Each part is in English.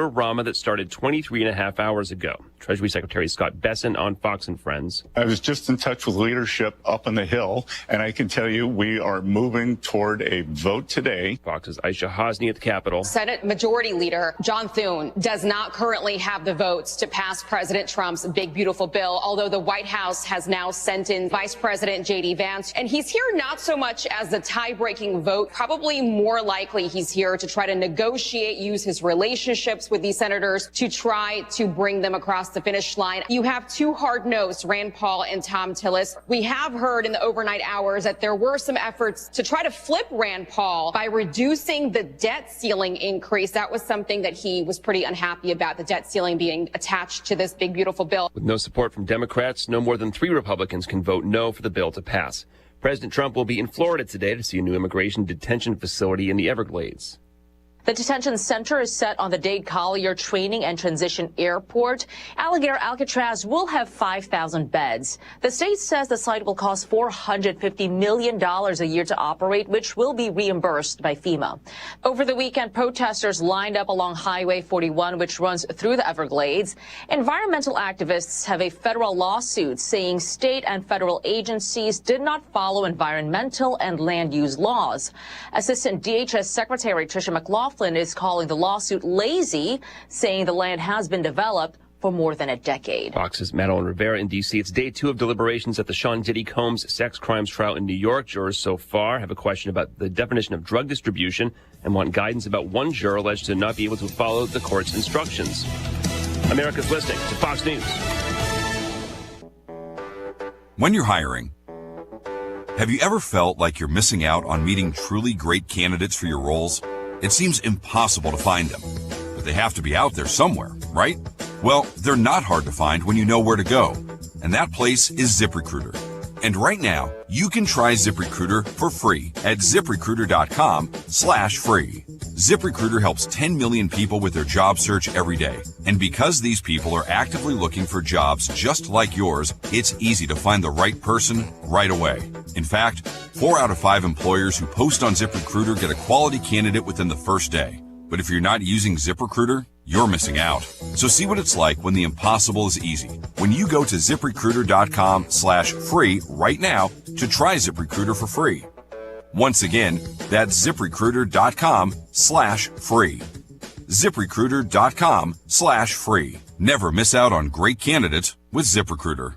vote-a-rama that started 23 and a half hours ago. Treasury Secretary Scott Bessent on Fox and Friends. I was just in touch with leadership up on the Hill, and I can tell you we are moving toward a vote today. Fox's Aisha Hosni at the Capitol. Senate Majority Leader John Thune does not currently have the votes to pass President Trump's big, beautiful bill, although the White House has now sent in Vice President J.D. Vance. And he's here not so much as the tie-breaking vote, probably more likely he's here to try to negotiate, use his relationships with these senators to try to bring them across the finish line. You have two hard-nosed, Rand Paul and Thom Tillis. We have heard in the overnight hours that there were some efforts to try to flip Rand Paul by reducing the debt ceiling increase. That was something that he was pretty unhappy about, the debt ceiling being attached to this big, beautiful bill. With no support from Democrats, no more than 3 Republicans can vote no for the bill to pass. President Trump will be in Florida today to see a new immigration detention facility in the Everglades. The detention center is set on the Dade Collier Training and Transition Airport. Alligator Alcatraz will have 5,000 beds. The state says the site will cost $450 million a year to operate, which will be reimbursed by FEMA. Over the weekend, protesters lined up along Highway 41, which runs through the Everglades. Environmental activists have a federal lawsuit saying state and federal agencies did not follow environmental and land use laws. Assistant DHS Secretary Tricia McLaughlin is calling the lawsuit lazy, saying the land has been developed for more than a decade. Fox's Madeline Rivera in D.C. It's day 2 of deliberations at the Sean Diddy Combs sex crimes trial in New York. Jurors so far have a question about the definition of drug distribution and want guidance about one juror alleged to not be able to follow the court's instructions. America's listening to Fox News. When you're hiring, have you ever felt like you're missing out on meeting truly great candidates for your roles? It seems impossible to find them, but they have to be out there somewhere, right? Well, they're not hard to find when you know where to go, and that place is ZipRecruiter. And right now, you can try ZipRecruiter for free at ZipRecruiter.com/free. ZipRecruiter helps 10 million people with their job search every day. And because these people are actively looking for jobs just like yours, it's easy to find the right person right away. In fact, 4 out of 5 employers who post on ZipRecruiter get a quality candidate within the first day. But if you're not using ZipRecruiter, you're missing out. So see what it's like when the impossible is easy. When you go to ZipRecruiter.com/free right now to try ZipRecruiter for free. Once again, that's ZipRecruiter.com/free. ZipRecruiter.com/free. Never miss out on great candidates with ZipRecruiter.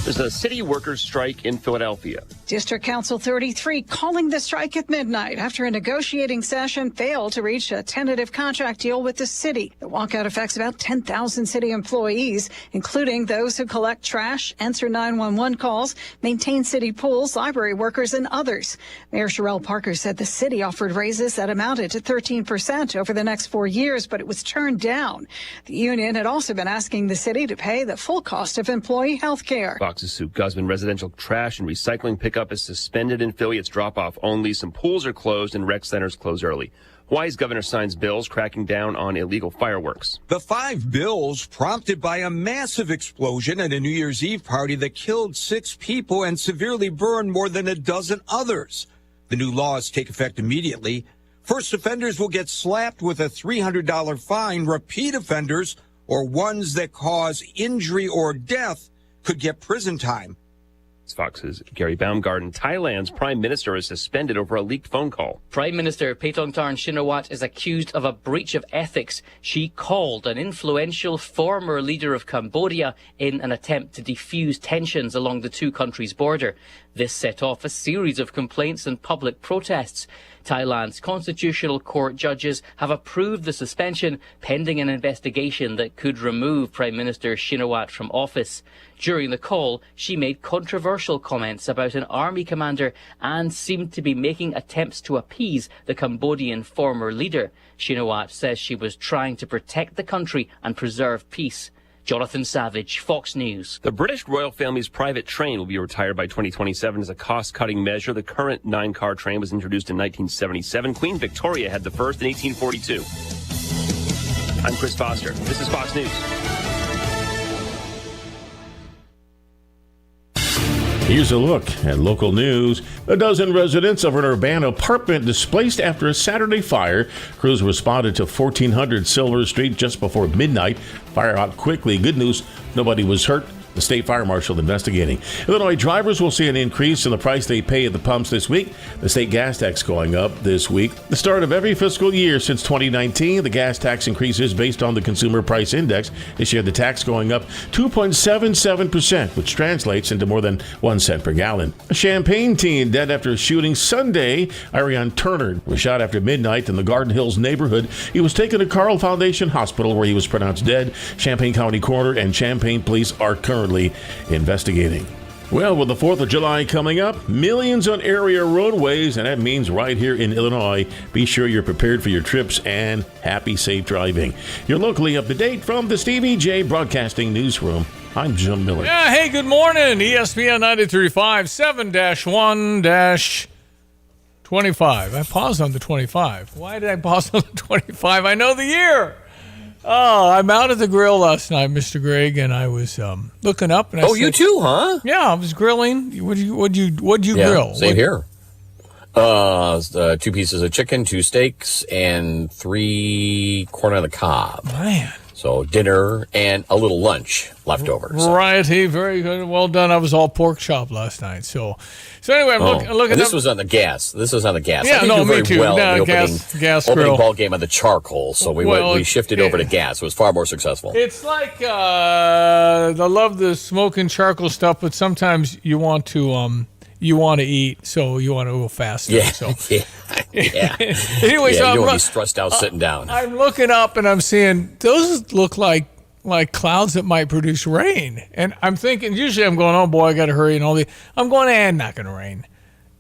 There's a city workers' strike in Philadelphia. District Council 33 calling the strike at midnight after a negotiating session failed to reach a tentative contract deal with the city. The walkout affects about 10,000 city employees, including those who collect trash, answer 911 calls, maintain city pools, library workers, and others. Mayor Sherelle Parker said the city offered raises that amounted to 13% over the next 4 years, but it was turned down. The union had also been asking the city to pay the full cost of employee health care. Fox's Sue Guzman, residential trash and recycling pickup is suspended in Philly. It's drop-off only. Some pools are closed and rec centers close early. Hawaii's governor signs bills cracking down on illegal fireworks. The 5 bills prompted by a massive explosion at a New Year's Eve party that killed 6 people and severely burned more than a dozen others. The new laws take effect immediately. First offenders will get slapped with a $300 fine. Repeat offenders, or ones that cause injury or death, could get prison time. It's Fox's Gary Baumgarten. Thailand's prime minister is suspended over a leaked phone call. Prime Minister Paetongtarn Shinawatra is accused of a breach of ethics. She called an influential former leader of Cambodia in an attempt to defuse tensions along the two countries' border. This set off a series of complaints and public protests. Thailand's Constitutional Court judges have approved the suspension pending an investigation that could remove Prime Minister Shinawatra from office. During the call, she made controversial comments about an army commander and seemed to be making attempts to appease the Cambodian former leader. Shinawatra says she was trying to protect the country and preserve peace. Jonathan Savage, Fox News. The British royal family's private train will be retired by 2027 as a cost-cutting measure. The current 9-car train was introduced in 1977. Queen Victoria had the first in 1842. I'm Chris Foster. This is Fox News. Here's a look at local news. A dozen residents of an Urbana apartment displaced after a Saturday fire. Crews responded to 1400 Silver Street just before midnight. Fire out quickly. Good news, nobody was hurt. The state fire marshal investigating. Illinois drivers will see an increase in the price they pay at the pumps this week. The state gas tax going up this week. The start of every fiscal year since 2019, the gas tax increases based on the Consumer Price Index. This year, the tax going up 2.77%, which translates into more than 1 cent per gallon. A Champaign teen dead after a shooting Sunday. Ariane Turner was shot after midnight in the Garden Hills neighborhood. He was taken to Carle Foundation Hospital, where he was pronounced dead. Champaign County Coroner and Champaign Police are currently investigating. Well, with the 4th of July coming up, millions on area roadways, and that means right here in Illinois. Be sure you're prepared for your trips and happy, safe driving. You're locally up to date from the Stevie J Broadcasting Newsroom. I'm Jim Miller. Yeah, hey, good morning. ESPN 93.5, 7-1-25. I paused on the 25. Why did I pause on the 25? I know the year. Oh, I'm out at the grill last night, Mr. Greg, and I was looking up. And I said, you too, huh? Yeah, I was grilling. What'd you grill? Same here. 2 pieces of chicken, 2 steaks, and 3 corn on the cob. Man. So dinner and a little lunch leftovers. Variety, very good. Well done. I was all pork chop last night. So anyway, I'm looking. And this was on the gas. Yeah, me too. Well no, the gas opening grill. ball game on the charcoal. So we shifted over to gas. It was far more successful. It's like I love the smoking charcoal stuff, but sometimes you want to eat, so you want to go faster. Yeah. So. Yeah. Anyway, so you don't want to be stressed out sitting down. I'm looking up and I'm seeing those look like clouds that might produce rain. And I'm thinking, usually I'm going, oh boy, I got to hurry and all the. I'm going, not going to rain.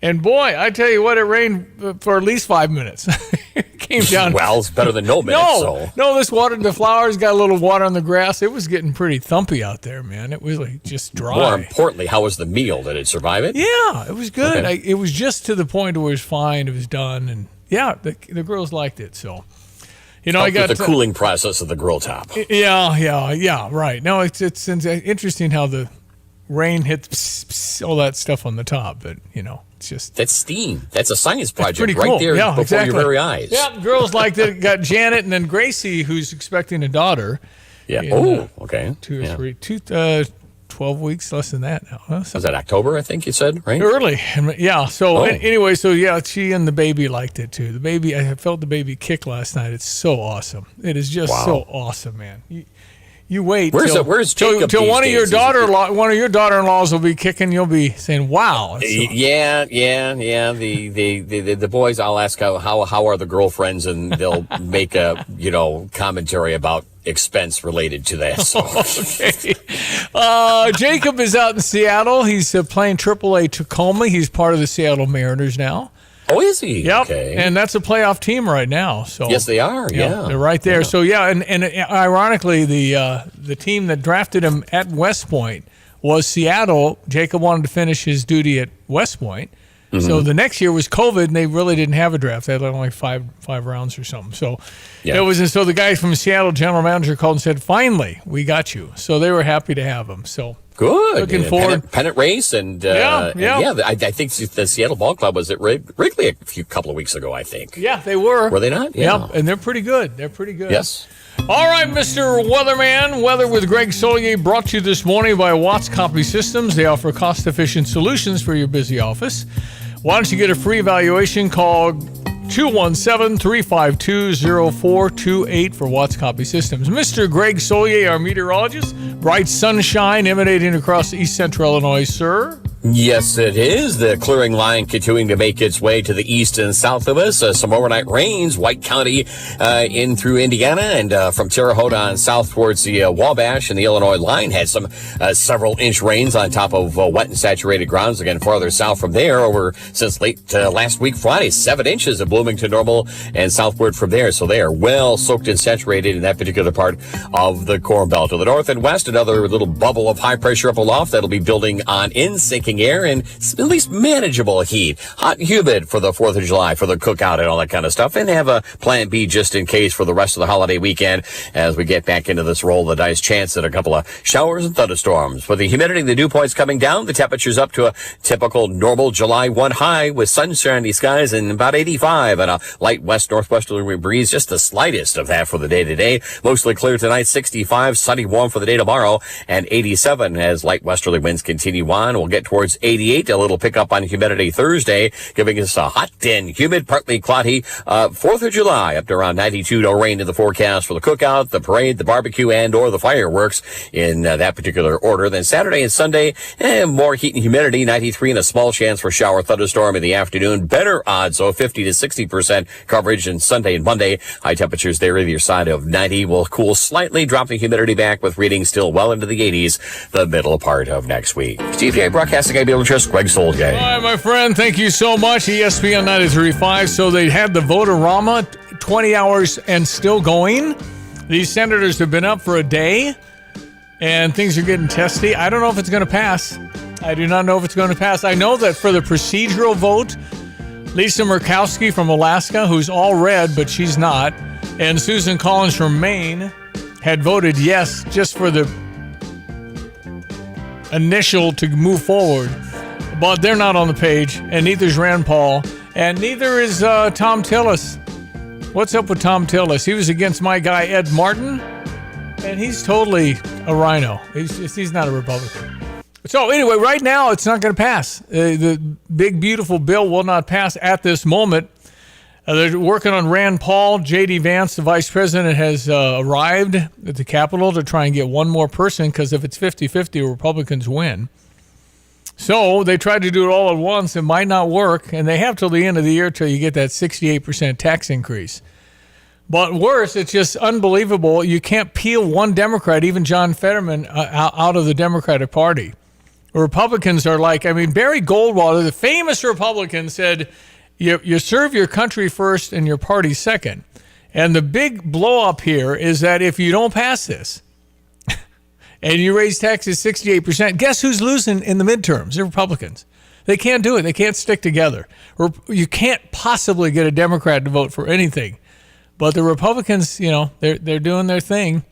And boy, I tell you what, it rained for at least 5 minutes. It came down. Well, it's better than no minutes. No, this watered the flowers, got a little water on the grass. It was getting pretty thumpy out there, man. It was like just dry. More importantly, how was the meal? Did it survive it? Yeah, it was good. Okay. It was just to the point where it was fine. It was done, and yeah, the girls liked it. So, I got the cooling process of the grill top. Yeah, right. No, it's interesting how the rain hits all that stuff on the top, but it's just that's steam. That's a science project pretty right cool. there before your very eyes. Yeah, girls liked it. Got Janet and then Gracie, who's expecting a daughter. Yeah. Okay. 12 weeks, less than that now. Huh? Was that October, I think you said, right? Early. Yeah. So anyway, she and the baby liked it too. I felt the baby kick last night. It's so awesome. It is just so awesome, man. You wait where's Jacob till one of your days? daughter-in-laws will be kicking. You'll be saying, "Wow!" Yeah. The boys. I'll ask how are the girlfriends, and they'll make a commentary about expense related to that. So. Okay. Jacob is out in Seattle. He's playing AAA Tacoma. He's part of the Seattle Mariners now. Oh, is he? Yep. Okay. And that's a playoff team right now. So yes, they are. Yeah, they're right there. Yeah. So and ironically, the team that drafted him at West Point was Seattle. Jacob wanted to finish his duty at West Point. Mm-hmm. So the next year was COVID, and they really didn't have a draft. They had only five rounds or something. So so the guy from Seattle, general manager, called and said, "Finally, we got you." So they were happy to have him. So. Good. Looking forward. Pennant race and I think the Seattle Ball Club was at Wrigley a couple of weeks ago, I think. Yeah, they were. Were they not? Yeah, and they're pretty good. Yes. All right, Mr. Weatherman. Weather with Greg Solier brought to you this morning by Watts Copy Systems. They offer cost-efficient solutions for your busy office. Why don't you get a free evaluation? Call 217-352-0428 for Watts Copy Systems. Mr. Greg Solier, our meteorologist. Bright sunshine emanating across East Central Illinois, sir. Yes, it is. The clearing line continuing to make its way to the east and south of us. Some overnight rains, White County in through Indiana, and from Terre Haute on south towards the Wabash and the Illinois line had some several-inch rains on top of wet and saturated grounds. Again, farther south from there, over since late last week Friday, 7 inches of Bloomington Normal and southward from there. So they are well soaked and saturated in that particular part of the Corn Belt. To the north and west, another little bubble of high pressure up aloft that'll be building on in, sinking cooling air and at least manageable heat. Hot and humid for the 4th of July, for the cookout and all that kind of stuff. And have a plan B just in case for the rest of the holiday weekend as we get back into this roll of the dice. Chance at a couple of showers and thunderstorms. With the humidity and the dew points coming down, the temperature's up to a typical normal July 1 high with sunshiny skies and about 85 and a light west-northwesterly breeze, just the slightest of that for the day today. Mostly clear tonight, 65, sunny warm for the day tomorrow, and 87 as light westerly winds continue on. We'll get towards 88, a little pickup on humidity Thursday, giving us a hot and humid, partly cloudy 4th of July, up to around 92. No rain in the forecast for the cookout, the parade, the barbecue, and or the fireworks in that particular order. Then Saturday and Sunday, more heat and humidity, 93 and a small chance for shower thunderstorm in the afternoon. Better odds, so 50 to 60% coverage in Sunday and Monday. High temperatures there either side of 90 will cool slightly, dropping humidity back with readings still well into the 80s the middle part of next week. Steve J. Broadcasting IBL Trust, Greg Solgay. All right, my friend, thank you so much. ESPN 93.5. So they had the vote-a-rama, 20 hours and still going. These senators have been up for a day, and things are getting testy. I don't know if it's going to pass. I do not know if it's going to pass. I know that for the procedural vote, Lisa Murkowski from Alaska, who's all red, but she's not, and Susan Collins from Maine had voted yes just for the initial to move forward. But they're not on the page, and neither is Rand Paul, and neither is Tom Tillis. What's up with Tom Tillis? He was against my guy, Ed Martin, and he's totally a rhino. He's not a Republican. So anyway, right now, it's not going to pass. The big, beautiful bill will not pass at this moment. They're working on Rand Paul. J.D. Vance, the vice president, has arrived at the Capitol to try and get one more person, because if it's 50-50, Republicans win. So they tried to do it all at once. It might not work, and they have till the end of the year till you get that 68% tax increase. But worse, it's just unbelievable. You can't peel one Democrat, even John Fetterman, out of the Democratic Party. Republicans are like, Barry Goldwater, the famous Republican, said, you serve your country first and your party second. And the big blow up here is that if you don't pass this and you raise taxes 68%, guess who's losing in the midterms? The Republicans. They can't do it. They can't stick together. Or you can't possibly get a Democrat to vote for anything. But the Republicans, they're doing their thing.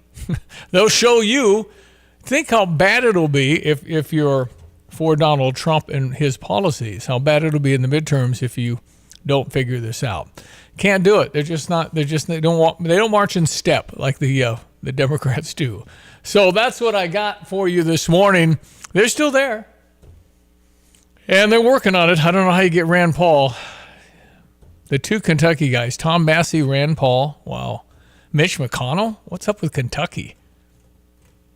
They'll show you. Think how bad it'll be if you're for Donald Trump and his policies. How bad it'll be in the midterms if you don't figure this out. Can't do it. They're just not. They don't march in step like the Democrats do. So that's what I got for you this morning. They're still there, and they're working on it. I don't know how you get Rand Paul. The two Kentucky guys, Tom Massey, Rand Paul. Wow. Mitch McConnell? What's up with Kentucky?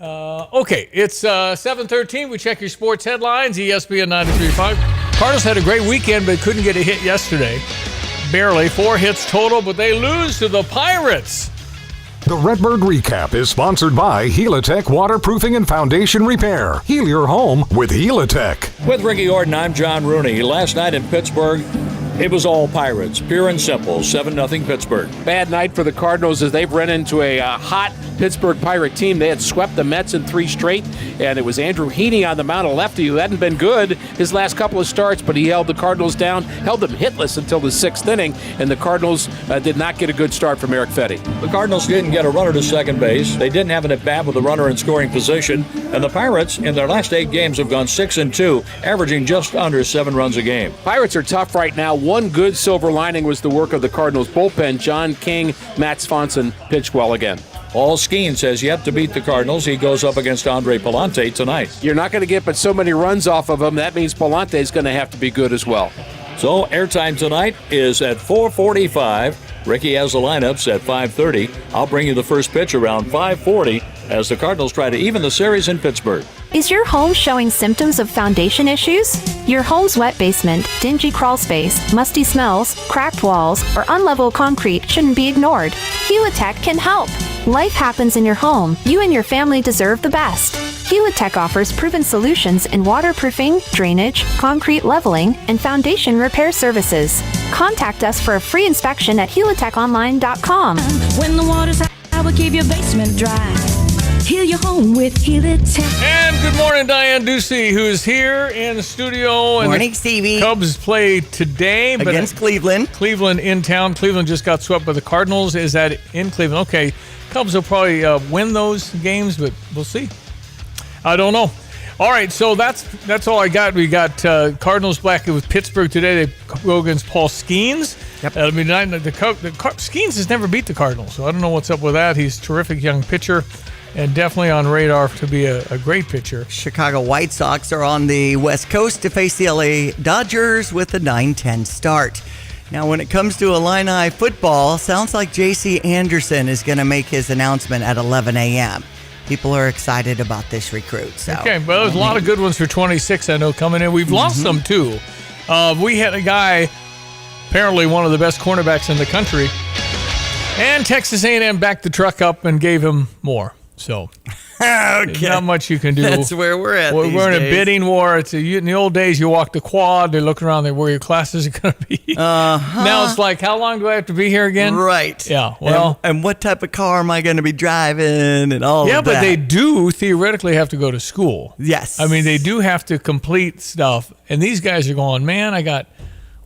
Okay, it's 7:13. We check your sports headlines, ESPN 93.5. Cardinals had a great weekend, but couldn't get a hit yesterday. Barely. 4 hits total, but they lose to the Pirates. The Redbird Recap is sponsored by Helitech Waterproofing and Foundation Repair. Heal your home with Helitech. With Ricky Orton, I'm John Rooney. Last night in Pittsburgh, it was all Pirates, pure and simple, 7-0 Pittsburgh. Bad night for the Cardinals as they've run into a hot Pittsburgh Pirate team. They had swept the Mets in 3 straight, and it was Andrew Heaney on the mound, a lefty who hadn't been good his last couple of starts, but he held the Cardinals down, held them hitless until the 6th inning, and the Cardinals did not get a good start from Eric Fetty. The Cardinals didn't get a runner to second base. They didn't have an at-bat with a runner in scoring position, and the Pirates, in their last 8 games, have gone 6-2, averaging just under 7 runs a game. Pirates are tough right now. One good silver lining was the work of the Cardinals bullpen. John King, Matt Swanson pitched well again. Paul Skeens has yet to beat the Cardinals. He goes up against Andre Palante tonight. You're not going to get but so many runs off of him. That means Palante is going to have to be good as well. So airtime tonight is at 4:45. Ricky has the lineups at 5:30. I'll bring you the first pitch around 5:40 as the Cardinals try to even the series in Pittsburgh. Is your home showing symptoms of foundation issues? Your home's wet basement, dingy crawl space, musty smells, cracked walls, or unlevel concrete shouldn't be ignored. Helitech can help. Life happens in your home. You and your family deserve the best. Helitech offers proven solutions in waterproofing, drainage, concrete leveling, and foundation repair services. Contact us for a free inspection at helitechonline.com. When the water's high, I will keep your basement dry. Heal your home with Helitech. And good morning, Diane Ducey, who is here in the studio. And morning, Stevie. Cubs play today. Against Cleveland. Cleveland in town. Cleveland just got swept by the Cardinals. Is that in Cleveland? Okay, Cubs will probably win those games, but we'll see. I don't know. All right, so that's all I got. We got Cardinals back with Pittsburgh today. They go against Paul Skeens. Yep. I mean, Skeens has never beat the Cardinals, so I don't know what's up with that. He's a terrific young pitcher and definitely on radar to be a great pitcher. Chicago White Sox are on the West Coast to face the LA Dodgers with a 9-10 start. Now, when it comes to Illini football, sounds like J.C. Anderson is going to make his announcement at 11 a.m. People are excited about this recruit. So. Okay, well, there's a lot of good ones for 26, I know, coming in. We've lost some, too. We had a guy, apparently one of the best cornerbacks in the country, and Texas A&M backed the truck up and gave him more. So, okay. Not much you can do. That's where we're at. We're in a days. bidding war. In the old days, you walk the quad. They look around. They where your classes are going to be. Now it's like, how long do I have to be here again? Right. Yeah. Well, and what type of car am I going to be driving and all of that? Yeah, but they do theoretically have to go to school. Yes. I mean, they do have to complete stuff. And these guys are going, man, I got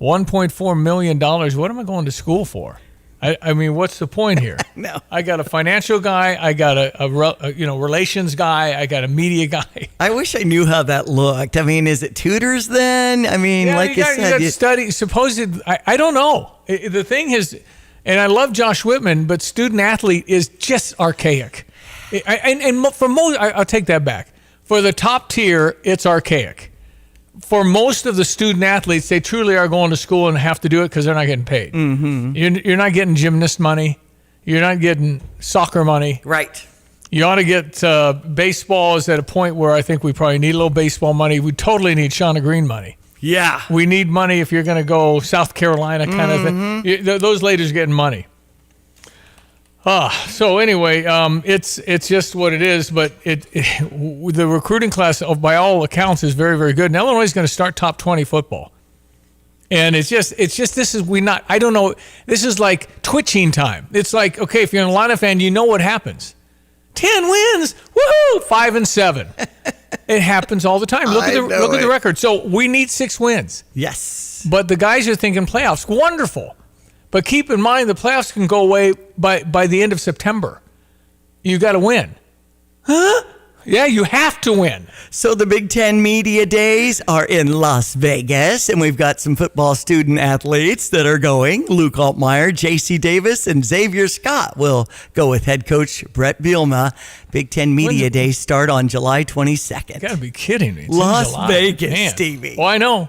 $1.4 million. What am I going to school for? I mean, what's the point here? No. I got a financial guy. I got a relations guy. I got a media guy. I wish I knew how that looked. I mean, is it tutors then? I mean, yeah, like you said, you study. Supposedly, I don't know. The thing is, and I love Josh Whitman, but student athlete is just archaic. And for most, I'll take that back. For the top tier, it's archaic. For most of the student athletes, they truly are going to school and have to do it because they're not getting paid. Mm-hmm. You're not getting gymnast money. You're not getting soccer money. Right. You ought to get baseball is at a point where I think we probably need a little baseball money. We totally need Shauna Green money. Yeah. We need money if you're going to go South Carolina kind of thing. Those ladies are getting money. So anyway, it's just what it is. But the recruiting class, by all accounts, is very, very good. And Illinois is going to start top 20 football. And it's just I don't know. This is like twitching time. It's like, okay, if you're an Illini fan, you know what happens. 10 wins, woohoo! 5-7. It happens all the time. Look at the record. So we need 6 wins. Yes. But the guys are thinking playoffs. Wonderful. But keep in mind, the playoffs can go away by the end of September. You got to win. Huh? Yeah, you have to win. So the Big Ten Media Days are in Las Vegas, and we've got some football student athletes that are going. Luke Altmaier, J.C. Davis, and Xavier Scott will go with head coach Brett Bielema. Big Ten Media Days start on July 22nd. You got to be kidding me. It's Las Vegas, Stevie. Oh, I know.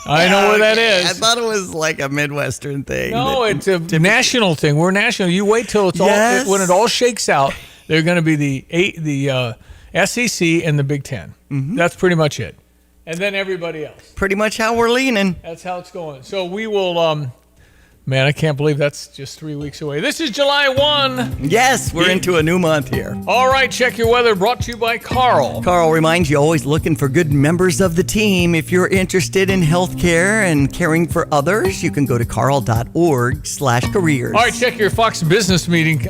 I know where that is. I thought it was like a Midwestern thing. No, it's a national thing. We're national. You wait till it's all when it all shakes out. They're going to be the SEC and the Big Ten. Mm-hmm. That's pretty much it. And then everybody else. Pretty much how we're leaning. That's how it's going. So we will, man, I can't believe that's just 3 weeks away. This is July 1. Yes, we're into a new month here. All right, check your weather brought to you by Carl. Carl reminds you, always looking for good members of the team. If you're interested in healthcare and caring for others, you can go to carl.org/careers. All right, check your Fox Business meeting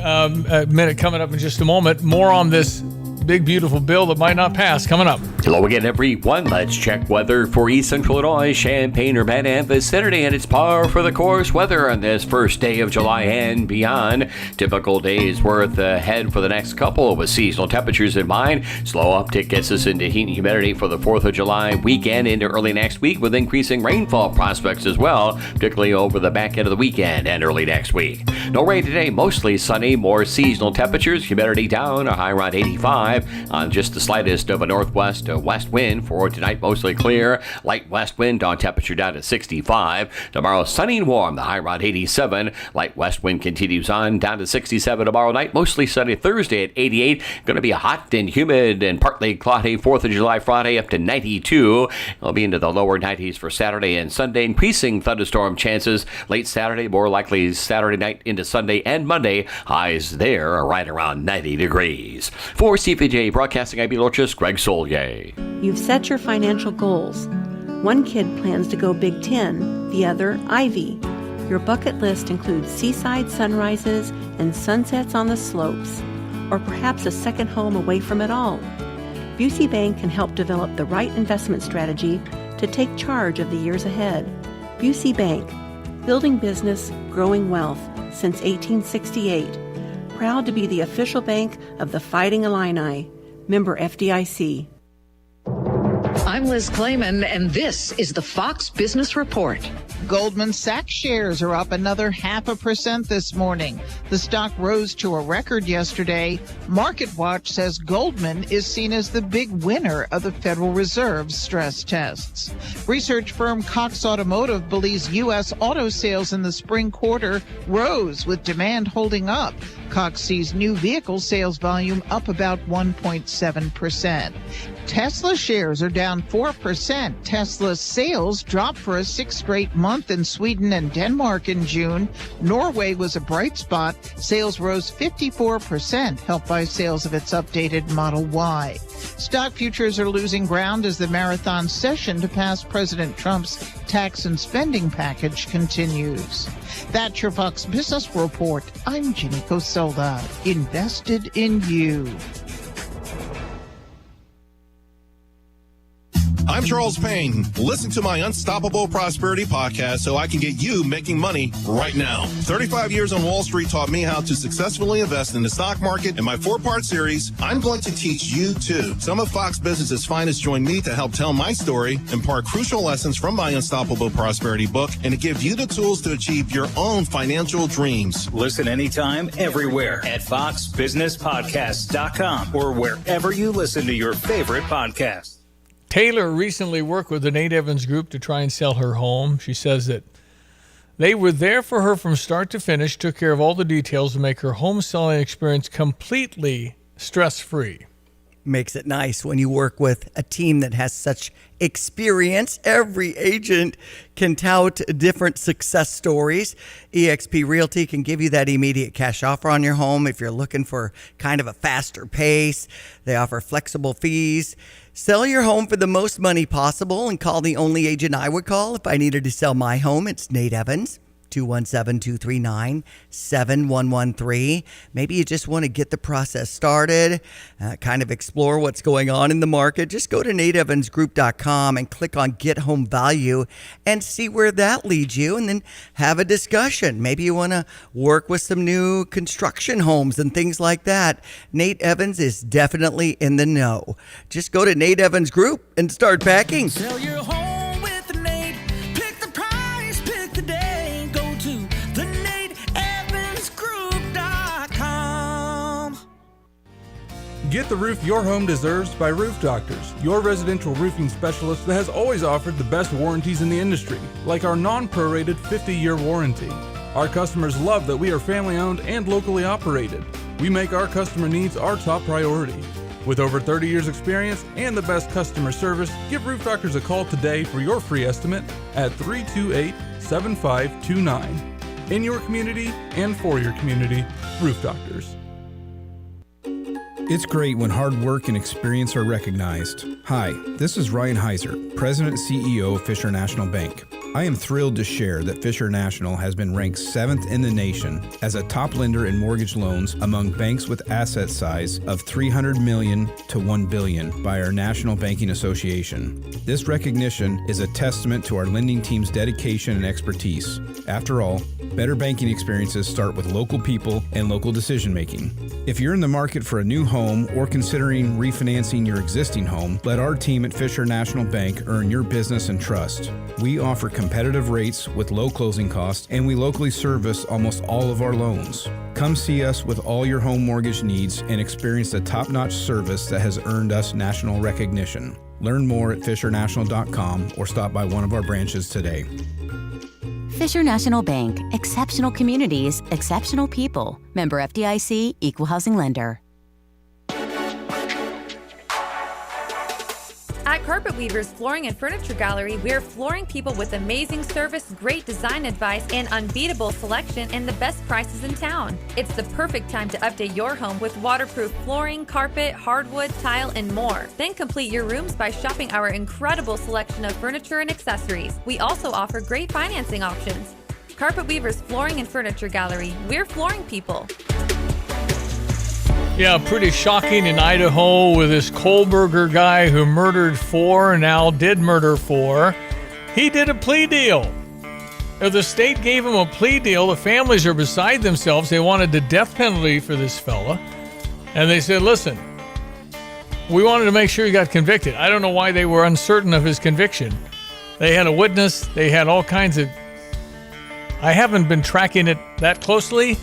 minute coming up in just a moment. More on this big, beautiful bill that might not pass coming up. Hello again, everyone. Let's check weather for East Central Illinois, Champaign-Urbana, and vicinity, and it's par for the course weather on this first day of July and beyond. Typical days worth ahead for the next couple with seasonal temperatures in mind. Slow uptick gets us into heat and humidity for the 4th of July weekend into early next week with increasing rainfall prospects as well, particularly over the back end of the weekend and early next week. No rain today, mostly sunny, more seasonal temperatures, humidity down, a high around 85. On just the slightest of a northwest to west wind for tonight, mostly clear. Light west wind on temperature down to 65. Tomorrow, sunny and warm, the high around 87. Light west wind continues on down to 67 tomorrow night. Mostly sunny Thursday at 88. Going to be a hot and humid and partly cloudy 4th of July Friday up to 92. It'll be into the lower 90s for Saturday and Sunday. Increasing thunderstorm chances late Saturday, more likely Saturday night into Sunday and Monday. Highs there are right around 90 degrees. For CPJ Broadcasting, I'm meteorologist Greg Solier. You've set your financial goals. One kid plans to go Big Ten, the other Ivy. Your bucket list includes seaside sunrises and sunsets on the slopes. or perhaps a second home away from it all. Busey Bank can help develop the right investment strategy to take charge of the years ahead. Busey Bank, building business, growing wealth since 1868. Proud to be the official bank of the Fighting Illini. Member FDIC. I'm Liz Clayman, and this is the Fox Business Report. Goldman Sachs shares are up another 0.5% this morning. The stock rose to a record yesterday. MarketWatch says Goldman is seen as the big winner of the Federal Reserve's stress tests. Research firm Cox Automotive believes U.S. auto sales in the spring quarter rose with demand holding up. Cox sees new vehicle sales volume up about 1.7%. Tesla shares are down 4%. Tesla's sales dropped for a sixth straight month in Sweden and Denmark in June. Norway was a bright spot. Sales rose 54%, helped by sales of its updated Model Y. Stock futures are losing ground as the marathon session to pass President Trump's tax and spending package continues. That's your Fox Business Report. I'm Ginny Cosolda, invested in you. I'm Charles Payne. Listen to my Unstoppable Prosperity podcast so I can get you making money right now. 35 years on Wall Street taught me how to successfully invest in the stock market. In my 4-part series, I'm going to teach you too. Some of Fox Business's finest join me to help tell my story, impart crucial lessons from my Unstoppable Prosperity book, and to give you the tools to achieve your own financial dreams. Listen anytime, everywhere at foxbusinesspodcast.com or wherever you listen to your favorite podcasts. Taylor recently worked with the Nate Evans Group to try and sell her home. She says that they were there for her from start to finish, took care of all the details to make her home selling experience completely stress-free. Makes it nice when you work with a team that has such experience. Every agent can tout different success stories. eXp Realty can give you that immediate cash offer on your home if you're looking for kind of a faster pace. They offer flexible fees. Sell your home for the most money possible and call the only agent I would call if I needed to sell my home. It's Nate Evans. 217-239-7113. Maybe you just want to get the process started, kind of explore what's going on in the market. Just go to nateevansgroup.com and click on Get Home Value and see where that leads you, and then have a discussion. Maybe you want to work with some new construction homes and things like that. Nate Evans is definitely in the know. Just go to Nate Evans Group and start packing. Sell your home. Get the roof your home deserves by Roof Doctors, your residential roofing specialist that has always offered the best warranties in the industry, like our non-prorated 50-year warranty. Our customers love that we are family-owned and locally operated. We make our customer needs our top priority. With over 30 years experience and the best customer service, give Roof Doctors a call today for your free estimate at 328-7529. In your community and for your community, Roof Doctors. It's great when hard work and experience are recognized. Hi, this is Ryan Heiser, President and CEO of Fisher National Bank. I am thrilled to share that Fisher National has been ranked 7th in the nation as a top lender in mortgage loans among banks with asset size of $300 million to $1 billion by our National Banking Association. This recognition is a testament to our lending team's dedication and expertise. After all, better banking experiences start with local people and local decision making. If you're in the market for a new home or considering refinancing your existing home, let our team at Fisher National Bank earn your business and trust. We offer competitive rates with low closing costs, and we locally service almost all of our loans. Come see us with all your home mortgage needs and experience the top-notch service that has earned us national recognition. Learn more at fishernational.com or stop by one of our branches today. Fisher National Bank, exceptional communities, exceptional people. Member FDIC, Equal Housing Lender. At Carpet Weavers Flooring and Furniture Gallery, we're flooring people with amazing service, great design advice, and unbeatable selection and the best prices in town. It's the perfect time to update your home with waterproof flooring, carpet, hardwood, tile, and more. Then complete your rooms by shopping our incredible selection of furniture and accessories. We also offer great financing options. Carpet Weavers Flooring and Furniture Gallery, we're flooring people. Yeah, pretty shocking in Idaho with this Kohlberger guy who murdered 4 and now did murder 4. He did a plea deal. The state gave him a plea deal. The families are beside themselves. They wanted the death penalty for this fella. And they said, listen, we wanted to make sure he got convicted. I don't know why they were uncertain of his conviction. They had a witness. They had all kinds of... I haven't been tracking it that closely.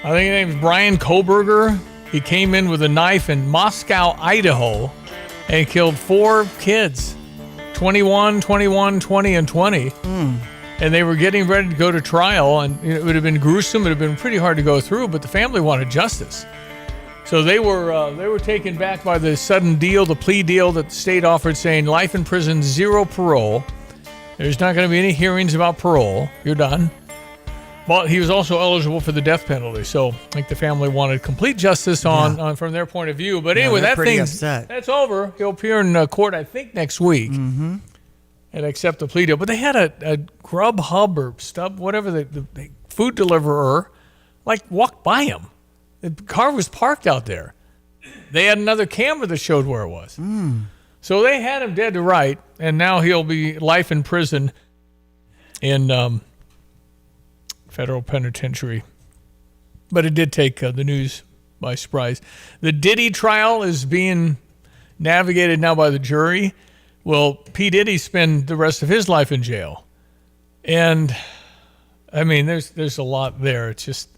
I think his name is Brian Kohlberger. He came in with a knife in Moscow, Idaho, and killed 4 kids. 21, 21, 20, and 20. And they were getting ready to go to trial, and it would have been gruesome. It would have been pretty hard to go through, but the family wanted justice. So they were taken back by the sudden deal, the plea deal that the state offered, saying life in prison, 0 parole. There's not going to be any hearings about parole. You're done. But he was also eligible for the death penalty. So I think the family wanted complete justice on from their point of view. But anyway, that that's over. He'll appear in court, I think, next week and accept the plea deal. But they had a Grubhub or Stub, whatever, the food deliverer, walked by him. The car was parked out there. They had another camera that showed where it was. So they had him dead to right, and now he'll be life in prison in federal penitentiary. But it did take the news by surprise. The Diddy trial is being navigated now by the jury. Will P. Diddy spend the rest of his life in jail? And, I mean, there's a lot there. It's just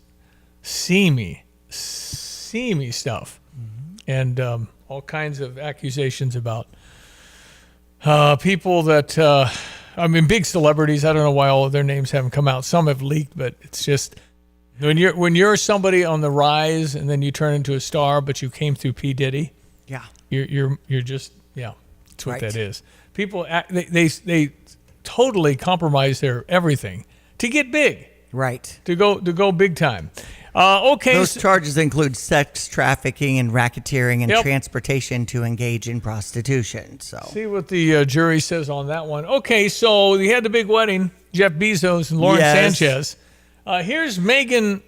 seamy stuff. And all kinds of accusations about people that... big celebrities. I don't know why all of their names haven't come out. Some have leaked, but it's just when you're somebody on the rise and then you turn into a star, but you came through P. Diddy. Yeah, you're just that's what that is. People they totally compromise their everything to get big. Right. To go big time. Okay. Those charges include sex trafficking and racketeering and transportation to engage in prostitution. So see what the jury says on that one. Okay, so you had the big wedding, Jeff Bezos and Lauren Sanchez. Here's Megan.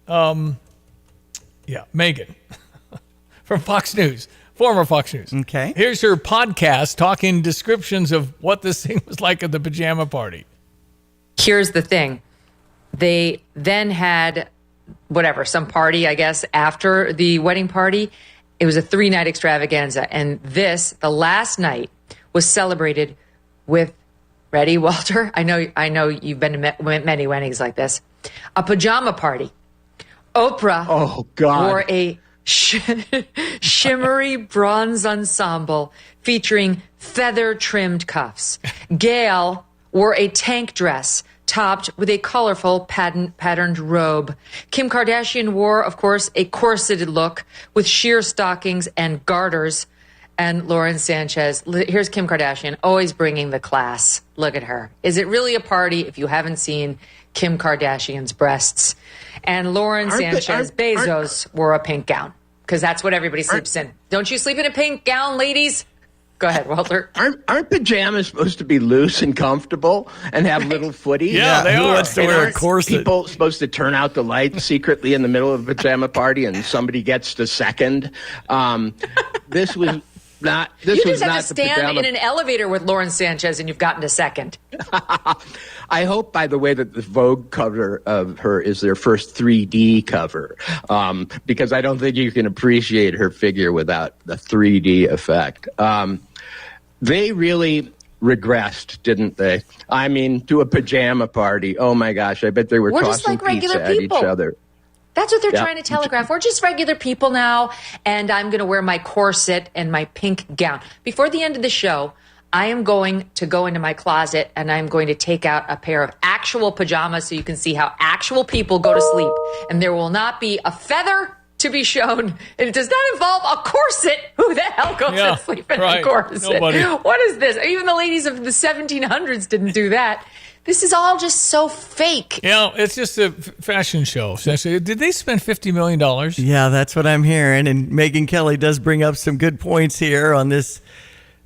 Megan from Fox News, former Fox News. Okay. Here's her podcast talking descriptions of what this thing was like at the pajama party. Here's the thing. They then had some party, I guess, after the wedding party. It was a 3-night extravaganza. And the last night, was celebrated with, ready, Walter? I know you've been to many weddings like this. A pajama party. Oprah wore a shimmery bronze ensemble featuring feather-trimmed cuffs. Gail wore a tank dress topped with a colorful patterned robe. Kim Kardashian wore, of course, a corseted look with sheer stockings and garters. And Lauren Sanchez, here's Kim Kardashian, always bringing the class. Look at her. Is it really a party if you haven't seen Kim Kardashian's breasts? And Lauren Sanchez Bezos wore a pink gown because that's what everybody sleeps in. Don't you sleep in a pink gown, ladies? Go ahead, Walter. Aren't pajamas supposed to be loose and comfortable and have little footies? Yeah, they are. Who wants to wear a corset? People supposed to turn out the lights secretly in the middle of a pajama party and somebody gets to second. This was not. This you was just have not to stand in an elevator with Lauren Sanchez and you've gotten to second. I hope, by the way, that the Vogue cover of her is their first 3D cover, because I don't think you can appreciate her figure without the 3D effect. They really regressed, didn't they? I mean, to a pajama party. Oh, my gosh. I bet they were tossing pizza at each other. That's what they're trying to telegraph. We're just regular people now, and I'm going to wear my corset and my pink gown. Before the end of the show, I am going to go into my closet, and I'm going to take out a pair of actual pajamas so you can see how actual people go to sleep. And there will not be a feather to be shown. And it does not involve a corset. Who the hell goes to sleep in a corset? Nobody. What is this? Even the ladies of the 1700s didn't do that. This is all just so fake. It's just a fashion show, essentially. Did they spend $50 million? Yeah, that's what I'm hearing. And Megyn Kelly does bring up some good points here on this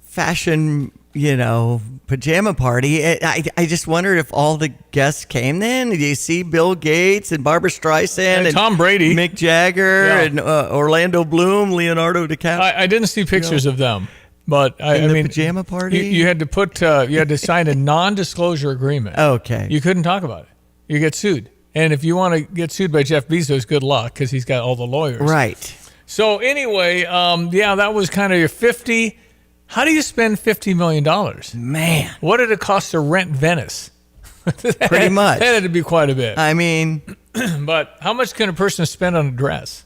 fashion pajama party. I just wondered if all the guests came then. Did you see Bill Gates and Barbara Streisand and Tom Brady, Mick Jagger, and Orlando Bloom, Leonardo DiCaprio? I didn't see pictures of them, but I mean, pajama party. You had to sign a non-disclosure agreement. Okay, you couldn't talk about it. You get sued, and if you want to get sued by Jeff Bezos, good luck because he's got all the lawyers. Right. So anyway, that was kind of your 50. How do you spend $50 million? Man. What did it cost to rent Venice? Pretty much. That had to be quite a bit. I mean. But how much can a person spend on a dress?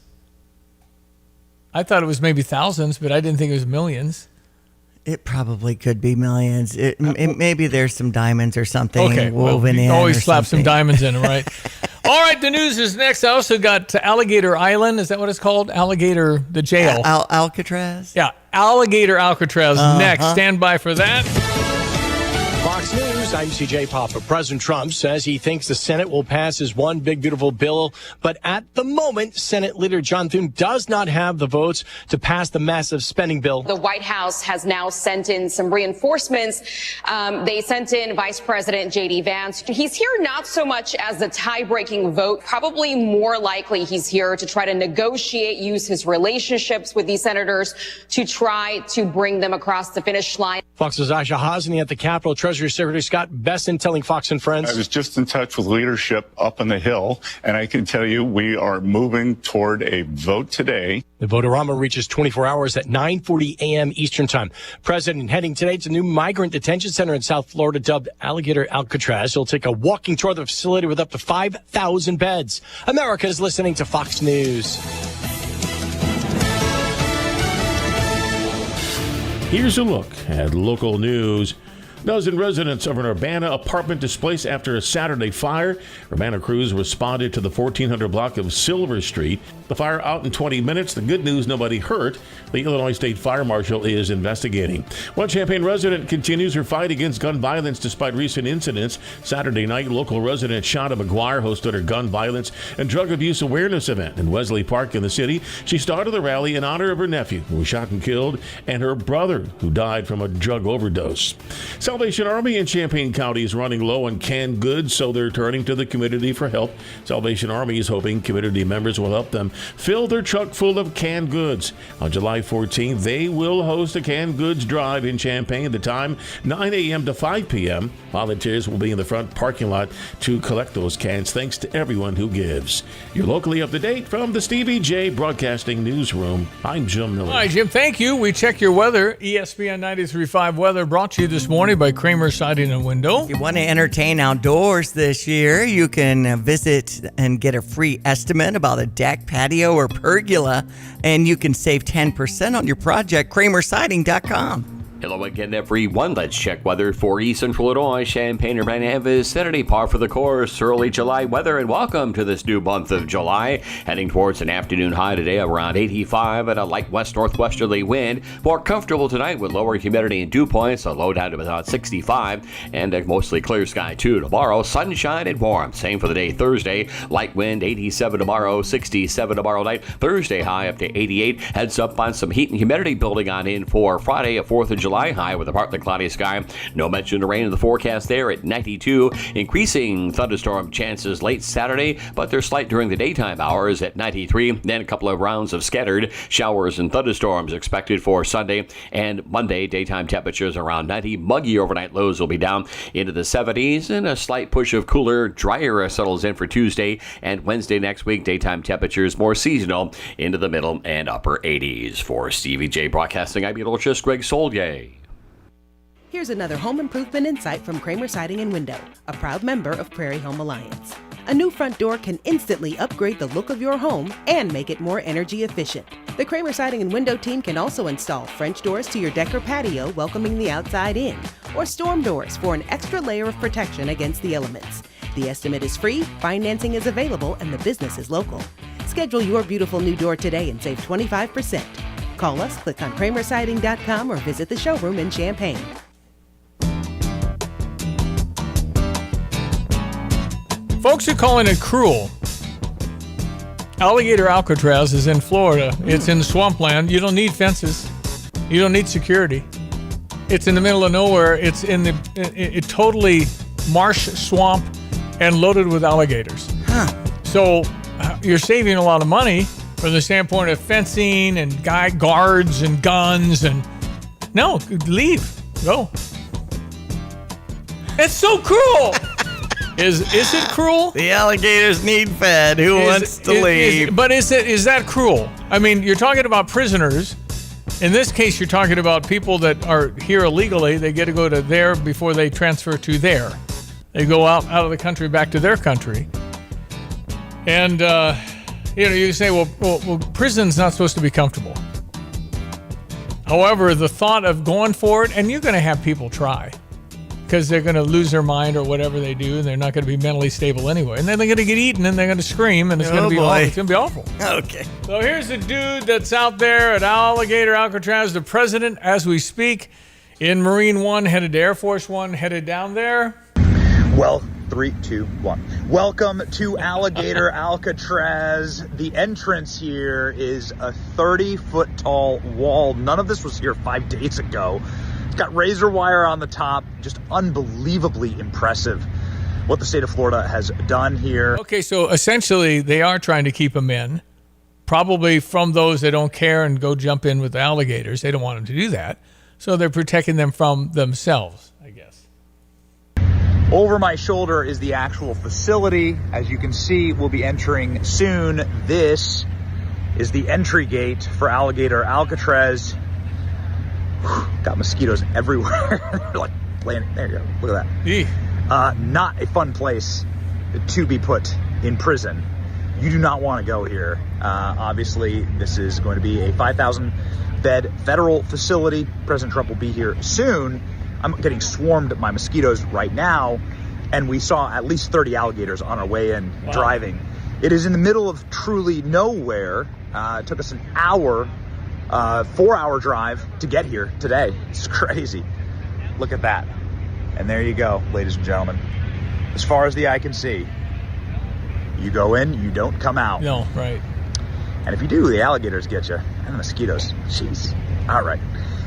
I thought it was maybe thousands, but I didn't think it was millions. It probably could be millions. Maybe there's some diamonds or something woven in. Always slap some diamonds in, right? All right, the news is next. I also got Alligator Island. Is that what it's called? Alligator, the jail. Alcatraz? Yeah, Alligator Alcatraz next. Stand by for that. Fox News, I'm CJ Papa. President Trump says he thinks the Senate will pass his one big beautiful bill, but at the moment, Senate Leader John Thune does not have the votes to pass the massive spending bill. The White House has now sent in some reinforcements. They sent in Vice President J.D. Vance. He's here not so much as the tie-breaking vote, probably more likely he's here to try to negotiate, use his relationships with these senators to try to bring them across the finish line. Fox's Aisha Hosni at the Capitol. Treasury Secretary Scott Bessent telling Fox and Friends. I was just in touch with leadership up on the Hill, and I can tell you we are moving toward a vote today. The vote-a-rama reaches 24 hours at 9:40 a.m. Eastern Time. President heading today to a new migrant detention center in South Florida dubbed Alligator Alcatraz. He'll take a walking tour of the facility with up to 5,000 beds. America is listening to Fox News. Here's a look at local news. Dozen residents of an Urbana apartment displaced after a Saturday fire. Urbana crews responded to the 1400 block of Silver Street. The fire out in 20 minutes. The good news, nobody hurt. The Illinois State Fire Marshal is investigating. One Champaign resident continues her fight against gun violence despite recent incidents. Saturday night, local resident Shonda McGuire hosted her gun violence and drug abuse awareness event in Wesley Park in the city. She started the rally in honor of her nephew, who was shot and killed, and her brother, who died from a drug overdose. Salvation Army in Champaign County is running low on canned goods, so they're turning to the community for help. Salvation Army is hoping community members will help them fill their truck full of canned goods. On July 14th, they will host a canned goods drive in Champaign. The time, 9 a.m. to 5 p.m. Volunteers will be in the front parking lot to collect those cans. Thanks to everyone who gives. You're locally up to date from the Stevie J Broadcasting Newsroom. I'm Jim Miller. Hi, Jim. Thank you. We check your weather. ESPN 93.5 weather brought to you this morning by Kramer Siding and Window. If you want to entertain outdoors this year, you can visit and get a free estimate about a deck, patio, or pergola, and you can save 10% on your project. KramerSiding.com. Hello again, everyone. Let's check weather for East Central Illinois. Champaign-Urbana vicinity, par for the course. Early July weather, and welcome to this new month of July. Heading towards an afternoon high today around 85 and a light west-northwesterly wind. More comfortable tonight with lower humidity and dew points. A low down to about 65 and a mostly clear sky too. Tomorrow, sunshine and warm. Same for the day Thursday. Light wind, 87 tomorrow, 67 tomorrow night. Thursday high up to 88. Heads up on some heat and humidity building on in for Friday, a 4th of July high with a partly cloudy sky. No mention of rain in the forecast there at 92. Increasing thunderstorm chances late Saturday, but they're slight during the daytime hours at 93. Then a couple of rounds of scattered showers and thunderstorms expected for Sunday and Monday. Daytime temperatures around 90. Muggy overnight lows will be down into the 70s, and a slight push of cooler, drier settles in for Tuesday and Wednesday next week. Daytime temperatures more seasonal into the middle and upper 80s. For Stevie J Broadcasting, I'm meteorologist Greg Solier. Here's another home improvement insight from Kramer Siding and Window, a proud member of Prairie Home Alliance. A new front door can instantly upgrade the look of your home and make it more energy efficient. The Kramer Siding and Window team can also install French doors to your deck or patio, welcoming the outside in, or storm doors for an extra layer of protection against the elements. The estimate is free, financing is available, and the business is local. Schedule your beautiful new door today and save 25%. Call us, click on KramerSiding.com, or visit the showroom in Champaign. Folks are calling it cruel. Alligator Alcatraz is in Florida. It's in swampland. You don't need fences. You don't need security. It's in the middle of nowhere. It's in it totally marsh swamp and loaded with alligators. Huh. So you're saving a lot of money from the standpoint of fencing and guards and guns and no, leave, go. It's so cruel. Is it cruel? The alligators need fed. Who wants to leave? But is that cruel? I mean, you're talking about prisoners. In this case, you're talking about people that are here illegally. They get to go to there before they transfer to there. They go out of the country back to their country. And, you say, well, prison's not supposed to be comfortable. However, the thought of going for it, and you're going to have people try because they're going to lose their mind or whatever they do, and they're not going to be mentally stable anyway. And then they're going to get eaten, and they're going to scream, and it's going to be awful. It's going to be awful. Okay. So here's the dude that's out there at Alligator Alcatraz, the president, as we speak, in Marine One, headed to Air Force One, headed down there. Well, 3, 2, 1. Welcome to Alligator Alcatraz. The entrance here is a 30-foot tall wall. None of this was here 5 days ago. It's got razor wire on the top. Just unbelievably impressive what the state of Florida has done here. Okay, so essentially they are trying to keep them in, probably from those that don't care and go jump in with the alligators. They don't want them to do that. So they're protecting them from themselves, I guess. Over my shoulder is the actual facility. As you can see, we'll be entering soon. This is the entry gate for Alligator Alcatraz. Got mosquitoes everywhere. They're like landing. There you go. Look at that. Not a fun place to be put in prison. You do not want to go here. Obviously, this is going to be a 5,000 bed federal facility. President Trump will be here soon. I'm getting swarmed by mosquitoes right now, and we saw at least 30 alligators on our way in driving. It is in the middle of truly nowhere. It took us an hour, 4-hour drive to get here today. It's crazy. Look at that. And there you go, ladies and gentlemen. As far as the eye can see, you go in, you don't come out. No, right. And if you do, the alligators get you. And the mosquitoes. Jeez. All right.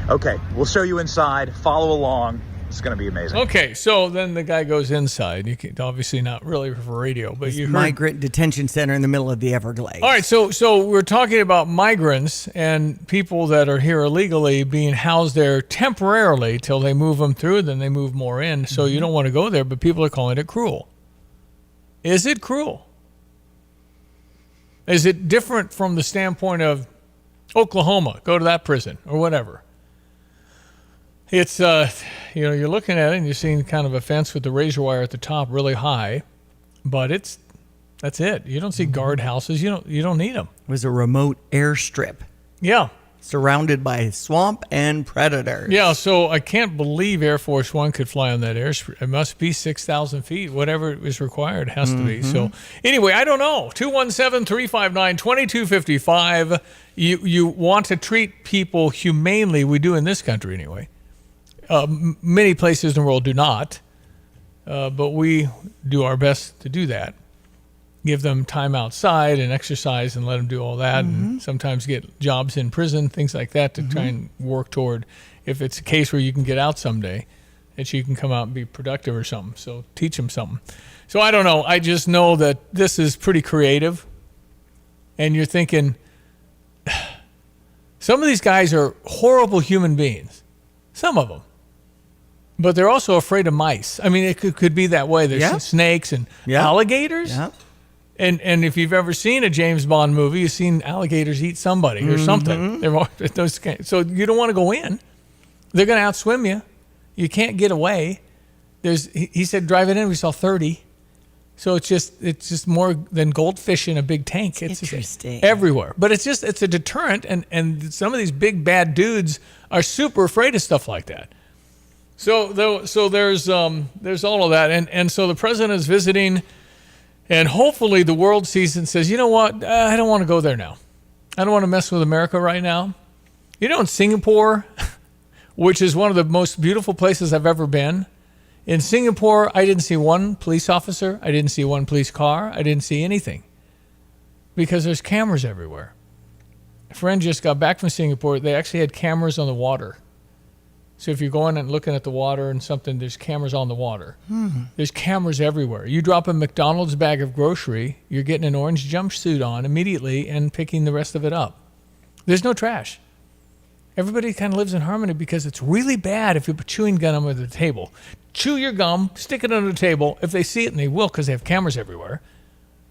Okay, we'll show you inside. Follow along. It's going to be amazing. Okay, so then the guy goes inside. You can obviously not really for radio, but you heard migrant detention center in the middle of the Everglades. All right, so we're talking about migrants and people that are here illegally being housed there temporarily till they move them through, then they move more in. So you don't want to go there, but people are calling it cruel. Is it cruel? Is it different from the standpoint of Oklahoma? Go to that prison or whatever. It's, you're looking at it and you're seeing kind of a fence with the razor wire at the top really high, but that's it. You don't see guard houses. You don't need them. It was a remote airstrip. Yeah. Surrounded by swamp and predators. Yeah, so I can't believe Air Force One could fly on that airstrip. It must be 6,000 feet, whatever is required. It has to be. So anyway, I don't know. 217-359-2255. You want to treat people humanely. We do in this country anyway. Many places in the world do not, but we do our best to do that. Give them time outside and exercise and let them do all that, and sometimes get jobs in prison, things like that, to try and work toward, if it's a case where you can get out someday, that you can come out and be productive or something. So teach them something. So I don't know. I just know that this is pretty creative, and you're thinking, some of these guys are horrible human beings. Some of them. But they're also afraid of mice. I mean, it could be that way. There's snakes and alligators. Yeah. And if you've ever seen a James Bond movie, you've seen alligators eat somebody or something. So you don't want to go in. They're going to outswim you. You can't get away. He said driving in, we saw 30. So it's just more than goldfish in a big tank. It's interesting. Everywhere. But it's a deterrent, and some of these big bad dudes are super afraid of stuff like that. So there's all of that, and so the president is visiting, and hopefully the world sees and says, you know what, I don't want to go there now. I don't want to mess with America right now. In Singapore, which is one of the most beautiful places I've ever been, in Singapore, I didn't see one police officer. I didn't see one police car. I didn't see anything because there's cameras everywhere. A friend just got back from Singapore. They actually had cameras on the water. So if you're going and looking at the water and something, there's cameras on the water. Hmm. There's cameras everywhere. You drop a McDonald's bag of grocery, you're getting an orange jumpsuit on immediately and picking the rest of it up. There's no trash. Everybody kind of lives in harmony because it's really bad if you put chewing gum under the table. Chew your gum, stick it under the table. If they see it, and they will because they have cameras everywhere,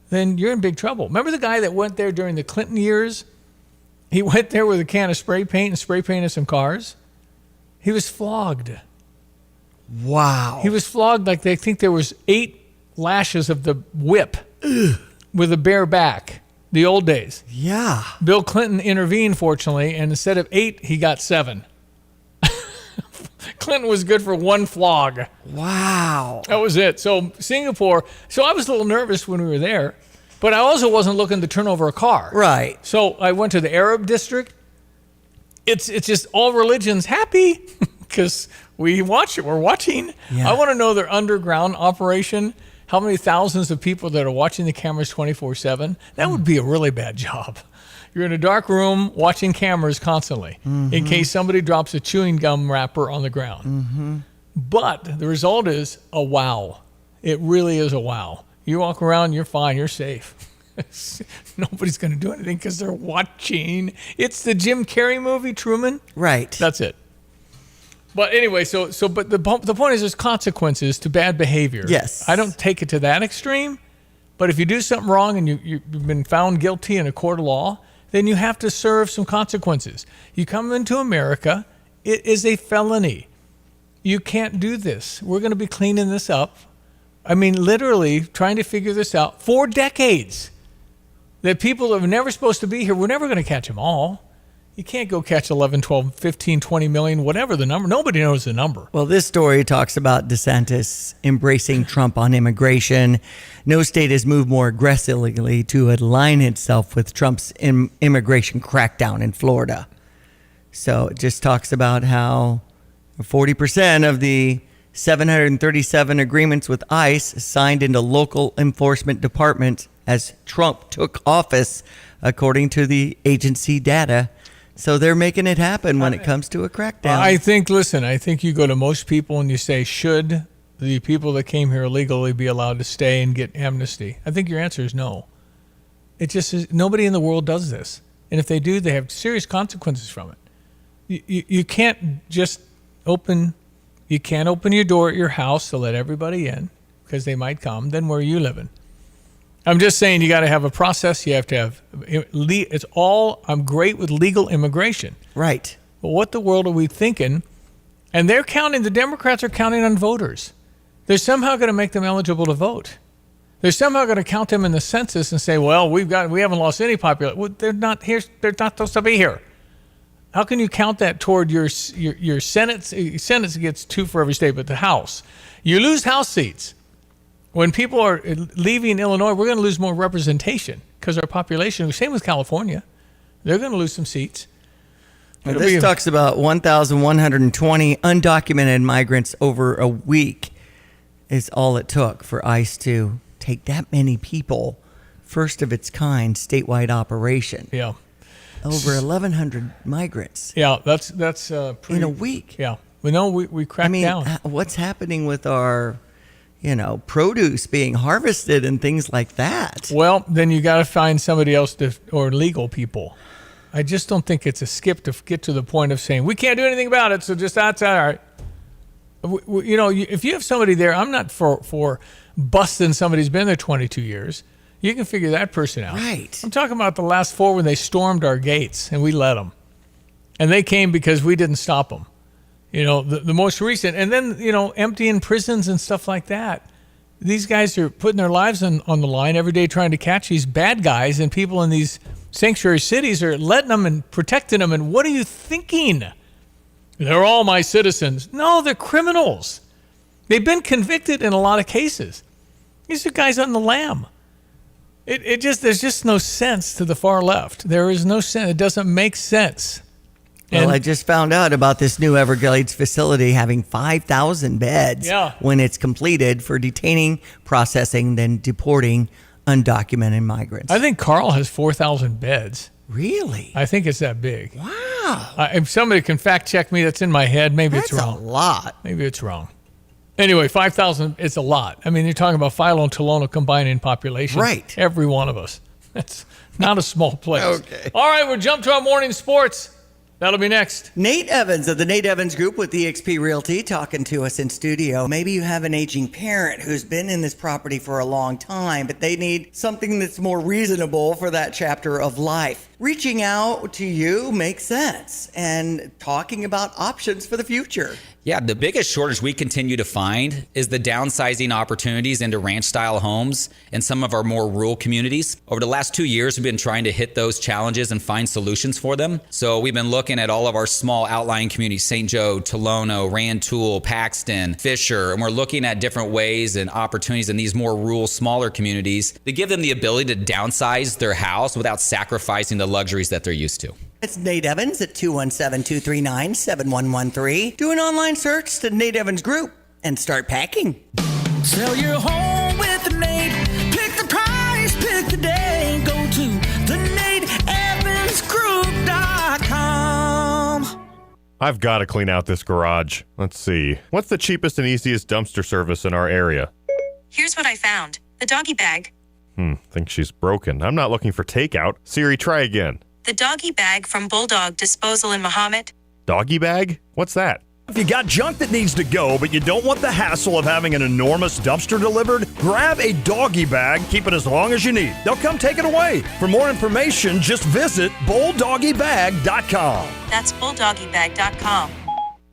then you're in big trouble. Remember the guy that went there during the Clinton years? He went there with a can of spray paint and spray painted some cars. He was flogged. Wow. He was flogged like they think there was 8 lashes of the whip with a bare back. The old days. Yeah. Bill Clinton intervened, fortunately, and instead of 8, he got 7. Clinton was good for 1 flog. Wow. That was it. So Singapore, so I was a little nervous when we were there, but I also wasn't looking to turn over a car. Right. So I went to the Arab district. It's just all religions happy because we watch it. We're watching. Yeah. I want to know their underground operation, how many thousands of people that are watching the cameras 24/7. That would be a really bad job. You're in a dark room watching cameras constantly in case somebody drops a chewing gum wrapper on the ground. But the result is a wow. It really is a wow. You walk around, you're fine, you're safe. Nobody's going to do anything because they're watching. It's the Jim Carrey movie, Truman. Right. That's it. But anyway, but the point is there's consequences to bad behavior. Yes. I don't take it to that extreme, but if you do something wrong and you've been found guilty in a court of law, then you have to serve some consequences. You come into America, it is a felony. You can't do this. We're going to be cleaning this up. I mean, literally trying to figure this out for decades. That people that were never supposed to be here, we're never going to catch them all. You can't go catch 11, 12, 15, 20 million, whatever the number. Nobody knows the number. Well, this story talks about DeSantis embracing Trump on immigration. No state has moved more aggressively to align itself with Trump's immigration crackdown in Florida. So it just talks about how 40% of the 737 agreements with ICE signed into local enforcement departments as Trump took office, according to the agency data. So they're making it happen when it comes to a crackdown. I think you go to most people and you say, should the people that came here illegally be allowed to stay and get amnesty? I think your answer is no. It just is, nobody in the world does this. And if they do, they have serious consequences from it. You can't just open your door at your house to let everybody in because they might come. Then where are you living? I'm just saying you got to have a process. You have to have I'm great with legal immigration. Right. But what the world are we thinking? And the Democrats are counting on voters. They're somehow going to make them eligible to vote. They're somehow going to count them in the census and say, well, we haven't lost any population. Well, they're not here. They're not supposed to be here. How can you count that toward your Senate? Senate gets 2 for every state, but the House. You lose House seats. When people are leaving Illinois, we're going to lose more representation because our population, same with California, they're going to lose some seats. Well, this talks about 1,120 undocumented migrants over a week is all it took for ICE to take that many people, first of its kind, statewide operation. Yeah. Over 1,100 migrants. Yeah, that's pretty, in a week. Yeah. We know we cracked down. What's happening with our produce being harvested and things like that? Well, then you got to find somebody else or legal people. I just don't think it's a skip to get to the point of saying we can't do anything about it. So just that's all right. If you have somebody there, I'm not for busting somebody who's been there 22 years. You can figure that person out. Right. I'm talking about the last 4 when they stormed our gates and we let them, and they came because we didn't stop them. The most recent, and then, emptying prisons and stuff like that. These guys are putting their lives on the line every day trying to catch these bad guys, and people in these sanctuary cities are letting them and protecting them. And what are you thinking? They're all my citizens. No, they're criminals. They've been convicted in a lot of cases. These are guys on the lam. There's just no sense to the far left. There is no sense. It doesn't make sense. Well, I just found out about this new Everglades facility having 5,000 beds when it's completed for detaining, processing, then deporting undocumented migrants. I think Carl has 4,000 beds. Really? I think it's that big. Wow. Wow. If somebody can fact check me, that's in my head. Maybe it's wrong. That's a lot. Maybe it's wrong. Anyway, 5,000 is a lot. I mean, you're talking about Philo and Tolono combined in population. Right. Every one of us. That's not a small place. Okay. All right, we'll jump to our morning sports. That'll be next. Nate Evans of the Nate Evans Group with eXp Realty talking to us in studio. Maybe you have an aging parent who's been in this property for a long time, but they need something that's more reasonable for that chapter of life. Reaching out to you makes sense and talking about options for the future. Yeah, the biggest shortage we continue to find is the downsizing opportunities into ranch-style homes in some of our more rural communities. Over the last 2 years, we've been trying to hit those challenges and find solutions for them. So we've been looking at all of our small outlying communities, St. Joe, Tolono, Rantoul, Paxton, Fisher, and we're looking at different ways and opportunities in these more rural, smaller communities to give them the ability to downsize their house without sacrificing the luxuries that they're used to. It's Nate Evans at 217-239-7113. Do an online search to Nate Evans Group and start packing. Sell your home with Nate. Pick the price, pick the day. Go to theNateEvansGroup.com. I've got to clean out this garage. Let's see. What's the cheapest and easiest dumpster service in our area? Here's what I found. The doggy bag. Think she's broken. I'm not looking for takeout. Siri, try again. The doggy bag from Bulldog Disposal in Mahomet. Doggy bag? What's that? If you got junk that needs to go, but you don't want the hassle of having an enormous dumpster delivered, grab a doggy bag, keep it as long as you need. They'll come take it away. For more information, just visit bulldoggybag.com. That's bulldoggybag.com.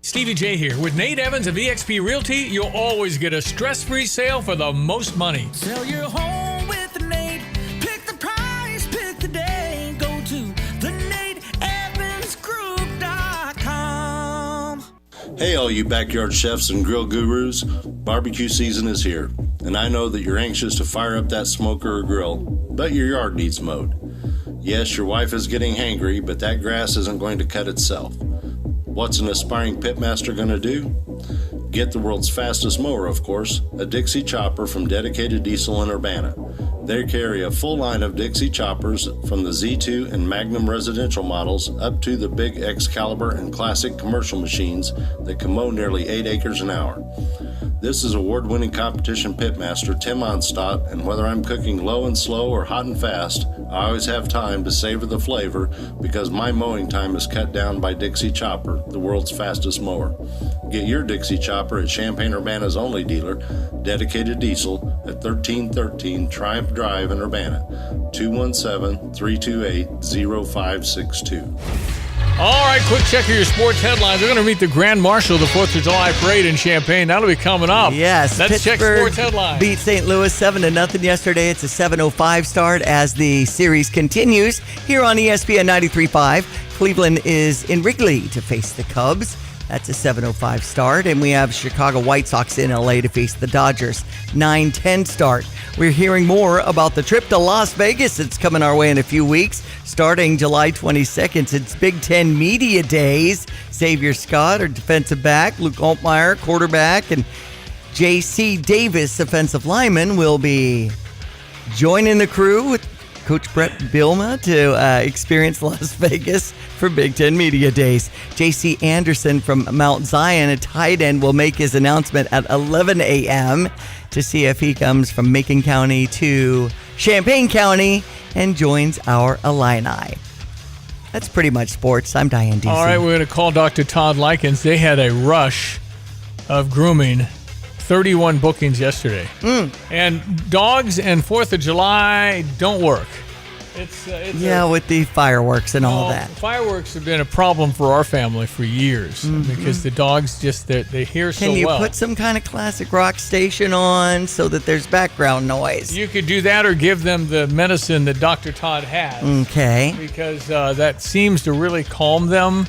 Stevie J here. With Nate Evans of eXp Realty, you'll always get a stress-free sale for the most money. Sell your home with Nate. Pick the price, pick the day. Go to theNateEvansGroup.com. Hey, all you backyard chefs and grill gurus. Barbecue season is here, and I know that you're anxious to fire up that smoker or grill, but your yard needs mowed. Yes, your wife is getting hangry, but that grass isn't going to cut itself. What's an aspiring pitmaster going to do? Get the world's fastest mower, of course, a Dixie chopper from Dedicated Diesel in Urbana. They carry a full line of Dixie choppers from the Z2 and Magnum residential models up to the big Excalibur and classic commercial machines that can mow nearly 8 acres an hour. This is award-winning competition pitmaster Tim Onstadt, and whether I'm cooking low and slow or hot and fast, I always have time to savor the flavor because my mowing time is cut down by Dixie Chopper, the world's fastest mower. Get your Dixie Chopper at Champaign-Urbana's only dealer, Dedicated Diesel, at 1313 Triumph Drive in Urbana, 217-328-0562. All right, quick check of your sports headlines. We're going to meet the Grand Marshal of the 4th of July Parade in Champaign. That'll be coming up. Yes. Let's check sports headlines. Beat St. Louis 7-0 yesterday. It's a 7:05 start as the series continues here on ESPN 93.5. Cleveland is in Wrigley to face the Cubs. That's a 7:05 start. And we have Chicago White Sox in LA to face the Dodgers. 9:10 start. We're hearing more about the trip to Las Vegas. It's coming our way in a few weeks. Starting July 22nd, it's Big Ten Media Days. Xavier Scott, our defensive back, Luke Altmaier, quarterback, and J.C. Davis, offensive lineman, will be joining the crew with Coach Brett Bielema to experience Las Vegas for Big Ten Media Days. J.C. Anderson from Mount Zion, a tight end, will make his announcement at 11 a.m. to see if he comes from Macon County to Champaign County and joins our Illini. That's pretty much sports. I'm Diane DC. All right, we're going to call Dr. Todd Likens. They had a rush of grooming. 31 bookings yesterday. And dogs and 4th of July don't work. It's with the fireworks and all that. Fireworks have been a problem for our family for years because the dogs just, they hear so well. Can you put some kind of classic rock station on so that there's background noise? You could do that or give them the medicine that Dr. Todd has. Okay. Because that seems to really calm them.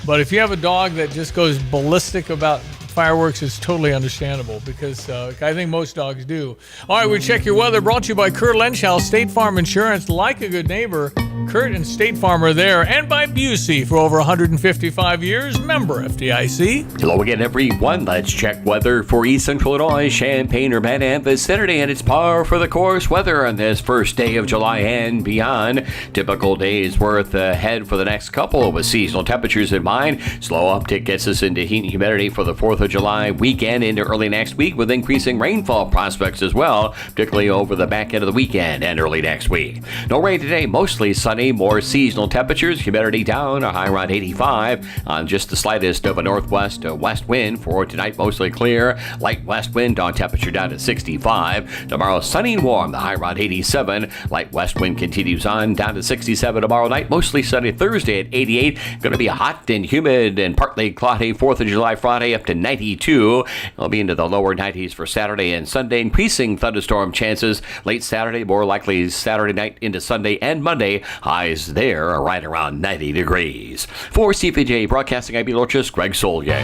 But if you have a dog that just goes ballistic about fireworks, is totally understandable because I think most dogs do. All right, we check your weather brought to you by Kerr Lenschow, State Farm Insurance. Like a good neighbor, Kurt and State Farm are there, and by Busey for over 155 years, member FDIC. Hello again, everyone. Let's check weather for East Central Illinois, Champaign, Urbana, and Vicinity, and it's par for the course weather on this first day of July and beyond. Typical days worth ahead for the next couple with seasonal temperatures in mind. Slow uptick gets us into heat and humidity for the 4th of July weekend into early next week with increasing rainfall prospects as well, particularly over the back end of the weekend and early next week. No rain today, mostly sunny, more seasonal temperatures, humidity down, a high around 85 on just the slightest of a northwest to west wind for tonight, mostly clear, light west wind on temperature down to 65. Tomorrow sunny and warm, the high around 87, light west wind continues on down to 67 tomorrow night, mostly sunny Thursday at 88. Going to be a hot and humid and partly cloudy 4th of July Friday up to 92. It'll be into the lower 90s for Saturday and Sunday, increasing thunderstorm chances late Saturday, more likely Saturday night into Sunday and Monday. Highs there are right around 90 degrees. For CPJ Broadcasting, I'm meteorologist Greg Solye.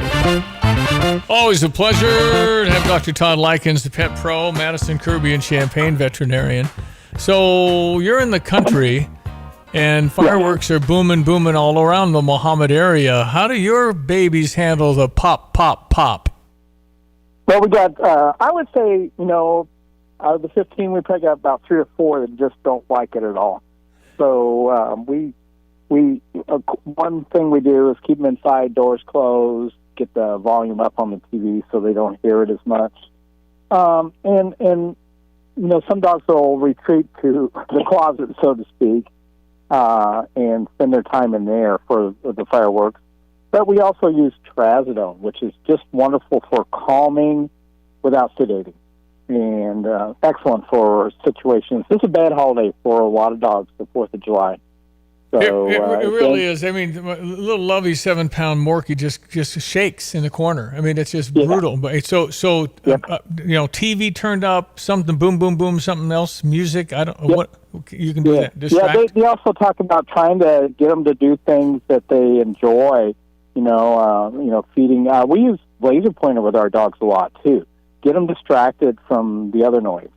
Always a pleasure to have Dr. Todd Likens, the pet pro, Madison Kirby and Champaign veterinarian. So you're in the country and fireworks are booming all around the Mohammed area. How do your babies handle the pop, pop, pop? Well, we got, I would say, out of the 15, we probably got about 3 or 4 that just don't like it at all. So one thing we do is keep them inside, doors closed, get the volume up on the TV so they don't hear it as much. And some dogs will retreat to the closet, so to speak, and spend their time in there for the fireworks. But we also use trazodone, which is just wonderful for calming without sedating, and excellent for situations. This is a bad holiday for a lot of dogs, the 4th of July. So, it really is. I mean, little lovey 7-pound Morky just shakes in the corner. I mean, it's just brutal. But so TV turned up, something boom, boom, boom, something else, music. I don't know what you can do. That distract. Yeah, they also talk about trying to get them to do things that they enjoy. Feeding. We use laser pointer with our dogs a lot too. Get them distracted from the other noise.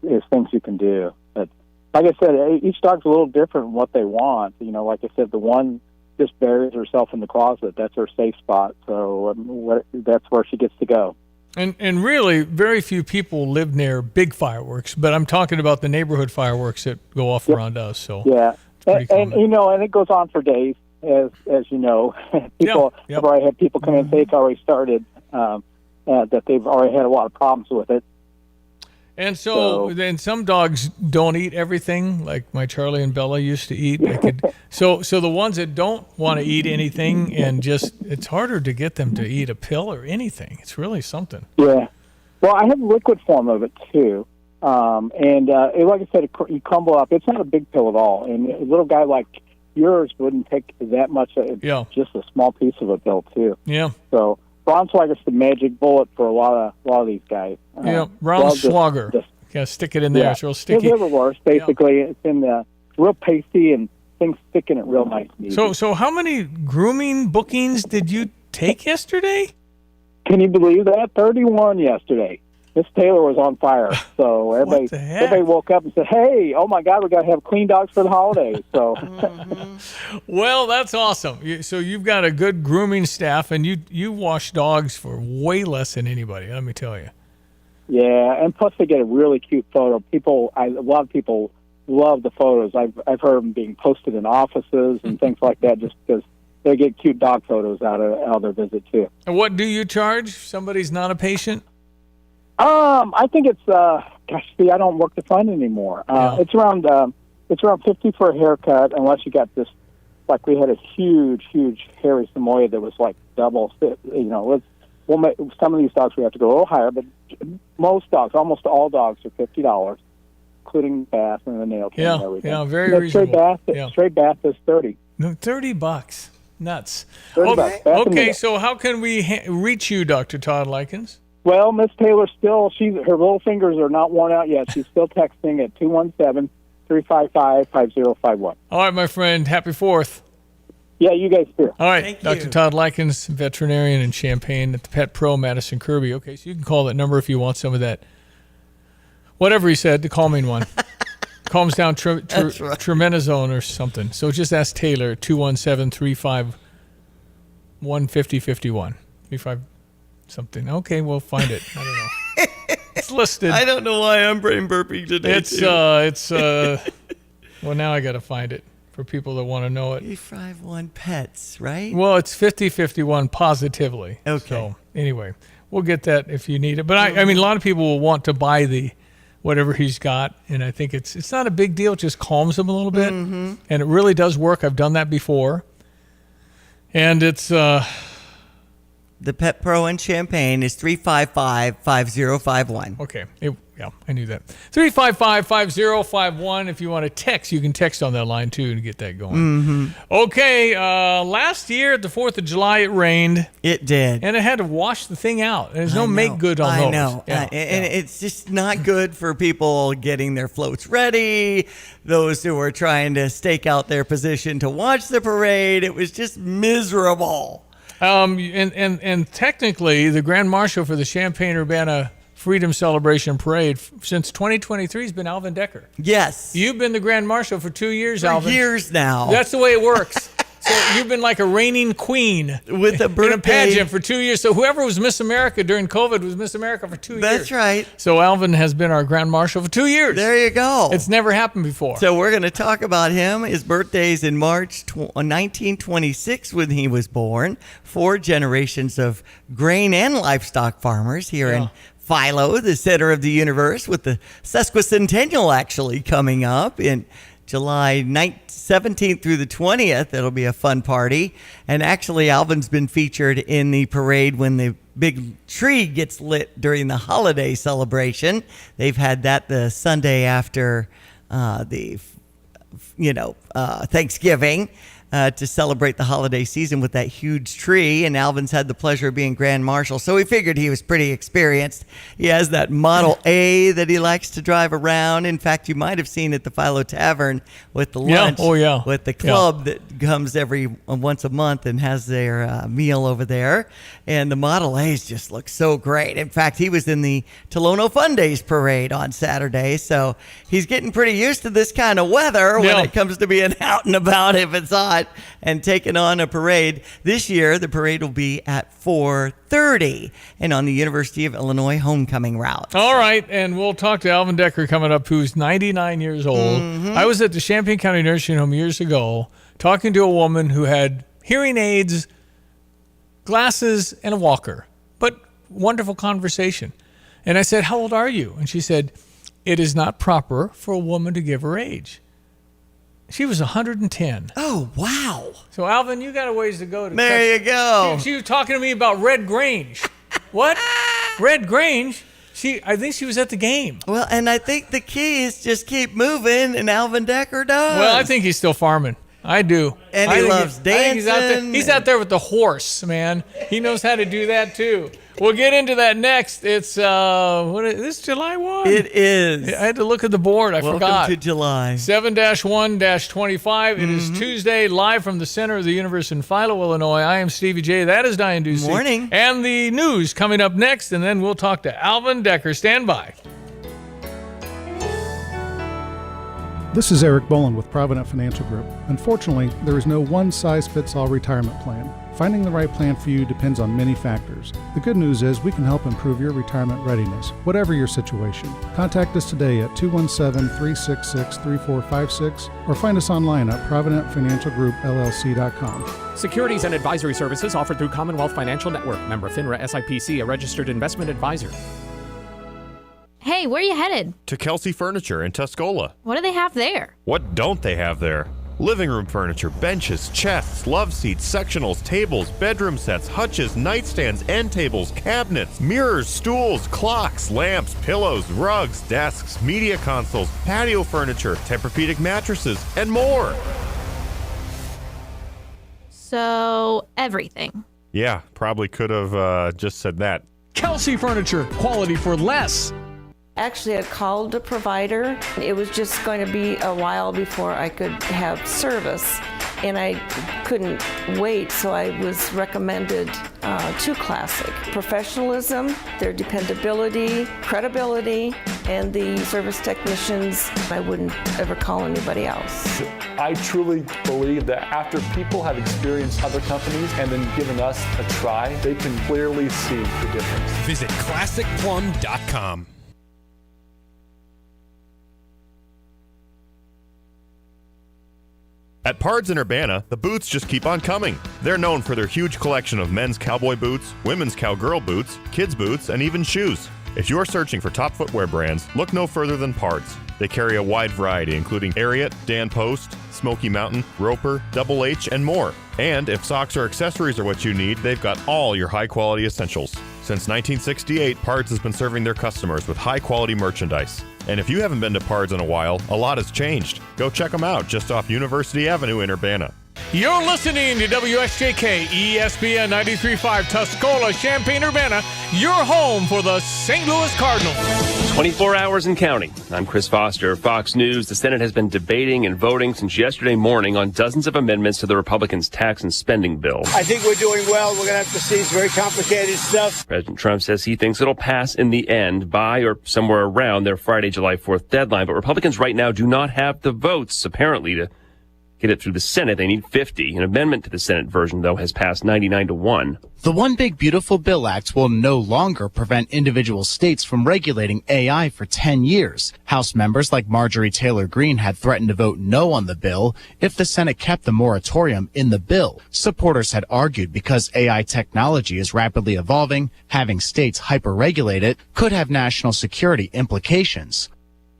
Is things you can do. But like I said, each dog's a little different in what they want. Like I said, the one just buries herself in the closet. That's her safe spot. So that's where she gets to go. And really, very few people live near big fireworks. But I'm talking about the neighborhood fireworks that go off around us. So yeah, and it goes on for days. As you know, I've already had people come in and say it's already started, that they've already had a lot of problems with it. And so then some dogs don't eat everything like my Charlie and Bella used to eat. So the ones that don't want to eat anything and it's harder to get them to eat a pill or anything. It's really something. Yeah. Well, I have a liquid form of it too. Like I said, you crumble up. It's not a big pill at all. And a little guy like yours wouldn't take that much. Just a small piece of a pill too. Yeah. So Ron's like it's the magic bullet for a lot of these guys. Ron Swagger. Stick it in there. It's real sticky. It's liverwurst, basically. It's in the real pasty and things stick in it real nice and easy. So how many grooming bookings did you take yesterday? Can you believe that? 31 yesterday. Miss Taylor was on fire, so everybody woke up and said, "Hey, oh my God, we got to have clean dogs for the holidays." So, Well, that's awesome. So you've got a good grooming staff, and you wash dogs for way less than anybody. Let me tell you. Yeah, and plus they get a really cute photo. A lot of people love the photos. I've heard them being posted in offices and things like that, just because they get cute dog photos out of their visit too. And what do you charge? Somebody's not a patient. I think it's I don't work the front anymore. It's around $50 for a haircut, unless you got this. Like we had a huge hairy Samoyed that was like double. Some of these dogs we have to go a little higher, but most dogs, almost all dogs, are $50, including bath and the nail care and everything. Yeah, very reasonable. Straight bath is $30. No, $30. Nuts. $30. Okay, so how can we reach you, Dr. Todd Likens? Well, Miss Taylor still, her little fingers are not worn out yet. She's still texting at 217-355-5051. All right, my friend. Happy 4th. Yeah, you guys too. All right, Dr. Todd Likens, veterinarian in Champaign at the Pet Pro, Madison Kirby. Okay, so you can call that number if you want some of that, whatever he said, the calming one. calms down That's right. tremenazone or something. So just ask Taylor, 217-351-5051. 35 something. Okay, we'll find it. I don't know. It's listed. I don't know why I'm brain burping today. It's well, now I got to find it for people that want to know it. 351 pets, right? Well, it's 5051 positively. Okay. So anyway, we'll get that if you need it. But I mean, a lot of people will want to buy the whatever he's got, and I think it's not a big deal. It just calms them a little bit, and it really does work. I've done that before, and it's. The Pet Pro in Champaign is 355-5051. Okay. Yeah, I knew that. 355-5051. If you want to text, you can text on that line too and get that going. Okay. Last year at the 4th of July, it rained. It did. And it had to wash the thing out. There's no make good on those. I know. And it's just not good for people getting their floats ready, those who are trying to stake out their position to watch the parade. It was just miserable. And technically, the Grand Marshal for the Champaign-Urbana Freedom Celebration Parade since 2023 has been Alvin Decker. Yes. You've been the Grand Marshal for 2 years, For Alvin. years now. That's the way it works. So you've been like a reigning queen with a birthday in a pageant for 2 years. So whoever was Miss America during COVID was Miss America for 2 years. That's right. So Alvin has been our Grand Marshal for 2 years. There you go. It's never happened before. So we're going to talk about him. His birthday's in March 1926 when he was born. 4 generations of grain and livestock farmers here in Philo, the center of the universe, with the sesquicentennial actually coming up in July 17th through the 20th. It'll be a fun party. And actually, Alvin's been featured in the parade when the big tree gets lit during the holiday celebration. They've had that the Sunday after Thanksgiving. To celebrate the holiday season with that huge tree. And Alvin's had the pleasure of being Grand Marshal, so we figured he was pretty experienced. He has that Model A that he likes to drive around. In fact, you might have seen at the Philo Tavern with the lunch with the club that comes every once a month and has their meal over there. And the Model A's just look so great. In fact, he was in the Tolono Fun Days parade on Saturday, so he's getting pretty used to this kind of weather when it comes to being out and about if it's hot and taking on a parade. This year, the parade will be at 4:30 and on the University of Illinois homecoming route. All right, and we'll talk to Alvin Decker coming up, who's 99 years old. I was at the Champaign County Nursing Home years ago talking to a woman who had hearing aids, glasses, and a walker, but wonderful conversation. And I said, "How old are you?" And she said, "It is not proper for a woman to give her age." She was 110. Oh, wow. So, Alvin, you got a ways to go. There you go. She was talking to me about Red Grange. What? Red Grange? I think she was at the game. Well, and I think the key is just keep moving, and Alvin Decker does. Well, I think he's still farming. I do. And he loves dancing. He's out there with the horse, man. He knows how to do that, too. We'll get into that next. It's, this July 1? It is. I had to look at the board. I forgot. Welcome to July. 7-1-25. It is Tuesday, live from the center of the universe in Philo, Illinois. I am Stevie J. That is Diane Ducey. Morning. And the news coming up next, and then we'll talk to Alvin Decker. Stand by. This is Eric Boland with Provident Financial Group. Unfortunately, there is no one-size-fits-all retirement plan. Finding the right plan for you depends on many factors. The good news is we can help improve your retirement readiness, whatever your situation. Contact us today at 217-366-3456 or find us online at providentfinancialgroupllc.com. Securities and advisory services offered through Commonwealth Financial Network. Member FINRA SIPC, a registered investment advisor. Hey, where are you headed? To Kelsey Furniture in Tuscola. What do they have there? What don't they have there? Living room furniture, benches, chests, love seats, sectionals, tables, bedroom sets, hutches, nightstands, end tables, cabinets, mirrors, stools, clocks, lamps, pillows, rugs, desks, media consoles, patio furniture, Tempur-Pedic mattresses, and more. So, everything. Yeah, probably could have just said that. Kelsey Furniture, quality for less. Actually, I called the provider. It was just going to be a while before I could have service. and I couldn't wait, so I was recommended to Classic. Professionalism, their dependability, credibility, and the service technicians. I wouldn't ever call anybody else. I truly believe that after people have experienced other companies and then given us a try, they can clearly see the difference. Visit ClassicPlum.com. At Pards in Urbana, the boots just keep on coming. They're known for their huge collection of men's cowboy boots, women's cowgirl boots, kids' boots, and even shoes. If you're searching for top footwear brands, look no further than Pards. They carry a wide variety, including Ariat, Dan Post, Smoky Mountain, Roper, Double H, and more. And if socks or accessories are what you need, they've got all your high-quality essentials. Since 1968, Pards has been serving their customers with high-quality merchandise. And if you haven't been to Pards in a while, a lot has changed. Go check them out just off University Avenue in Urbana. You're listening to WSJK ESPN 93.5 Tuscola, Champaign-Urbana, your home for the St. Louis Cardinals. 24 hours and counting. I'm Chris Foster, Fox News. The Senate has been debating and voting since yesterday morning on dozens of amendments to the Republicans' tax and spending bill. I think we're doing well. We're going to have to see. It's very complicated stuff. President Trump says he thinks it'll pass in the end by or somewhere around their Friday, July 4th deadline. But Republicans right now do not have the votes, apparently, to get it through the Senate. They need 50. An amendment to the Senate version, though, has passed 99-1. The One Big Beautiful Bill Act will no longer prevent individual states from regulating AI for 10 years. House members like Marjorie Taylor Greene had threatened to vote no on the bill if the Senate kept the moratorium in the bill. Supporters had argued because AI technology is rapidly evolving, having states hyper-regulate it could have national security implications.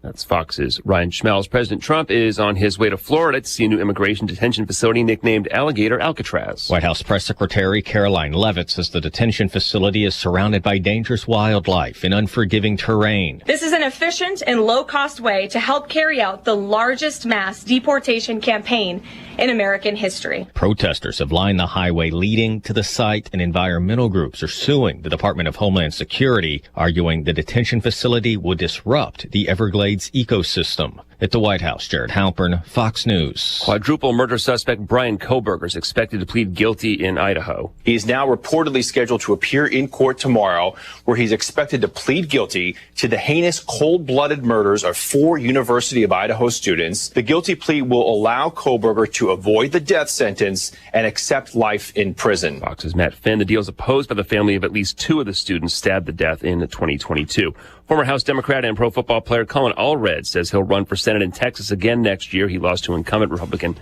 That's Fox's Ryan Schmelz. President Trump is on his way to Florida to see a new immigration detention facility nicknamed Alligator Alcatraz. White House Press Secretary Caroline Leavitt says the detention facility is surrounded by dangerous wildlife and unforgiving terrain. This is an efficient and low-cost way to help carry out the largest mass deportation campaign in American history. Protesters have lined the highway leading to the site, and environmental groups are suing the Department of Homeland Security, arguing the detention facility would disrupt the Everglades ecosystem. At the White House, Jared Halpern, Fox News. Quadruple murder suspect Brian Koberger is expected to plead guilty in Idaho. He is now reportedly scheduled to appear in court tomorrow, where he's expected to plead guilty to the heinous cold-blooded murders of 4 University of Idaho students. The guilty plea will allow Koberger to avoid the death sentence and accept life in prison. Fox's Matt Finn. The deal is opposed by the family of at least 2 of the students stabbed to death in 2022. Former House Democrat and pro football player Colin Allred says he'll run for Senate in Texas again next year. He lost to incumbent Republican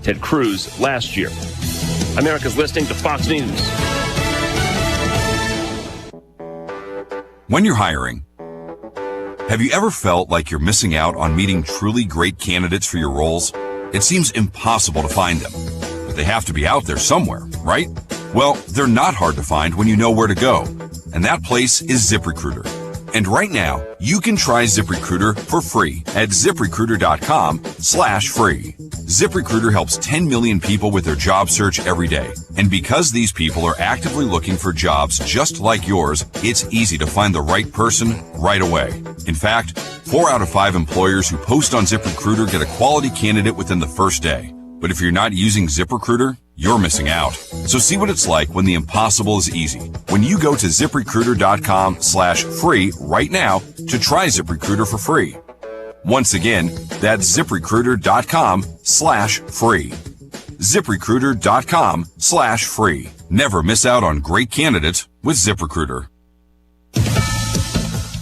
Ted Cruz last year. America's listening to Fox News. When you're hiring, have you ever felt like you're missing out on meeting truly great candidates for your roles? It seems impossible to find them, but they have to be out there somewhere, right? Well, they're not hard to find when you know where to go, and that place is ZipRecruiter. And right now, you can try ZipRecruiter for free at ZipRecruiter.com/free. ZipRecruiter helps 10 million people with their job search every day. And because these people are actively looking for jobs just like yours, it's easy to find the right person right away. In fact, 4 out of 5 employers who post on ZipRecruiter get a quality candidate within the first day. But if you're not using ZipRecruiter, you're missing out. So see what it's like when the impossible is easy. When you go to ZipRecruiter.com/free right now to try ZipRecruiter for free. Once again, that's ZipRecruiter.com/free. ZipRecruiter.com/free. Never miss out on great candidates with ZipRecruiter.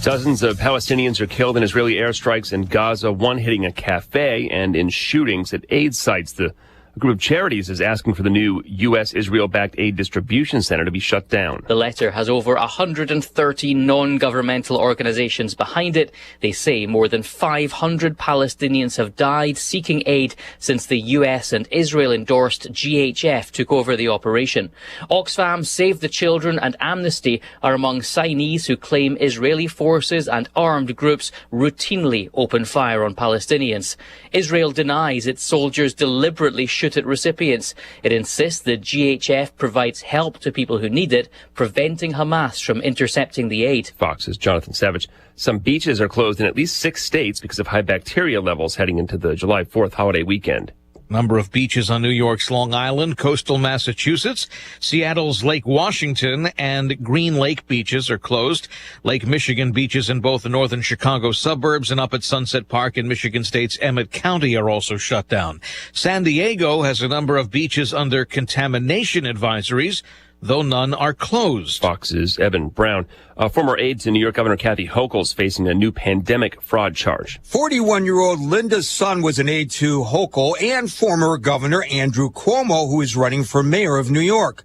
Dozens of Palestinians are killed in Israeli airstrikes in Gaza, one hitting a cafe, and in shootings at aid sites. The group of charities is asking for the new U.S. Israel-backed aid distribution center to be shut down. The letter has over 130 non-governmental organizations behind it. They say more than 500 Palestinians have died seeking aid since the U.S. and Israel-endorsed GHF took over the operation. Oxfam, Save the Children and Amnesty are among signees who claim Israeli forces and armed groups routinely open fire on Palestinians. Israel denies its soldiers deliberately shoot at recipients. It insists the GHF provides help to people who need it, preventing Hamas from intercepting the aid. Fox's Jonathan Savage. Some beaches are closed in at least 6 states because of high bacteria levels heading into the July 4th holiday weekend. Number of beaches on New York's Long Island, coastal Massachusetts, Seattle's Lake Washington, and Green Lake beaches are closed. Lake Michigan beaches in both the northern Chicago suburbs and up at Sunset Park in Michigan State's Emmett County are also shut down. San Diego has a number of beaches under contamination advisories, though none are closed. Fox's Evan Brown. Former aide to New York Governor Kathy Hochul is facing a new pandemic fraud charge. 41-year-old Linda's son was an aide to Hochul and former Governor Andrew Cuomo, who is running for mayor of New York.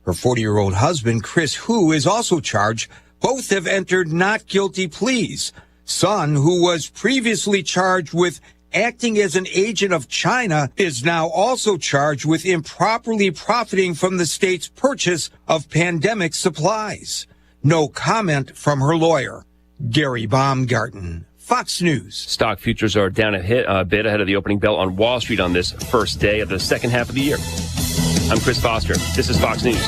Her 40-year-old husband, Chris Hu, is also charged. Both have entered not guilty pleas. Son, who was previously charged with acting as an agent of China, is now also charged with improperly profiting from the state's purchase of pandemic supplies. No comment from her lawyer. Gary Baumgarten, Fox News. Stock futures are down a bit ahead of the opening bell on Wall Street on this first day of the second half of the year. I'm Chris Foster. This is Fox News.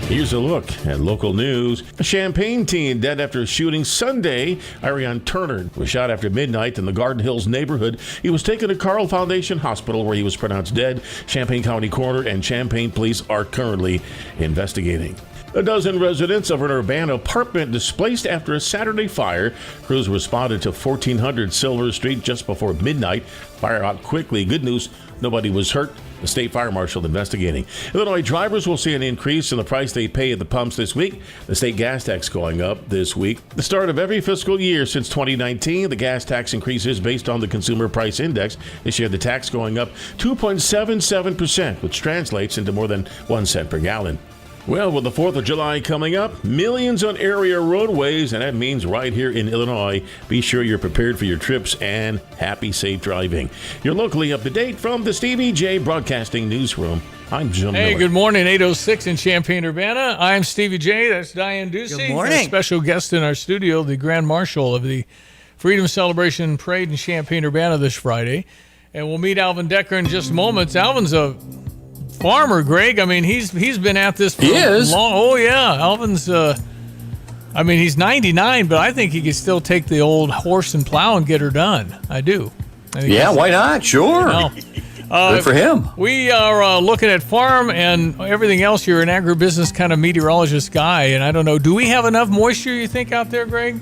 Here's a look at local news. A Champaign teen dead after a shooting Sunday. Ariane Turner was shot after midnight in the Garden Hills neighborhood. He was taken to Carle Foundation Hospital where he was pronounced dead. Champaign County Coroner and Champaign Police are currently investigating. A dozen residents of an Urbana apartment displaced after a Saturday fire. Crews responded to 1400 Silver Street just before midnight. Fire out quickly. Good news, nobody was hurt. The state fire marshal investigating. Illinois drivers will see an increase in the price they pay at the pumps this week. The state gas tax going up this week. The start of every fiscal year since 2019, the gas tax increases based on the Consumer Price Index. This year, the tax going up 2.77%, which translates into more than 1 cent per gallon. Well, with the 4th of July coming up, millions on area roadways, and that means right here in Illinois. Be sure you're prepared for your trips and happy, safe driving. You're locally up to date from the Stevie J Broadcasting Newsroom. I'm Jim Miller. Hey, good morning, 8:06 in Champaign-Urbana. I'm Stevie J. That's Diane Ducey. Good morning. A special guest in our studio, the Grand Marshal of the Freedom Celebration Parade in Champaign-Urbana this Friday. And we'll meet Alvin Decker in just moments. Alvin's a farmer, Greg. I mean, he's been at this for long. Oh yeah, Alvin's. He's 99, but I think he could still take the old horse and plow and get her done. I do. Yeah, why not? Sure. Good for him. We are looking at farm and everything else. You're an agribusiness kind of meteorologist guy, and I don't know. Do we have enough moisture, you think, out there, Greg?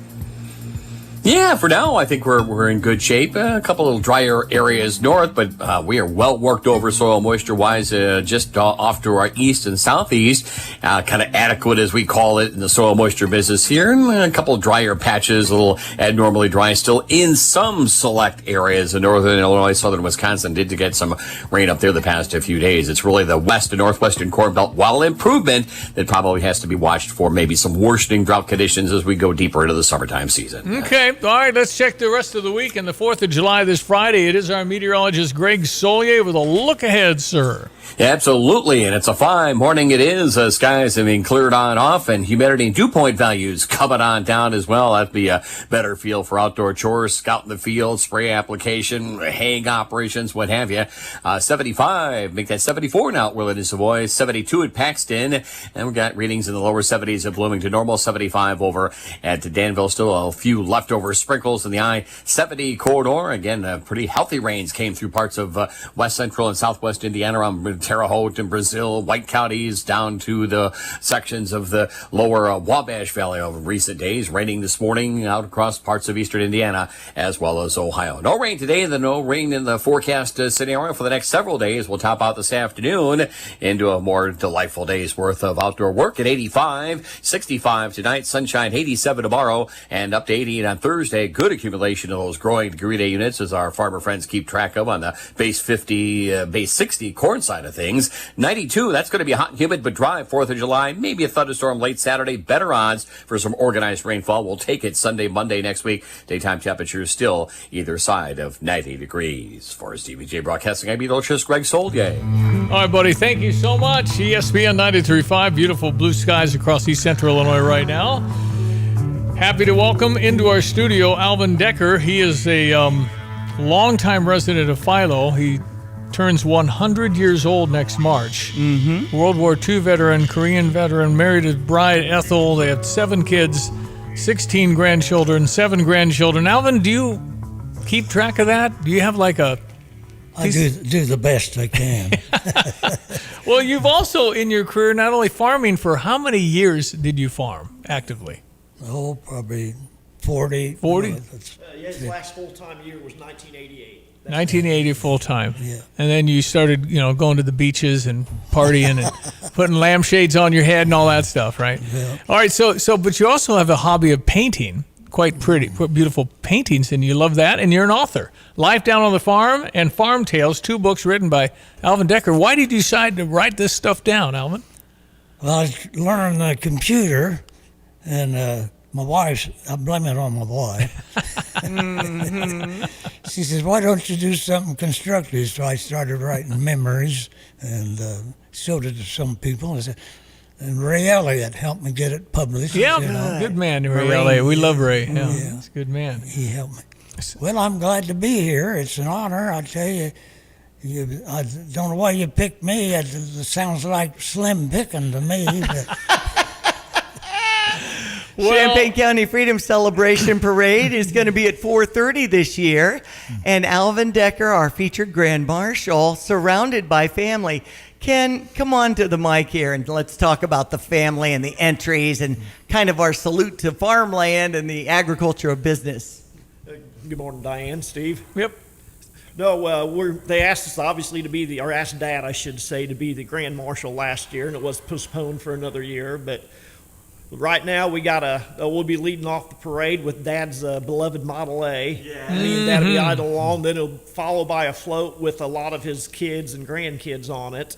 Yeah, for now, I think we're in good shape. A couple little drier areas north, but we are well worked over soil moisture-wise, just off to our east and southeast. Kind of adequate, as we call it, in the soil moisture business here. And a couple drier patches, a little abnormally dry still in some select areas in northern Illinois, southern Wisconsin. Did get some rain up there the past few days. It's really the west and northwestern Corn Belt, while improvement, that probably has to be watched for maybe some worsening drought conditions as we go deeper into the summertime season. Okay. All right, let's check the rest of the week. And the 4th of July this Friday, it is our meteorologist Greg Solier with a look ahead, sir. Yeah, absolutely, and it's a fine morning it is. Skies have been cleared on off, and humidity and dew point values coming on down as well. That'd be a better feel for outdoor chores, scout in the field, spray application, haying operations, what have you. 75, make that 74 now at Willard and Savoy, 72 at Paxton, and we got readings in the lower 70s at Bloomington Normal, 75 over at Danville. Still a few leftover sprinkles in the I-70 corridor. Again, pretty healthy rains came through parts of west central and southwest Indiana around Terre Haute and Brazil, White counties, down to the sections of the lower Wabash Valley over recent days. Raining this morning out across parts of eastern Indiana as well as Ohio. No rain today, and no rain in the forecast scenario for the next several days. We'll top out this afternoon into a more delightful day's worth of outdoor work at 85, 65 tonight, sunshine 87 tomorrow, and up to 88 on Thursday. Good accumulation of those growing degree day units as our farmer friends keep track of on the base 50, base 60 corn side of things. 92, that's going to be hot and humid but dry 4th of July. Maybe a thunderstorm late Saturday. Better odds for some organized rainfall. We'll take it Sunday, Monday next week. Daytime temperatures still either side of 90 degrees. For Stevie J Broadcasting, I'm meteorologist Greg Solier. All right, buddy. Thank you so much. ESPN 93.5. Beautiful blue skies across east central Illinois right now. Happy to welcome into our studio Alvin Decker. He is a longtime resident of Philo. He turns 100 years old next March. Mm-hmm. World War II veteran, Korean veteran, married his bride Ethel. They have 7 kids, 16 grandchildren, 7 grandchildren. Alvin, do you keep track of that? Do you have like a... I do the best I can. Well, you've also, in your career, not only farming, for how many years did you farm actively? Oh, probably 40. 40? His last full-time year was 1988. 1980 full-time. Yeah. And then you started, going to the beaches and partying and putting lampshades on your head and all that stuff, right? Yeah. All right, but you also have a hobby of painting. Quite pretty, beautiful paintings, and you love that, and you're an author. Life Down on the Farm and Farm Tales, 2 books written by Alvin Decker. Why did you decide to write this stuff down, Alvin? Well, I was learning the computer, and my wife, I blame it on my wife. She says, why don't you do something constructive? So I started writing memories and showed it to some people. I said, and Ray Elliott helped me get it published. Yeah, good man, Ray Elliott. We love Ray. Yeah, he's a good man. He helped me. Well, I'm glad to be here. It's an honor. I tell you, I don't know why you picked me. It sounds like slim picking to me. But Champaign County Freedom Celebration Parade is going to be at 4:30 this year. And Alvin Decker, our featured Grand Marshal, surrounded by family. Ken, come on to the mic here and let's talk about the family and the entries and kind of our salute to farmland and the agriculture of business. Good morning, Diane, Steve. Yep. No, they asked us obviously to be or asked Dad, I should say, to be the Grand Marshal last year, and it was postponed for another year. But right now we'll be leading off the parade with Dad's beloved Model A. Yeah. Me and Dad will be idle along. Then it'll follow by a float with a lot of his kids and grandkids on it.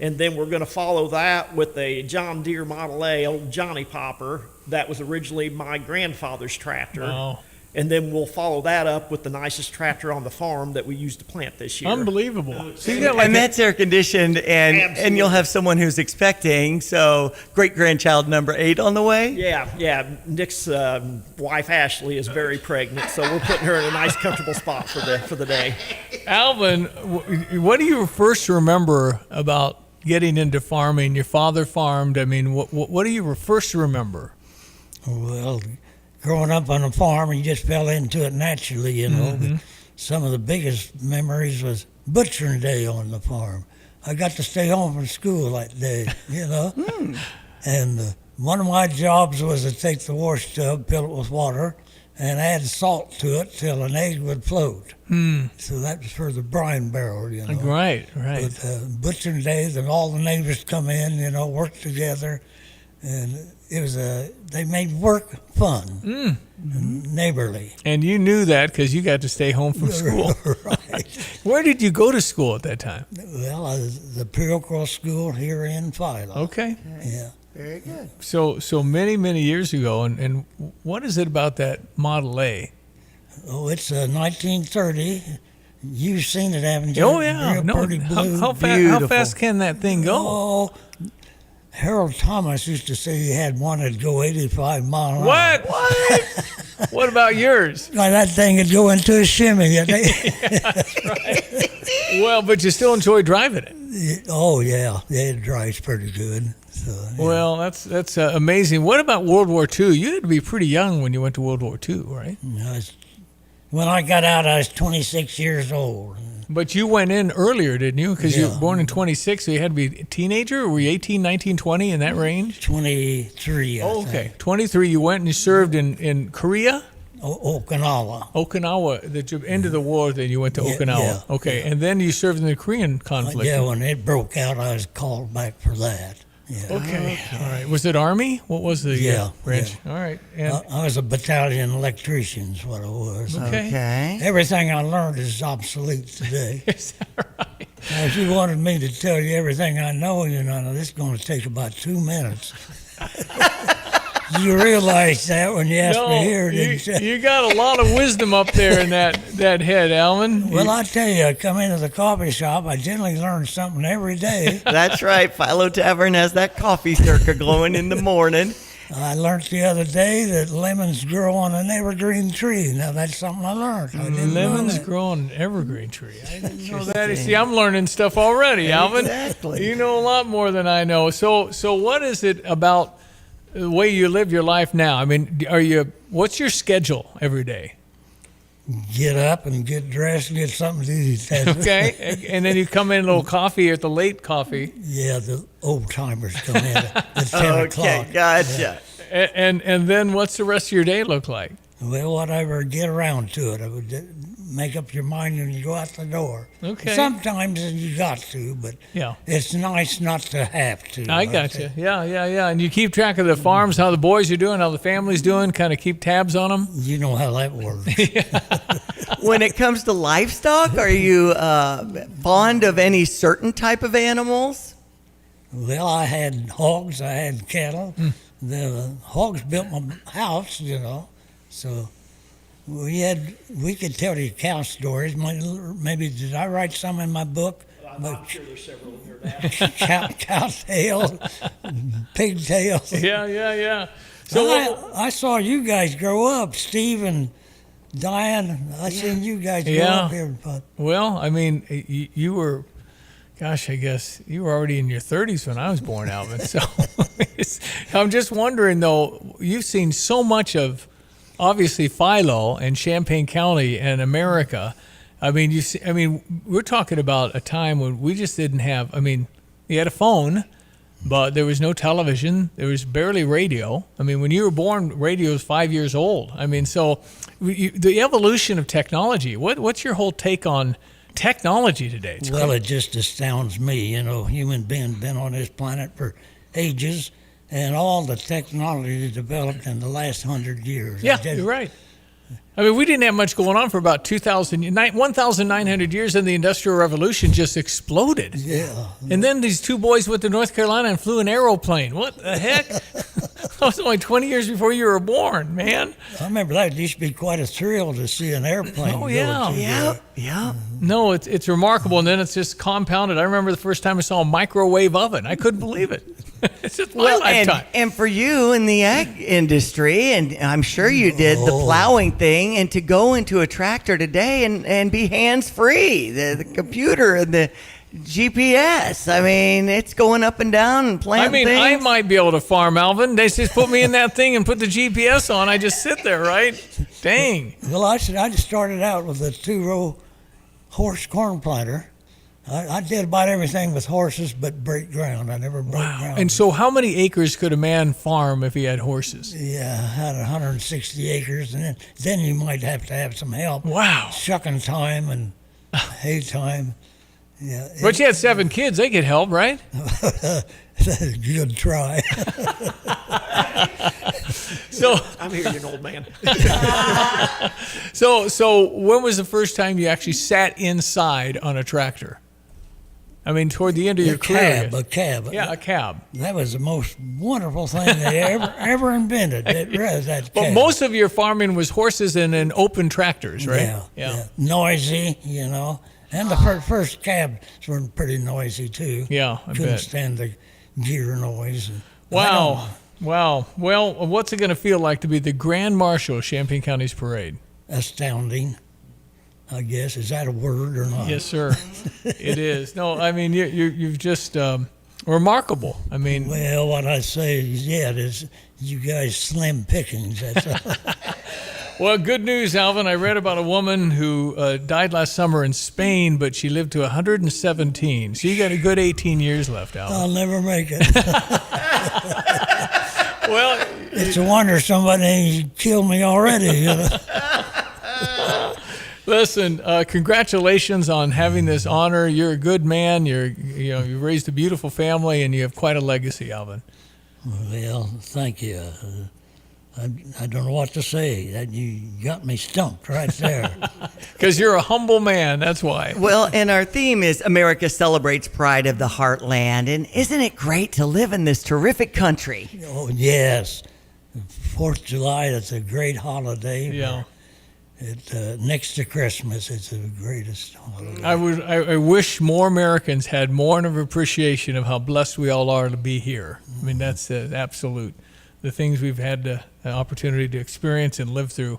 And then we're going to follow that with a John Deere Model A, old Johnny Popper, that was originally my grandfather's tractor. Wow. And then we'll follow that up with the nicest tractor on the farm that we used to plant this year. Unbelievable. And that's air conditioned, and you'll have someone who's expecting. So great grandchild number 8 on the way. Yeah. Nick's wife Ashley is very pregnant, so we're putting her in a nice, comfortable spot for the day. Alvin, what do you first remember about getting into farming? Your father farmed. I mean, what do you first remember? Well, growing up on a farm, you just fell into it naturally, you know. Mm-hmm. But some of the biggest memories was butchering day on the farm. I got to stay home from school that day, you know. And one of my jobs was to take the wash tub, fill it with water, and add salt to it till an egg would float. So that was for the brine barrel, you know. Right. But butchering days, and all the neighbors come in, you know, work together, and it was they made work fun, and neighborly. And you knew that because you got to stay home from school. Right. Where did you go to school at that time? Well, the Purecross School here in Philo. Okay. Yeah. Very good. So many years ago, and what is it about that Model A? Oh, it's 1930. You've seen it, haven't you? Oh yeah. Real pretty blue. How fast can that thing go? Oh, Harold Thomas used to say he had one that'd go 85 miles an What? hour. What? What about yours? Like that thing would go into a shimmy. Yeah, that's right. Well, but you still enjoy driving it. Oh yeah, it drives pretty good. So, yeah. Well, that's amazing. What about World War II? You had to be pretty young when you went to World War II, right? When I got out, I was 26 years old. But you went in earlier, didn't you? Because you Yeah. were born in 26, so you had to be a teenager? Or were you 18, 19, 20, in that range? 23, Oh, okay. 23, you went and you served in Korea? Okinawa. Okinawa, the end of the war, then you went to Yeah, Okinawa. yeah, Okay, and then you served in the Korean conflict. Yeah, when it broke out, I was called back for that. Yeah. Okay, all right. Was it Army? What was the branch? Yeah. All right. And I was a battalion electrician is what I was. Okay. Everything I learned is obsolete today. Is that right? Now, if you wanted me to tell you everything I know, you know, this is going to take about 2 minutes. You realize that when you asked me here, didn't you? You got a lot of wisdom up there in that head, Alvin. Well, I tell you, I come into the coffee shop, I generally learn something every day. That's right. Philo Tavern has that coffee circle glowing in the morning. I learned the other day that lemons grow on an evergreen tree. Now, that's something I learned. I didn't know Lemons that. grow on an evergreen tree. I didn't know that. See, I'm learning stuff already, Alvin. Exactly. You know a lot more than I know. So what is it about the way you live your life now? I mean, what's your schedule every day? get up and get dressed and get something to eat. Okay, and then you come in a little coffee at the late coffee. Yeah, the old timers come in at 10 o'clock. Okay, gotcha. Yeah. And then what's the rest of your day look like? Well, whatever, get around to it. I would make up your mind when you go out the door. Okay. Sometimes you got to, but Yeah. it's nice not to have to. I got you. Yeah. And you keep track of the farms, how the boys are doing, how the family's doing, kind of keep tabs on them. You know how that works. When it comes to livestock, are you fond of any certain type of animals? Well, I had hogs, I had cattle. The hogs built my house, so we could tell you cow stories. Maybe did I write some in my book? I'm sure there's several in there now. Cow tail, pigtails. Yeah. So I saw you guys grow up, Steve and Diane. I seen you guys grow up here. But Well, I mean, you were, gosh, I guess you were already in your 30s when I was born, Alvin. So I'm just wondering, though, you've seen so much of, obviously, Philo and Champaign County and America. I mean, we're talking about a time when we just didn't have, you had a phone, but there was no television. There was barely radio. I mean, when you were born, radio was 5 years old. I mean, so the evolution of technology, what's your whole take on technology today? It's well, crazy. it just astounds me. Human beings been on this planet for ages, and all the technology developed in the last 100 years. Yeah, you're right. I mean, we didn't have much going on for about 1,900 years, and the Industrial Revolution just exploded. Yeah. And then these two boys went to North Carolina and flew an aeroplane. What the heck? That was only 20 years before you were born, man. I remember that. It used to be quite a thrill to see an airplane. Oh, yeah. Yeah. No, it's remarkable, and then it's just compounded. I remember the first time I saw a microwave oven. I couldn't believe it. It's just my lifetime. And for you in the ag industry, and I'm sure you did the plowing thing, and to go into a tractor today and be hands-free, the computer and the GPS. I mean, it's going up and down and planting things. I might be able to farm, Alvin. They just put me in that thing and put the GPS on. I just sit there, right? Dang. Well, I just started out with a 2-row horse corn planter. I did about everything with horses but break ground. I never broke ground. And so how many acres could a man farm if he had horses? Yeah, I had 160 acres, and then you might have to have some help. Wow. Shucking time and hay time. Yeah. But you had 7 kids. They could help, right? Good try. So I'm hearing you, an old man. So when was the first time you actually sat inside on a tractor? I mean, toward the end of your career. A cab. Yeah, a cab. That was the most wonderful thing they ever invented. That But cab. most of your farming was horses and then open tractors, right? Yeah. Noisy, And the first cabs were pretty noisy, too. Yeah, I Couldn't bet. stand the gear noise. Wow. Well, what's it going to feel like to be the Grand Marshal of Champaign County's parade? Astounding, I guess. Is that a word or not? Yes, sir. It is. No, I mean, you've just remarkable. I mean, well, what I say is, it is you guys slim pickings. Well, good news, Alvin. I read about a woman who died last summer in Spain, but she lived to 117. So you got a good 18 years left, Alvin. I'll never make it. Well, it's a wonder somebody ain't killed me already. Listen, congratulations on having this honor. You're a good man. You raised a beautiful family, and you have quite a legacy, Alvin. Well, thank you. I don't know what to say. You got me stumped right there. Because you're a humble man, that's why. Well, and our theme is America Celebrates Pride of the Heartland. And isn't it great to live in this terrific country? Oh, yes. 4th of July, that's a great holiday. Yeah. Next to Christmas, it's the greatest holiday. I wish more Americans had more of an appreciation of how blessed we all are to be here. I mean, that's absolute. The things we've had the opportunity to experience and live through.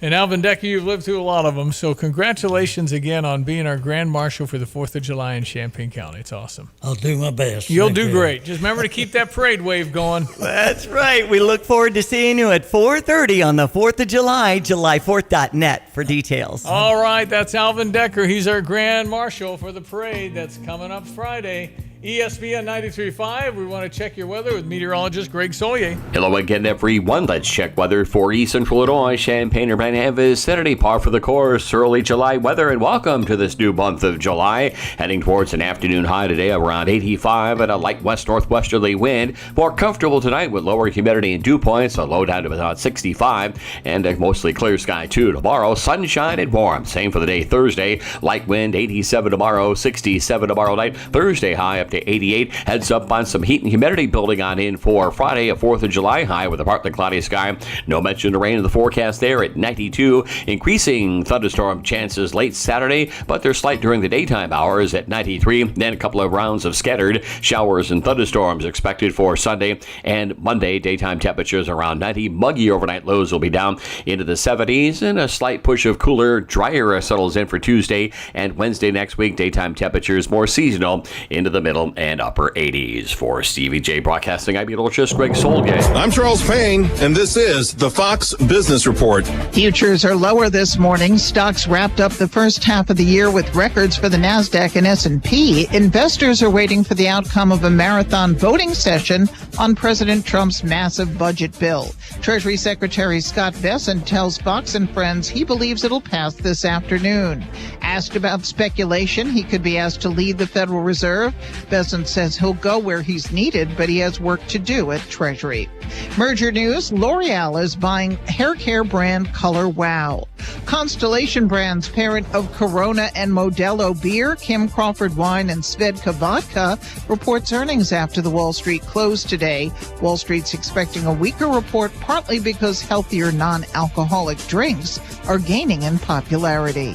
And Alvin Decker, you've lived through a lot of them, so congratulations again on being our Grand Marshal for the 4th of July in Champaign County. It's awesome. I'll do my best. You'll Thank do you. great. Just remember to keep that parade wave going. That's right. We look forward to seeing you at 4:30 on the 4th of July, July4th.net for details. All right, that's Alvin Decker. He's our Grand Marshal for the parade that's coming up Friday. ESPN 93.5. We want to check your weather with meteorologist Greg Solier. Hello again, everyone. Let's check weather for East Central Illinois. Champaign-Urbana vicinity, par for the course. Early July weather, and welcome to this new month of July. Heading towards an afternoon high today around 85 and a light west-northwesterly wind. More comfortable tonight with lower humidity and dew points. A low down to about 65 and a mostly clear sky too. Tomorrow, sunshine and warm. Same for the day Thursday. Light wind, 87 tomorrow, 67 tomorrow night. Thursday high up to 88. Heads up on some heat and humidity building on in for Friday, a 4th of July high with a partly cloudy sky. No mention of rain in the forecast there at 92. Increasing thunderstorm chances late Saturday, but they're slight during the daytime hours at 93. Then a couple of rounds of scattered showers and thunderstorms expected for Sunday and Monday. Daytime temperatures around 90. Muggy overnight lows will be down into the 70s, and a slight push of cooler, drier settles in for Tuesday and Wednesday next week. Daytime temperatures more seasonal into the middle and upper 80s. For Stevie J Broadcasting, I'm meteorologist Greg Solgate. I'm Charles Payne, and this is the Fox Business Report. Futures are lower this morning. Stocks wrapped up the first half of the year with records for the NASDAQ and S&P. Investors are waiting for the outcome of a marathon voting session on President Trump's massive budget bill. Treasury Secretary Scott Bessent tells Fox and Friends he believes it'll pass this afternoon. Asked about speculation he could be asked to lead the Federal Reserve, Bessent says he'll go where he's needed, but he has work to do at Treasury. Merger news, L'Oreal is buying hair care brand Color Wow. Constellation Brands, parent of Corona and Modelo Beer, Kim Crawford Wine, and Svedka Vodka, reports earnings after the Wall Street closed today. Wall Street's expecting a weaker report, partly because healthier non-alcoholic drinks are gaining in popularity.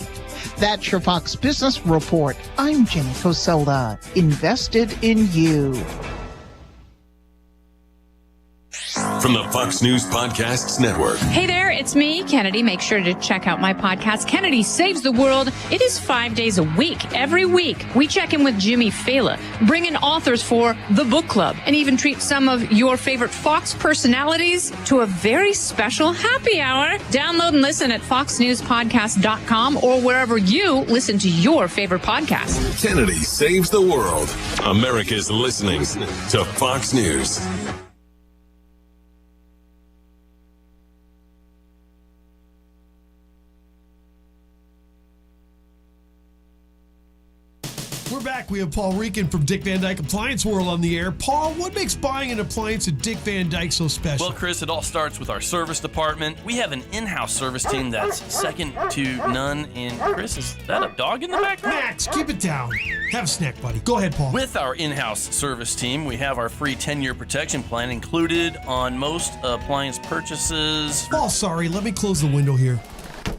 That's your Fox Business Report. I'm Jenny Coselda, invested in you. From the Fox News Podcasts Network. Hey there, it's me, Kennedy. Make sure to check out my podcast, Kennedy Saves the World. It is 5 days a week. Every week, we check in with Jimmy Fallon, bring in authors for the book club, and even treat some of your favorite Fox personalities to a very special happy hour. Download and listen at foxnewspodcast.com or wherever you listen to your favorite podcast. Kennedy Saves the World. America's listening to Fox News. We're back. We have Paul Rican from Dick Van Dyke Appliance World on the air. Paul, what makes buying an appliance at Dick Van Dyke so special? Well, Chris, it all starts with our service department. We have an in-house service team that's second to none. And Chris, is that a dog in the back? Max, keep it down. Have a snack, buddy. Go ahead, Paul. With our in-house service team, we have our free 10-year protection plan included on most appliance purchases. Paul, sorry. Let me close the window here.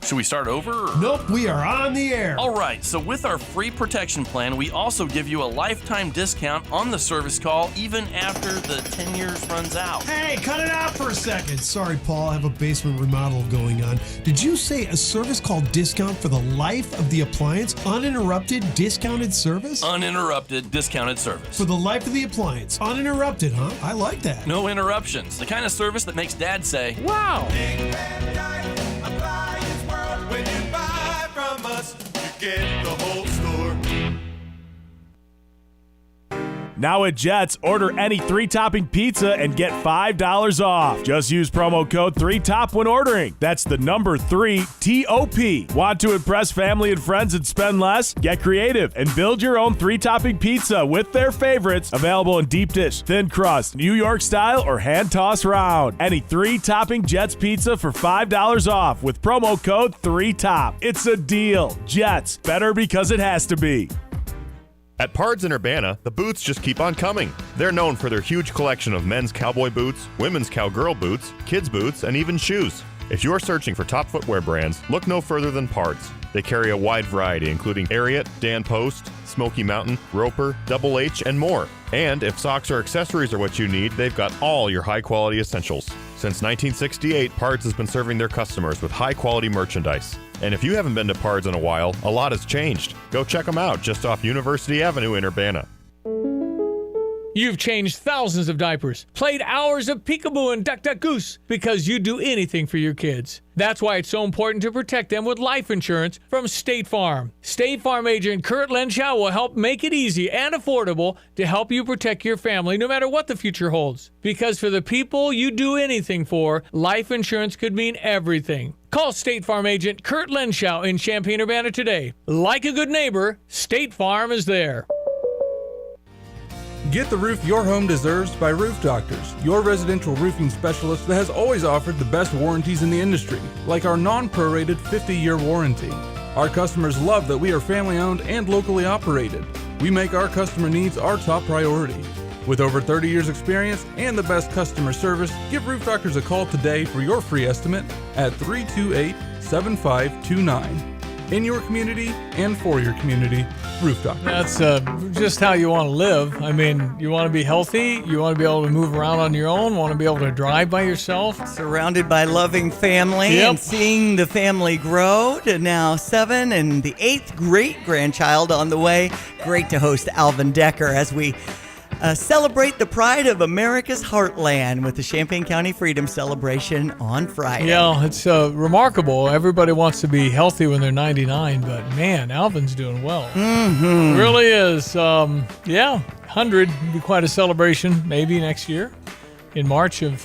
Should we start over? Or? Nope, we are on the air. All right, so with our free protection plan, we also give you a lifetime discount on the service call even after the 10 years runs out. Hey, cut it out for a second. Sorry, Paul, I have a basement remodel going on. Did you say a service call discount for the life of the appliance? Uninterrupted discounted service? Uninterrupted discounted service. For the life of the appliance. Uninterrupted, huh? I like that. No interruptions. The kind of service that makes Dad say, wow. When you buy from us, you get the whole store. Now at Jets, order any 3-topping pizza and get $5 off. Just use promo code 3TOP when ordering. That's the number 3, T-O-P. Want to impress family and friends and spend less? Get creative and build your own 3-topping pizza with their favorites. Available in deep dish, thin crust, New York style, or hand toss round. Any 3-topping Jets pizza for $5 off with promo code 3TOP. It's a deal. Jets, better because it has to be. At Pards in Urbana, the boots just keep on coming. They're known for their huge collection of men's cowboy boots, women's cowgirl boots, kids' boots, and even shoes. If you're searching for top footwear brands, look no further than Pards. They carry a wide variety, including Ariat, Dan Post, Smoky Mountain, Roper, Double H, and more. And if socks or accessories are what you need, they've got all your high-quality essentials. Since 1968, Pards has been serving their customers with high-quality merchandise. And if you haven't been to Pards in a while, a lot has changed. Go check them out just off University Avenue in Urbana. You've changed thousands of diapers, played hours of peekaboo and duck duck goose because you do anything for your kids. That's why it's so important to protect them with life insurance from State Farm. State Farm agent Kurt Lenschow will help make it easy and affordable to help you protect your family no matter what the future holds. Because for the people you do anything for, life insurance could mean everything. Call State Farm agent Kurt Lenschow in Champaign-Urbana today. Like a good neighbor, State Farm is there. Get the roof your home deserves by Roof Doctors, your residential roofing specialist that has always offered the best warranties in the industry, like our non-prorated 50-year warranty. Our customers love that we are family-owned and locally operated. We make our customer needs our top priority. With over 30 years experience and the best customer service, give Roof Doctors a call today for your free estimate at 328-7529. In your community and for your community, Roof Doctors. That's just how you want to live. I mean, you want to be healthy, you want to be able to move around on your own, want to be able to drive by yourself. Surrounded by loving family and seeing the family grow to now 7 and the 8th great-grandchild on the way. Great to host Alvin Decker as we celebrate the pride of America's heartland with the Champaign County Freedom Celebration on Friday. Yeah, it's remarkable. Everybody wants to be healthy when they're 99, but man, Alvin's doing well. Mm-hmm. Really is. 100 would be quite a celebration maybe next year in March of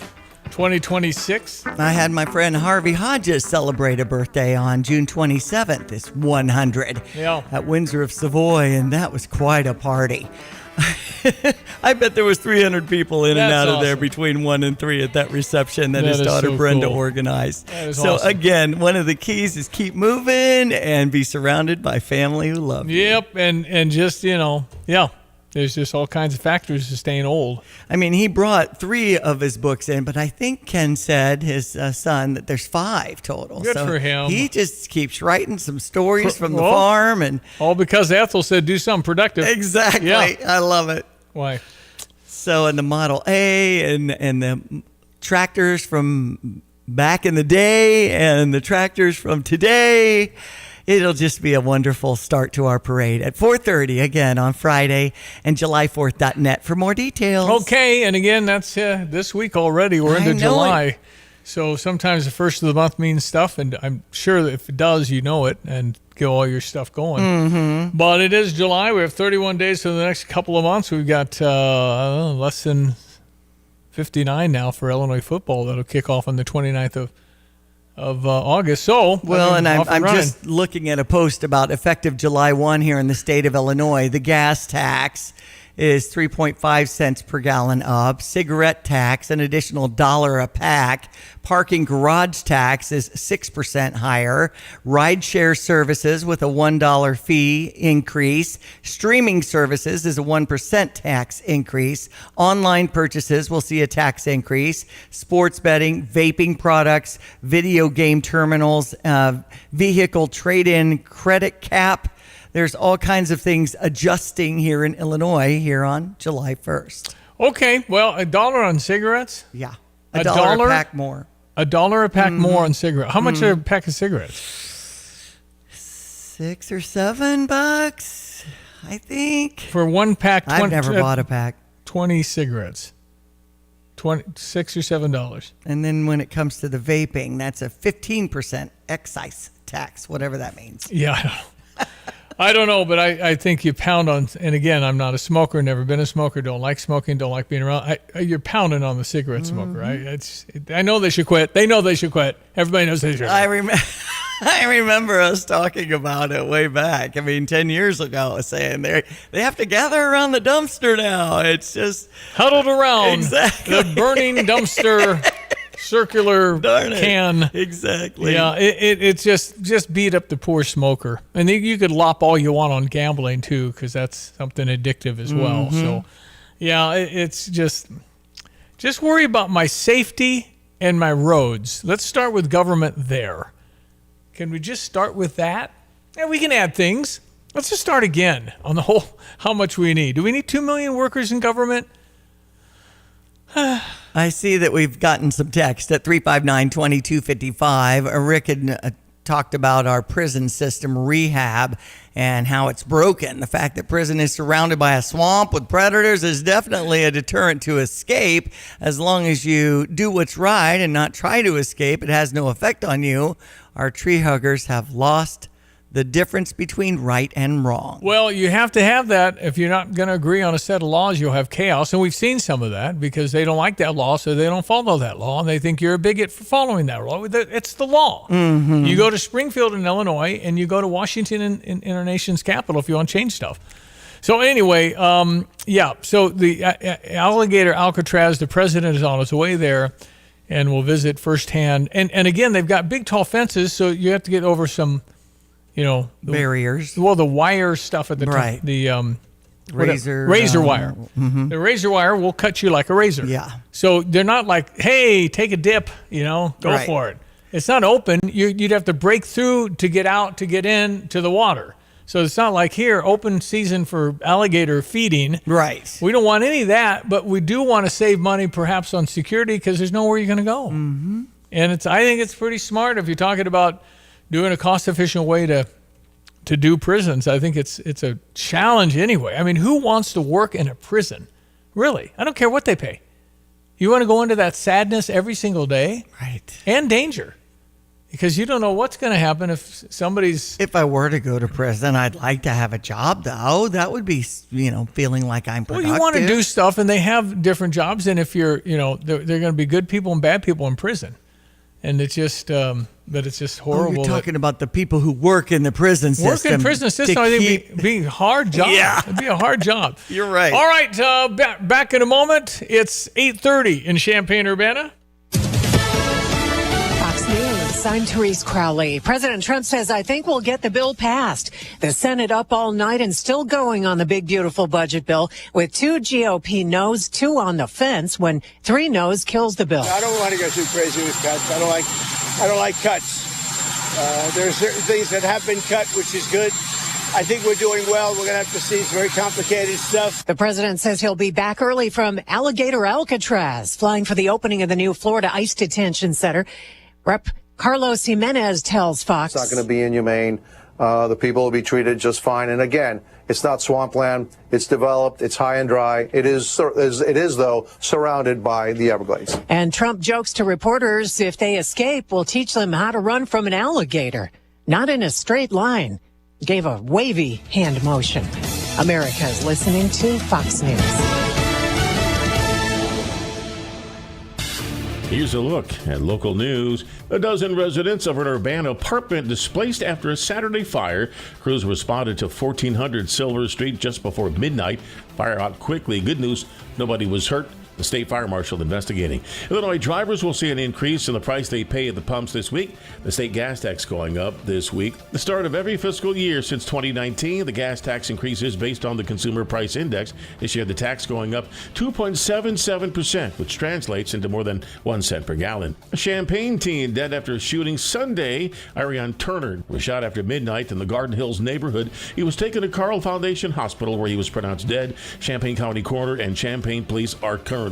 2026. I had my friend Harvey Hodges celebrate a birthday on June 27th. It's 100 at Windsor of Savoy, and that was quite a party. I bet there was 300 people in and out of there between 1 and 3 at that reception that his daughter Brenda organized. So awesome. Again, one of the keys is keep moving and be surrounded by family who love you. Yep, and just, there's just all kinds of factors to staying old. I mean, he brought 3 of his books in, but I think Ken said, his son, that there's 5 total. Good for him. He just keeps writing some stories from the farm. And all because Ethel said do something productive. Exactly. Yeah. I love it. Why? So in the Model A and the tractors from back in the day and the tractors from today, it'll just be a wonderful start to our parade at 4:30 again on Friday, and July4th.net for more details. Okay, and again, that's this week already. We're into July. So sometimes the first of the month means stuff, and I'm sure that if it does, you know it, and get all your stuff going. Mm-hmm. But it is July. We have 31 days for the next couple of months. We've got less than 59 now for Illinois football. That'll kick off on the 29th of August. So, I'm just looking at a post about effective July 1 here in the state of Illinois. The gas tax is 3.5 cents per gallon up. Cigarette tax, an additional $1 a pack. Parking garage tax is 6% higher. Rideshare services with a $1 fee increase. Streaming services is a 1% tax increase. Online purchases will see a tax increase. Sports betting, vaping products, video game terminals, vehicle trade-in credit cap. There's all kinds of things adjusting here in Illinois here on July 1st. Okay, well, $1 on cigarettes? Yeah. $1 a pack more. $1 a pack more on cigarettes. How much are a pack of cigarettes? $6 or $7, I think. For one pack? I've never bought a pack. 20 cigarettes. $6 or $7. And then when it comes to the vaping, that's a 15% excise tax, whatever that means. Yeah, I don't know, but I think you pound on, and again, I'm not a smoker, never been a smoker, don't like smoking, don't like being around. You're pounding on the cigarette smoker, right? I know they should quit. They know they should quit. Everybody knows they should quit. I remember us talking about it way back. I mean, 10 years ago, saying they have to gather around the dumpster now. It's just huddled around the burning dumpster. Circular can. Exactly. Yeah, it's just beat up the poor smoker. And you could lop all you want on gambling too, because that's something addictive as well. So, yeah, it's just worry about my safety and my roads. Let's start with government there. Can we just start with that? Yeah, we can add things. Let's just start again on the whole, how much we need. Do we need 2 million workers in government? I see that we've gotten some text at 359-2255. Rick had talked about our prison system rehab and how it's broken. The fact that prison is surrounded by a swamp with predators is definitely a deterrent to escape. As long as you do what's right and not try to escape, it has no effect on you. Our tree huggers have lost the difference between right and wrong. Well, you have to have that. If you're not going to agree on a set of laws, you'll have chaos. And we've seen some of that because they don't like that law, so they don't follow that law. And they think you're a bigot for following that law. It's the law. Mm-hmm. You go to Springfield in Illinois, and you go to Washington in our nation's capital if you want to change stuff. So anyway, so the alligator Alcatraz, the president is on his way there, and we'll visit firsthand. And again, they've got big, tall fences, so you have to get over some... barriers. Well, the wire stuff at the right. razor wire. Mm-hmm. The razor wire will cut you like a razor. Yeah. So they're not like, hey, take a dip, go right. for it. It's not open. You'd have to break through to get out to get in to the water. So it's not like here, open season for alligator feeding. Right. We don't want any of that, but we do want to save money perhaps on security because there's nowhere you're going to go. Mm-hmm. And I think it's pretty smart if you're talking about doing a cost-efficient way to do prisons. I think it's a challenge anyway. I mean, who wants to work in a prison? Really? I don't care what they pay. You want to go into that sadness every single day? Right. And danger. Because you don't know what's going to happen if somebody's... If I were to go to prison, I'd like to have a job, though. That would be, feeling like I'm productive. Well, you want to do stuff, and they have different jobs, and if you're, they're going to be good people and bad people in prison. And it's just... but it's just horrible. You're talking about the people who work in the prison system. Work in prison system, I think, would be a hard job. Yeah. It'd be a hard job. You're right. All right, back in a moment. It's 8:30 in Champaign-Urbana. Fox News, I'm Therese Crowley. President Trump says, I think we'll get the bill passed. The Senate up all night and still going on the big, beautiful budget bill with 2 GOP no's, 2 on the fence when 3 no's kills the bill. I don't want to go too crazy with cuts. I don't like cuts. There are certain things that have been cut, which is good. I think we're doing well. We're going to have to see some very complicated stuff. The president says he'll be back early from Alligator Alcatraz, flying for the opening of the new Florida ICE detention center. Rep. Carlos Jimenez tells Fox. It's not going to be inhumane. The people will be treated just fine. And again, it's not swampland. It's developed. It's high and dry. It is though, surrounded by the Everglades. And Trump jokes to reporters, if they escape, we'll teach them how to run from an alligator. Not in a straight line. Gave a wavy hand motion. America is listening to Fox News. Here's a look at local news. A dozen residents of an Urbana apartment displaced after a Saturday fire. Crews responded to 1400 Silver Street just before midnight. Fire out quickly. Good news, nobody was hurt. The state fire marshal investigating. Illinois drivers will see an increase in the price they pay at the pumps this week. The state gas tax going up this week. The start of every fiscal year since 2019, the gas tax increases based on the Consumer Price Index. This year, the tax going up 2.77%, which translates into more than 1 cent per gallon. A Champaign teen dead after a shooting Sunday. Ariane Turner was shot after midnight in the Garden Hills neighborhood. He was taken to Carle Foundation Hospital where he was pronounced dead. Champaign County Coroner and Champaign Police are currently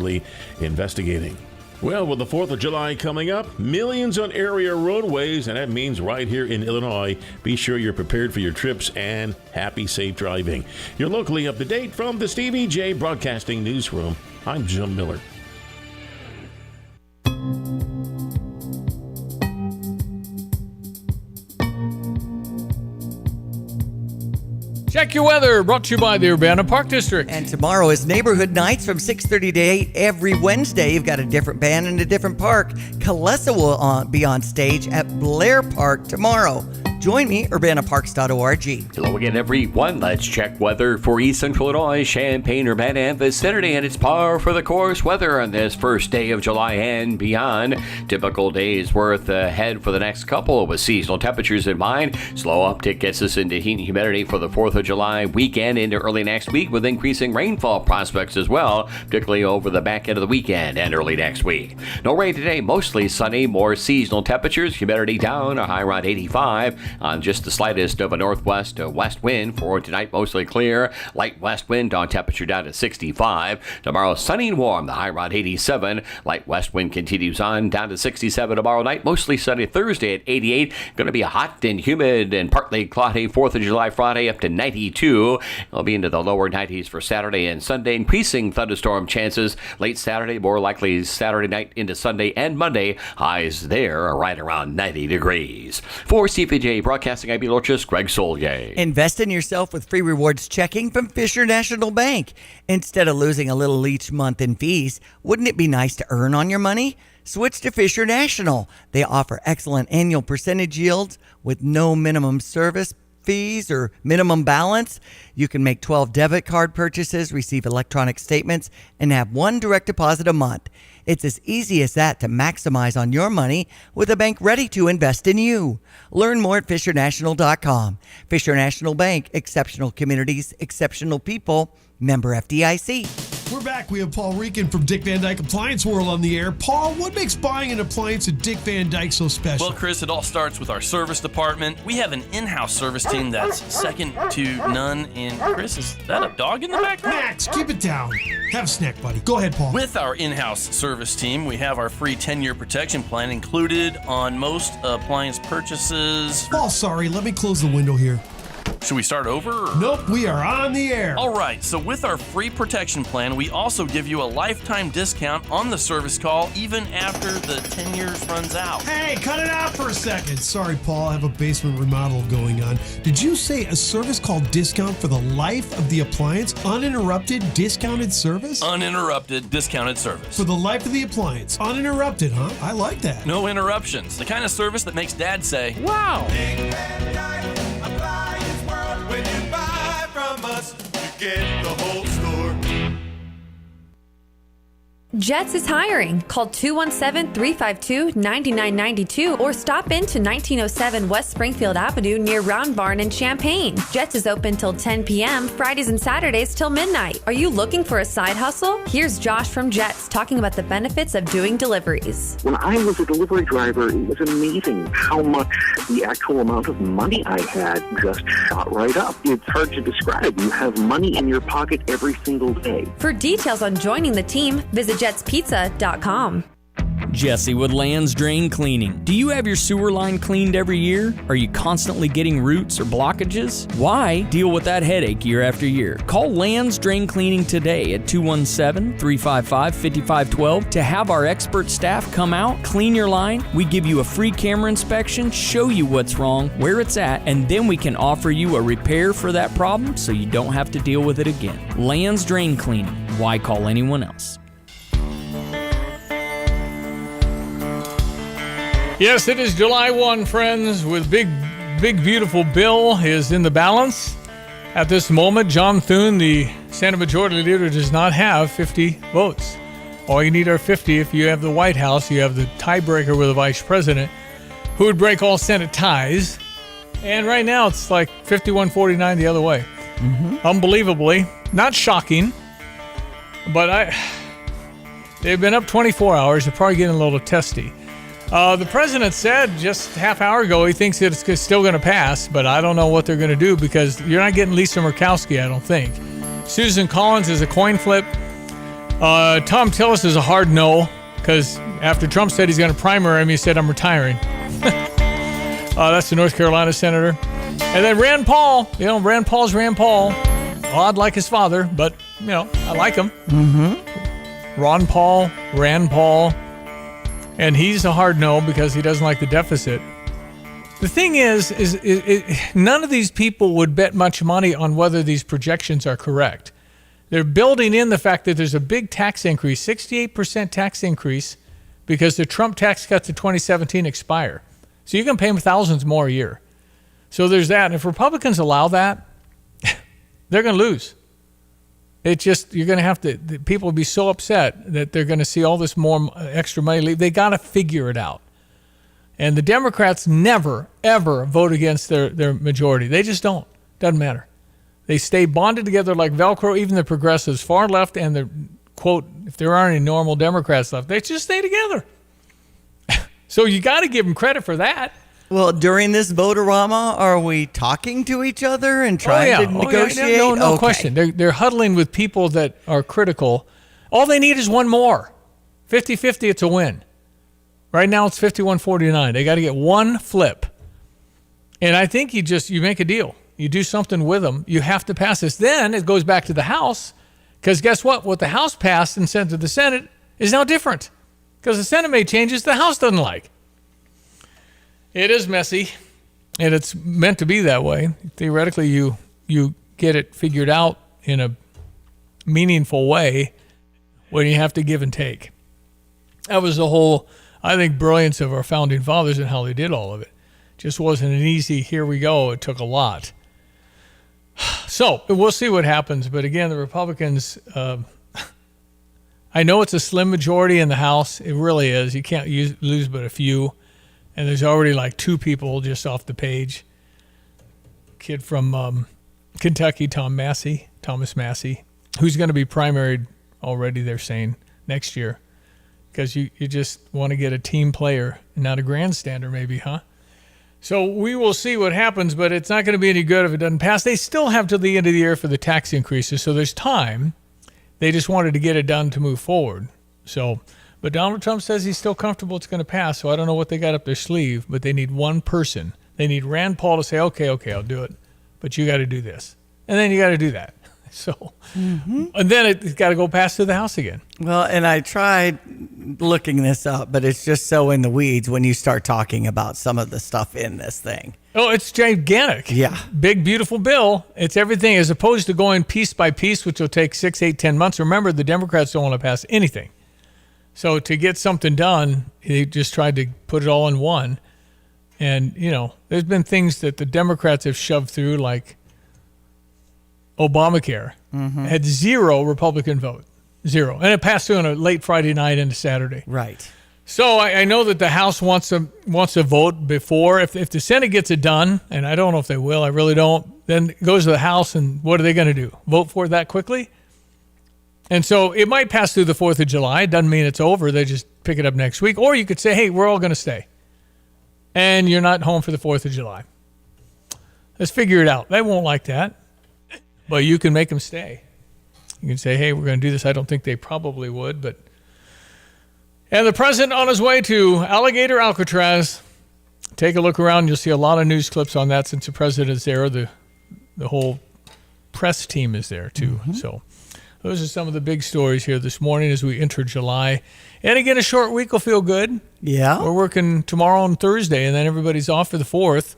investigating. Well, with the 4th of July coming up, millions on area roadways, and that means right here in Illinois. Be sure you're prepared for your trips and happy, safe driving. You're locally up to date from the Stevie J Broadcasting Newsroom. I'm Jim Miller. Check your weather, brought to you by the Urbana Park District. And tomorrow is Neighborhood Nights from 6:30 to 8 every Wednesday. You've got a different band in a different park. Kalesa will be on stage at Blair Park tomorrow. Join me, urbanaparks.org. Hello again, everyone. Let's check weather for East Central Illinois, Champaign, Urbana, and vicinity, and it's par for the course weather on this first day of July and beyond. Typical days worth ahead for the next couple with seasonal temperatures in mind. Slow uptick gets us into heat and humidity for the 4th of July weekend into early next week with increasing rainfall prospects as well, particularly over the back end of the weekend and early next week. No rain today, mostly sunny, more seasonal temperatures, humidity down, a high around 85. on just the slightest of a northwest to west wind. For tonight, mostly clear. Light west wind, dawn temperature down to 65. Tomorrow, sunny and warm, the high around 87. Light west wind continues on down to 67 tomorrow night. Mostly sunny Thursday at 88. Going to be a hot and humid and partly cloudy 4th of July Friday up to 92. It'll be into the lower 90s for Saturday and Sunday. Increasing thunderstorm chances late Saturday, more likely Saturday night into Sunday and Monday. Highs there are right around 90 degrees. For CPJ Broadcasting, I'm meteorologist Greg Solye. Invest in yourself with free rewards checking from Fisher National Bank. Instead of losing a little each month in fees, wouldn't it be nice to earn on your money? Switch to Fisher National. They offer excellent annual percentage yields with no minimum service fees or minimum balance. You can make 12 debit card purchases, receive electronic statements, and have one direct deposit a month. It's as easy as that to maximize on your money with a bank ready to invest in you. Learn more at FisherNational.com. Fisher National Bank, exceptional communities, exceptional people, member FDIC. We're back. We have Paul Reekin from Dick Van Dyke Appliance World on the air. Paul, what makes buying an appliance at Dick Van Dyke so special? Well, Chris, it all starts with our service department. We have an in-house service team that's second to none. And Chris, is that a dog in the back? Max, keep it down. Have a snack, buddy. Go ahead, Paul. With our in-house service team, we have our free 10-year protection plan included on most appliance purchases. Paul, sorry. Let me close the window here. Should we start over? Or? Nope, we are on the air. All right, so with our free protection plan, we also give you a lifetime discount on the service call even after the 10 years runs out. Hey, cut it out for a second. Sorry, Paul, I have a basement remodel going on. Did you say a service call discount for the life of the appliance? Uninterrupted discounted service? Uninterrupted discounted service. For the life of the appliance. Uninterrupted, huh? I like that. No interruptions. The kind of service that makes Dad say, wow. When you buy from us, you get the whole store. Jets is hiring. Call 217-352-9992 or stop into 1907 West Springfield Avenue near Round Barn in Champaign. Jets is open till 10 p.m., Fridays and Saturdays till midnight. Are you looking for a side hustle? Here's Josh from Jets talking about the benefits of doing deliveries. When I was a delivery driver, it was amazing how much the actual amount of money I had just shot right up. It's hard to describe. You have money in your pocket every single day. For details on joining the team, visit jetspizza.com. Jesse with Land's Drain Cleaning. Do you have your sewer line cleaned every year? Are you constantly getting roots or blockages? Why deal with that headache year after year? Call Land's Drain Cleaning today at 217-355-5512 to have our expert staff come out, clean your line. We give you a free camera inspection, show you what's wrong, where it's at, and then we can offer you a repair for that problem so you don't have to deal with it again. Land's Drain Cleaning. Why call anyone else? Yes, it is July 1, friends, with big, beautiful Bill is in the balance. At this moment, John Thune, the Senate Majority Leader, does not have 50 votes. All you need are 50 if you have the White House. You have the tiebreaker with the Vice President, who would break all Senate ties. And right now, it's like 51-49 the other way. Unbelievably. Not shocking, but they've been up 24 hours. They're probably getting a little testy. The president said just half hour ago he thinks it's still going to pass, but I don't know what they're going to do because you're not getting Lisa Murkowski, I don't think. Susan Collins is a coin flip. Tom Tillis is a hard no because after Trump said he's going to primary him, he said, I'm retiring. That's the North Carolina senator. And then Rand Paul. Rand Paul's Rand Paul. Odd like his father, but, I like him. Ron Paul, Rand Paul. And he's a hard no because he doesn't like the deficit. The thing is none of these people would bet much money on whether these projections are correct. They're building in the fact that there's a big tax increase, 68% tax increase, because the Trump tax cuts of 2017 expire. So you're going to pay them thousands more a year. So there's that. And if Republicans allow that, they're going to lose. It's just, you're going to have to, people will be so upset that they're going to see all this more extra money leave. They got to figure it out. And the Democrats never, ever vote against their majority. They just don't. Doesn't matter. They stay bonded together like Velcro, even the progressives, far left, and the, quote, if there aren't any normal Democrats left, they just stay together. So you got to give them credit for that. Well, during this vote-a-rama, are we talking to each other and trying to negotiate? Yeah. No Okay. question. They're huddling with people that are critical. All they need is one more. 50-50, it's a win. Right now it's 51-49. They got to get one flip. And I think you make a deal. You do something with them. You have to pass this. Then it goes back to the House, because guess what? What the House passed and sent to the Senate is now different, because the Senate made changes the House doesn't like. It is messy, and it's meant to be that way. Theoretically, you get it figured out in a meaningful way when you have to give and take. That was the whole, I think, brilliance of our founding fathers and how they did all of it. Just wasn't an easy, here we go. It took a lot. So we'll see what happens. But again, the Republicans, I know it's a slim majority in the House. It really is. You can't lose but a few. And there's already like two people just off the page. Kid from Kentucky, Thomas Massey, who's going to be primaried already, they're saying, next year. Because you just want to get a team player, not a grandstander maybe, huh? So we will see what happens, but it's not going to be any good if it doesn't pass. They still have till the end of the year for the tax increases, so there's time. They just wanted to get it done to move forward. But Donald Trump says he's still comfortable it's going to pass, so I don't know what they got up their sleeve, but they need one person. They need Rand Paul to say, okay, I'll do it, but you got to do this. And then you got to do that. So, and then it's got to go past to the House again. Well, and I tried looking this up, but it's just so in the weeds when you start talking about some of the stuff in this thing. Oh, it's gigantic. Yeah. Big, beautiful bill. It's everything as opposed to going piece by piece, which will take 6, 8, 10 months. Remember, the Democrats don't want to pass anything. So to get something done, they just tried to put it all in one. And, there's been things that the Democrats have shoved through, like Obamacare. Had 0 Republican vote. 0. And it passed through on a late Friday night into Saturday. Right. So I know that the House wants to vote before. If the Senate gets it done, and I don't know if they will, I really don't, then it goes to the House, and what are they going to do? Vote for it that quickly? And so it might pass through the 4th of July. It doesn't mean it's over. They just pick it up next week. Or you could say, hey, we're all going to stay. And you're not home for the 4th of July. Let's figure it out. They won't like that. But you can make them stay. You can say, hey, we're going to do this. I don't think they probably would. And the president on his way to Alligator Alcatraz. Take a look around. You'll see a lot of news clips on that since the president is there. The whole press team is there, too. So those are some of the big stories here this morning as we enter July. And again, a short week will feel good. Yeah. We're working tomorrow and Thursday, and then everybody's off for the 4th,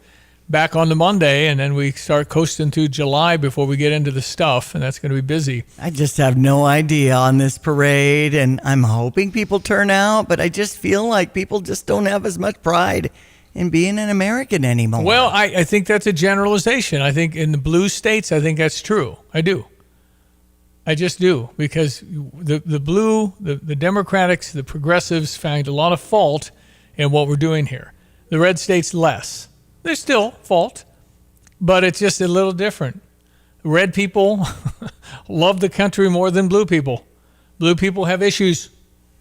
back on the Monday, and then we start coasting through July before we get into the stuff, and that's going to be busy. I just have no idea on this parade, and I'm hoping people turn out, but I just feel like people just don't have as much pride in being an American anymore. Well, I think that's a generalization. I think in the blue states, I think that's true. I do. I just do, because the blue, the Democrats, the progressives find a lot of fault in what we're doing here. The red states less. There's still fault, but it's just a little different. Red people love the country more than blue people. Blue people have issues,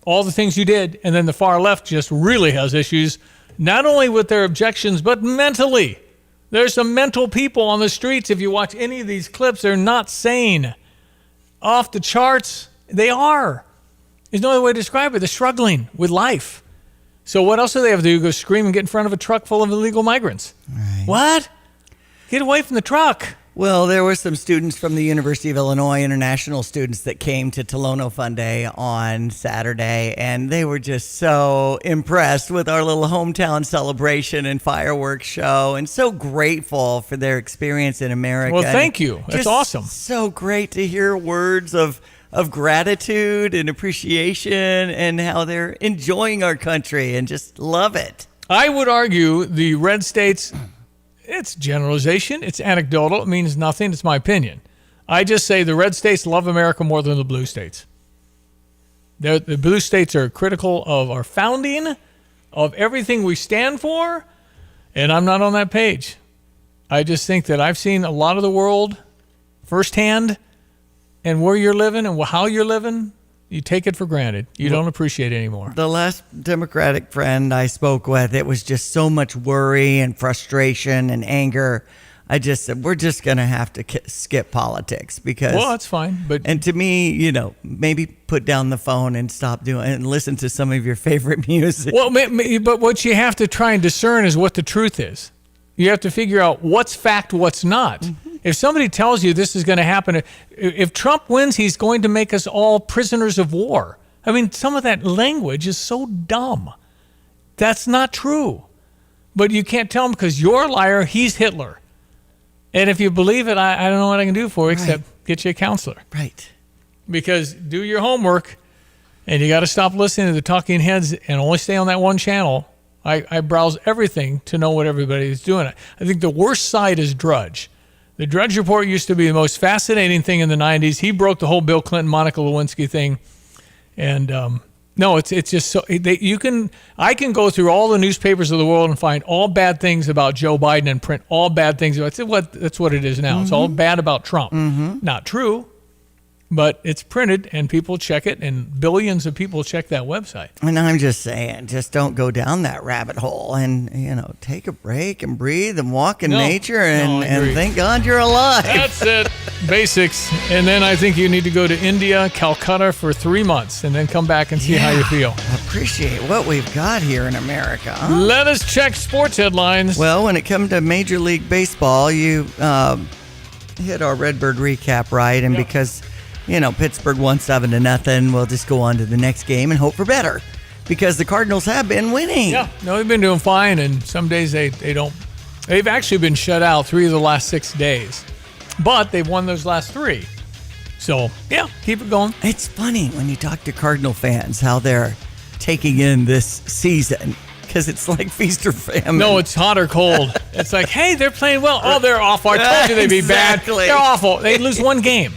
all the things you did, and then the far left just really has issues, not only with their objections, but mentally. There's some mental people on the streets. If you watch any of these clips, they're not sane. Off the charts, they are. There's no other way to describe it. They're struggling with life. So what else do they have to do? Go scream and get in front of a truck full of illegal migrants. Right. What? Get away from the truck. Well, there were some students from the University of Illinois, international students, that came to Tolono Fun Day on Saturday, and they were just so impressed with our little hometown celebration and fireworks show, and so grateful for their experience in America. Well, thank you. That's just awesome. So great to hear words of gratitude and appreciation and how they're enjoying our country and just love it. I would argue the red states, it's generalization, it's anecdotal, it means nothing, it's my opinion. I just say the red states love America more than the blue states. The blue states are critical of our founding, of everything we stand for, and I'm not on that page. I just think that I've seen a lot of the world firsthand, and where you're living and how you're living, You take it for granted. You don't appreciate it anymore. The last Democratic friend I spoke with, it was just so much worry and frustration and anger. I just said, we're just going to have to skip politics because. Well, that's fine. And to me, maybe put down the phone and stop doing and listen to some of your favorite music. Well, but what you have to try and discern is what the truth is. You have to figure out what's fact, what's not. Mm-hmm. If somebody tells you this is going to happen, if Trump wins, he's going to make us all prisoners of war. I mean, some of that language is so dumb. That's not true. But you can't tell him because you're a liar, he's Hitler. And if you believe it, I don't know what I can do for you except get you a counselor. Right. Because do your homework, and you got to stop listening to the talking heads and only stay on that one channel. I browse everything to know what everybody is doing. I think the worst side is Drudge. The Drudge Report used to be the most fascinating thing in the 90s. He broke the whole Bill Clinton, Monica Lewinsky thing. And no, it's just so I can go through all the newspapers of the world and find all bad things about Joe Biden and print all bad things about that's what it is now. Mm-hmm. It's all bad about Trump. Mm-hmm. Not true, but it's printed and people check it, and billions of people check that website. And I'm just saying, just don't go down that rabbit hole, and take a break and breathe and walk in nature and thank God you're alive. That's it. Basics. And then I think you need to go to India, Calcutta for 3 months and then come back and see how you feel. Appreciate what we've got here in America. Huh? Let us check sports headlines. Well, when it comes to Major League Baseball, you hit our Redbird recap right, and because Pittsburgh won 7-0, we'll just go on to the next game and hope for better because the Cardinals have been winning. Yeah, no, they've been doing fine, and some days they don't. They've actually been shut out 3 of the last 6 days, but they've won those last 3. So, yeah, keep it going. It's funny when you talk to Cardinal fans how they're taking in this season because it's like feast or famine. No, it's hot or cold. It's like, hey, they're playing well. Oh, they're awful. I told you they'd be bad. They're awful. They lose 1 game.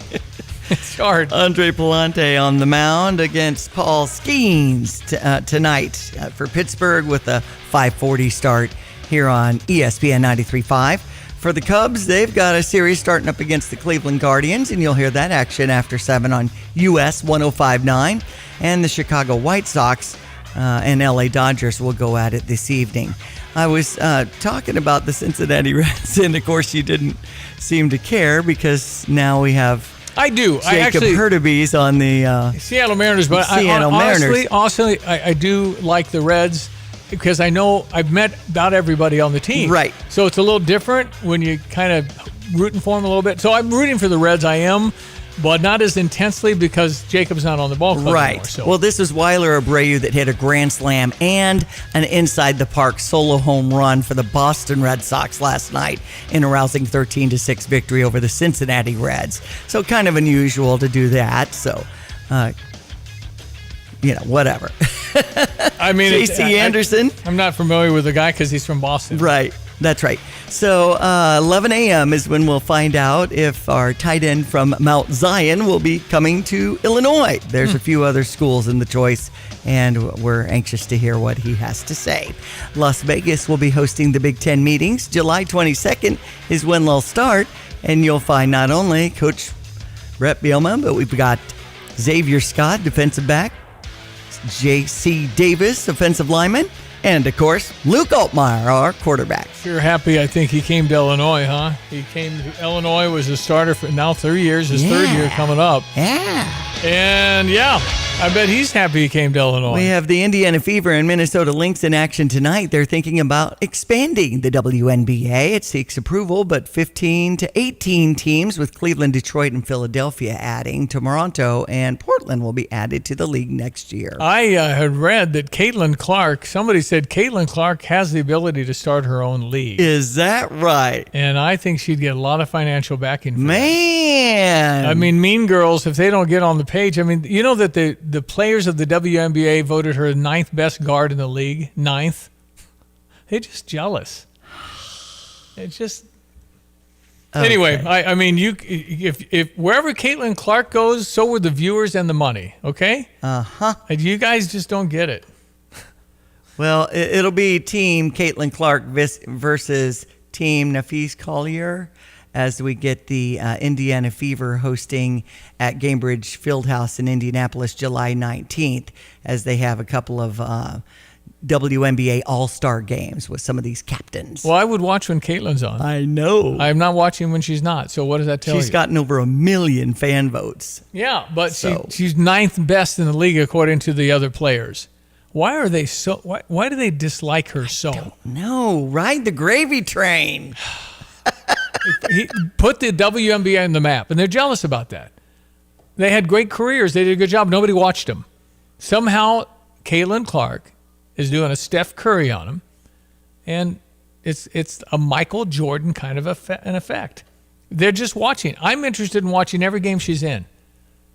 It's hard. Andre Palante on the mound against Paul Skeens tonight for Pittsburgh with a 5:40 start here on ESPN 93.5. For the Cubs, they've got a series starting up against the Cleveland Guardians, and you'll hear that action after 7 on US 105.9. And the Chicago White Sox and LA Dodgers will go at it this evening. I was talking about the Cincinnati Reds, and of course you didn't seem to care because now we have I do. Jacob Hurtubise on the Seattle Mariners, but honestly, I do like the Reds because I know I've met about everybody on the team. Right. So it's a little different when you kind of rooting for them a little bit. So I'm rooting for the Reds, I am, but not as intensely because Jacob's not on the ball club anymore. So. Well, this is Weiler Abreu that hit a grand slam and an inside-the-park solo home run for the Boston Red Sox last night in a rousing 13-6 victory over the Cincinnati Reds. So kind of unusual to do that. So, whatever. I mean, J.C. Anderson. I'm not familiar with the guy because he's from Boston. Right. That's right. So 11 a.m. is when we'll find out if our tight end from Mount Zion will be coming to Illinois. There's a few other schools in the choice, and we're anxious to hear what he has to say. Las Vegas will be hosting the Big Ten meetings. July 22nd is when they'll start, and you'll find not only Coach Brett Bielema, but we've got Xavier Scott, defensive back, J.C. Davis, offensive lineman, and, of course, Luke Altmaier, our quarterback. Sure happy, I think he came to Illinois, huh? He came to Illinois, was a starter for now 3 years, his third year coming up. Yeah. And, I bet he's happy he came to Illinois. We have the Indiana Fever and Minnesota Lynx in action tonight. They're thinking about expanding the WNBA. It seeks approval, but 15 to 18 teams with Cleveland, Detroit, and Philadelphia adding. Toronto and Portland will be added to the league next year. I had read that Caitlin Clark, somebody said Caitlin Clark has the ability to start her own league. Is that right? And I think she'd get a lot of financial backing for Man! that. I mean, Mean Girls, if they don't get on the page, I mean, you know that the players of the WNBA voted her 9th best guard in the league? 9th? They're just jealous. It's just... Okay. Anyway, I mean, if wherever Caitlin Clark goes, so will the viewers and the money, okay? Uh-huh. You guys just don't get it. Well, it'll be Team Caitlin Clark versus Team Nafise Collier. as we get the Indiana Fever hosting at Gainbridge Fieldhouse in Indianapolis July 19th, as they have a couple of WNBA All-Star games with some of these captains. Well, I would watch when Caitlin's on. I know. I'm not watching when she's not. So what does that tell you? She's gotten over 1 million fan votes. Yeah, but she's 9th best in the league according to the other players. Why are they so? Why do they dislike her so? No, ride the gravy train. He put the WNBA on the map, and they're jealous about that. They had great careers. They did a good job. Nobody watched them. Somehow, Caitlin Clark is doing a Steph Curry on him, and it's a Michael Jordan kind of an effect. They're just watching. I'm interested in watching every game she's in.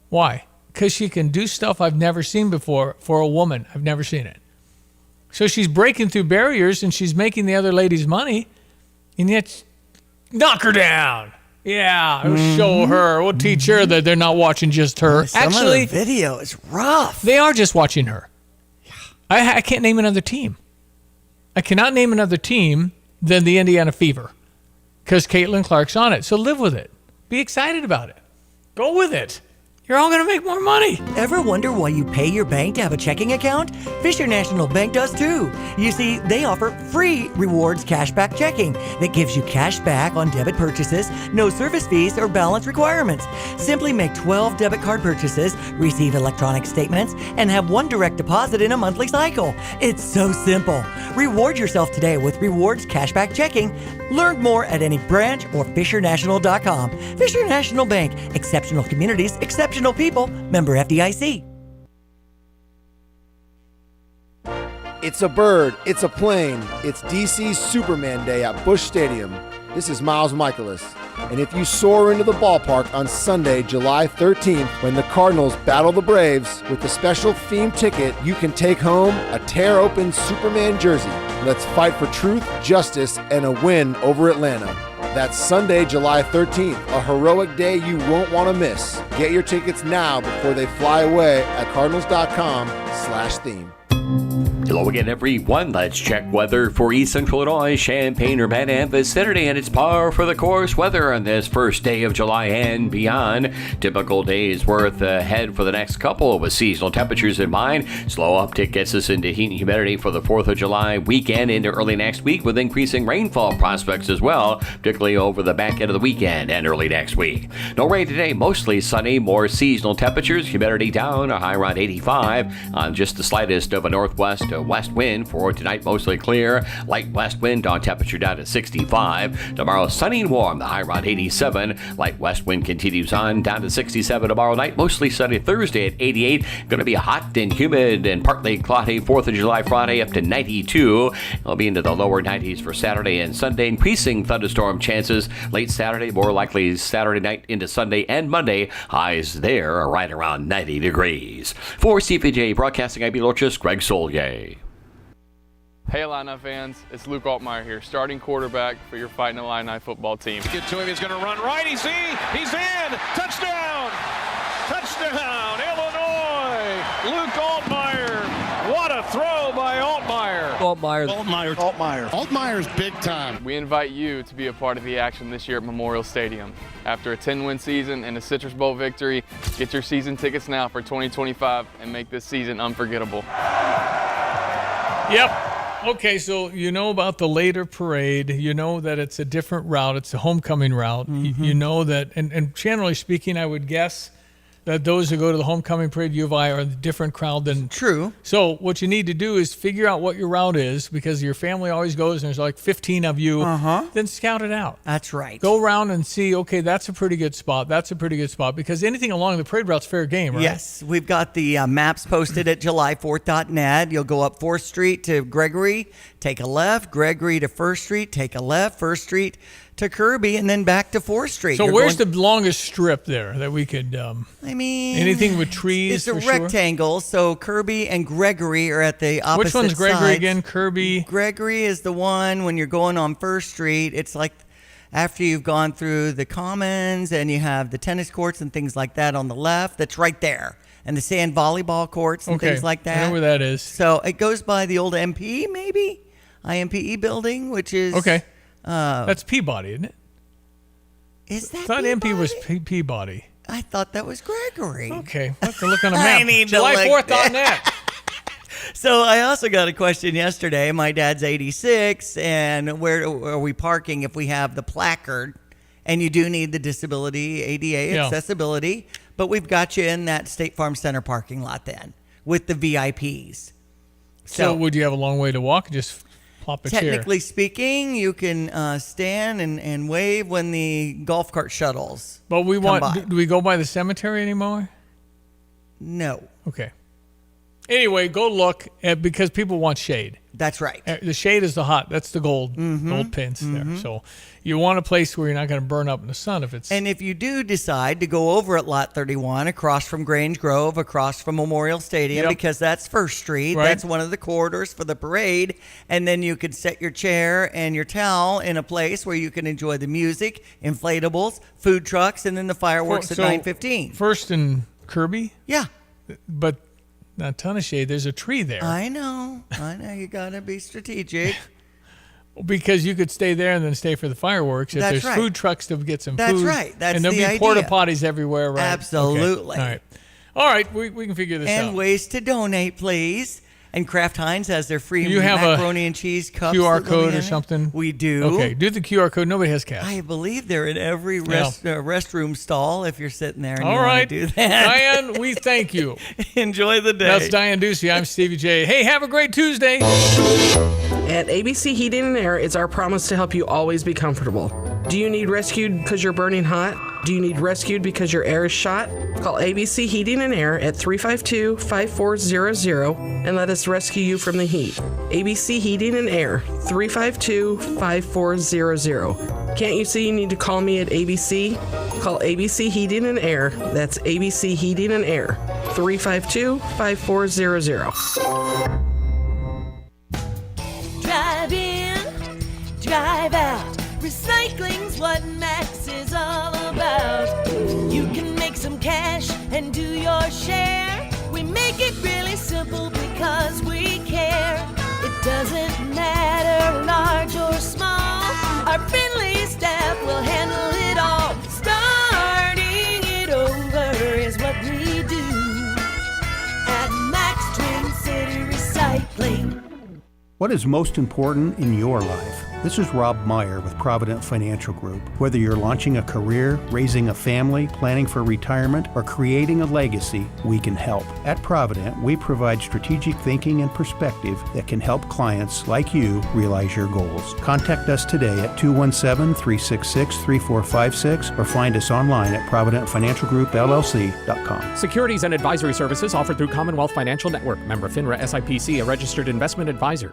Why? Because she can do stuff I've never seen before for a woman. I've never seen it. So she's breaking through barriers, and she's making the other ladies money, and yet knock her down. Yeah, we'll show her. We'll teach her that they're not watching just her. Actually, the video is rough. They are just watching her. I can't name another team. I cannot name another team than the Indiana Fever because Caitlin Clark's on it. So live with it. Be excited about it. Go with it. You're all going to make more money. Ever wonder why you pay your bank to have a checking account? Fisher National Bank does too. You see, they offer free rewards cashback checking that gives you cash back on debit purchases, no service fees or balance requirements. Simply make 12 debit card purchases, receive electronic statements, and have one direct deposit in a monthly cycle. It's so simple. Reward yourself today with rewards cashback checking. Learn more at any branch or FisherNational.com. Fisher National Bank. Exceptional communities, exceptional people. Member FDIC. It's a bird. It's a plane. It's DC's Superman Day at Busch Stadium. This is Miles Michaelis. And if you soar into the ballpark on Sunday, July 13th, when the Cardinals battle the Braves, with the special theme ticket, you can take home a tear-open Superman jersey. Let's fight for truth, justice, and a win over Atlanta. That's Sunday, July 13th, a heroic day you won't want to miss. Get your tickets now before they fly away at cardinals.com/theme. Hello again, everyone. Let's check weather for East Central Illinois, Champaign, Urbana, and vicinity, and it's par for the course weather on this first day of July and beyond. Typical days worth ahead for the next couple with seasonal temperatures in mind. Slow uptick gets us into heat and humidity for the 4th of July weekend into early next week with increasing rainfall prospects as well, particularly over the back end of the weekend and early next week. No rain today, mostly sunny, more seasonal temperatures, humidity down, a high around 85 on just the slightest of a northwest to west wind. For tonight, mostly clear, light west wind on temperature down to 65. Tomorrow, sunny and warm, the high around 87. Light west wind continues on down to 67 tomorrow night, mostly sunny Thursday at 88. Going to be hot and humid and partly cloudy 4th of July Friday up to 92. It'll be into the lower 90s for Saturday and Sunday, increasing thunderstorm chances late Saturday, more likely Saturday night into Sunday and Monday. Highs there are right around 90 degrees. For CPJ Broadcasting, I'm Belochis, Greg Solye. Hey Illini fans, it's Luke Altmaier here, starting quarterback for your Fighting Illini football team. Get to him, he's going to run right, he's in! Touchdown! Touchdown, Illinois! Luke Altmaier, what a throw by Altmaier! Altmaier's big time. We invite you to be a part of the action this year at Memorial Stadium. After a 10-win season and a Citrus Bowl victory, get your season tickets now for 2025 and make this season unforgettable. Yep. Okay, so you know about the later parade. You know that it's a different route. It's a homecoming route. Mm-hmm. You know that, and generally speaking, I would guess that those who go to the homecoming parade U of I are a different crowd than true. So what you need to do is figure out what your route is, because your family always goes and there's like 15 of you. Then scout it out. That's right. Go around and see, okay, that's a pretty good spot. That's a pretty good spot, because anything along the parade route's fair game, right? Yes, we've got the maps posted at July4th.net. You'll go up 4th Street to Gregory, take a left, Gregory to 1st Street, take a left, 1st Street to Kirby, and then back to 4th Street. So where's the longest strip there that we could, I mean, anything with trees? It's a rectangle, so Kirby and Gregory are at the opposite sides. Which one's Gregory again? Kirby? Gregory is the one when you're going on 1st Street. It's like after you've gone through the Commons and you have the tennis courts and things like that on the left. That's right there. And the sand volleyball courts and things like that. I know where that is. So it goes by the old MP, maybe? IMPE building, which is... Okay. That's Peabody, isn't it? Is that I thought MP was Peabody. I thought that was Gregory. Okay, we'll have to look on a map. I need to July look 4th on that. So I also got a question yesterday. My dad's 86, and where are we parking if we have the placard? And you do need the disability, ADA accessibility, but we've got you in that State Farm Center parking lot then with the VIPs. So would you have a long way to walk? Just plop a chair. Technically speaking, you can stand and wave when the golf cart shuttles. But we come by. do we go by the cemetery anymore? No. Okay. Anyway, go look because people want shade. That's right. The shade is that's the gold pins there. So you want a place where you're not going to burn up in the sun if it's. And if you do decide to go over at Lot 31, across from Grange Grove, across from Memorial Stadium, because that's First Street, that's one of the corridors for the parade, and then you could set your chair and your towel in a place where you can enjoy the music, inflatables, food trucks, and then the fireworks at 9:15. First and Kirby? Yeah. But not a ton of shade. There's a tree there. I know. You got to be strategic. Because you could stay there and then stay for the fireworks. If That's there's food trucks to get some That's food. right. That's and there'll the be porta idea. potties everywhere, right? Absolutely. Okay. All right. We can figure this out. And ways to donate, please. And Kraft Heinz has their free You have macaroni and cheese cups. QR that they'll code be or in. something? We do. Okay. Do the QR code. Nobody has cash. I believe they're in every restroom stall if you're sitting there and All you right. want to do that. Diane, we thank you. Enjoy the day. That's Diane Ducey. I'm Stevie J. Hey, have a great Tuesday. At ABC Heating and Air, it's our promise to help you always be comfortable. Do you need rescued because you're burning hot? Do you need rescued because your air is shot? Call ABC Heating and Air at 352-5400 and let us rescue you from the heat. ABC Heating and Air, 352-5400. Can't you see you need to call me at ABC? Call ABC Heating and Air. That's ABC Heating and Air, 352-5400. Drive in, drive out. Recycling's what Max is all about. You can make some cash and do your share. We make it really simple because we care. It doesn't matter large or small. Our friendly staff will handle it all. Starting it over is what we do at Max Twin City Recycling. What is most important in your life? This is Rob Meyer with Provident Financial Group. Whether you're launching a career, raising a family, planning for retirement, or creating a legacy, we can help. At Provident, we provide strategic thinking and perspective that can help clients like you realize your goals. Contact us today at 217-366-3456 or find us online at providentfinancialgroupllc.com. Securities and advisory services offered through Commonwealth Financial Network. Member FINRA SIPC, a registered investment advisor.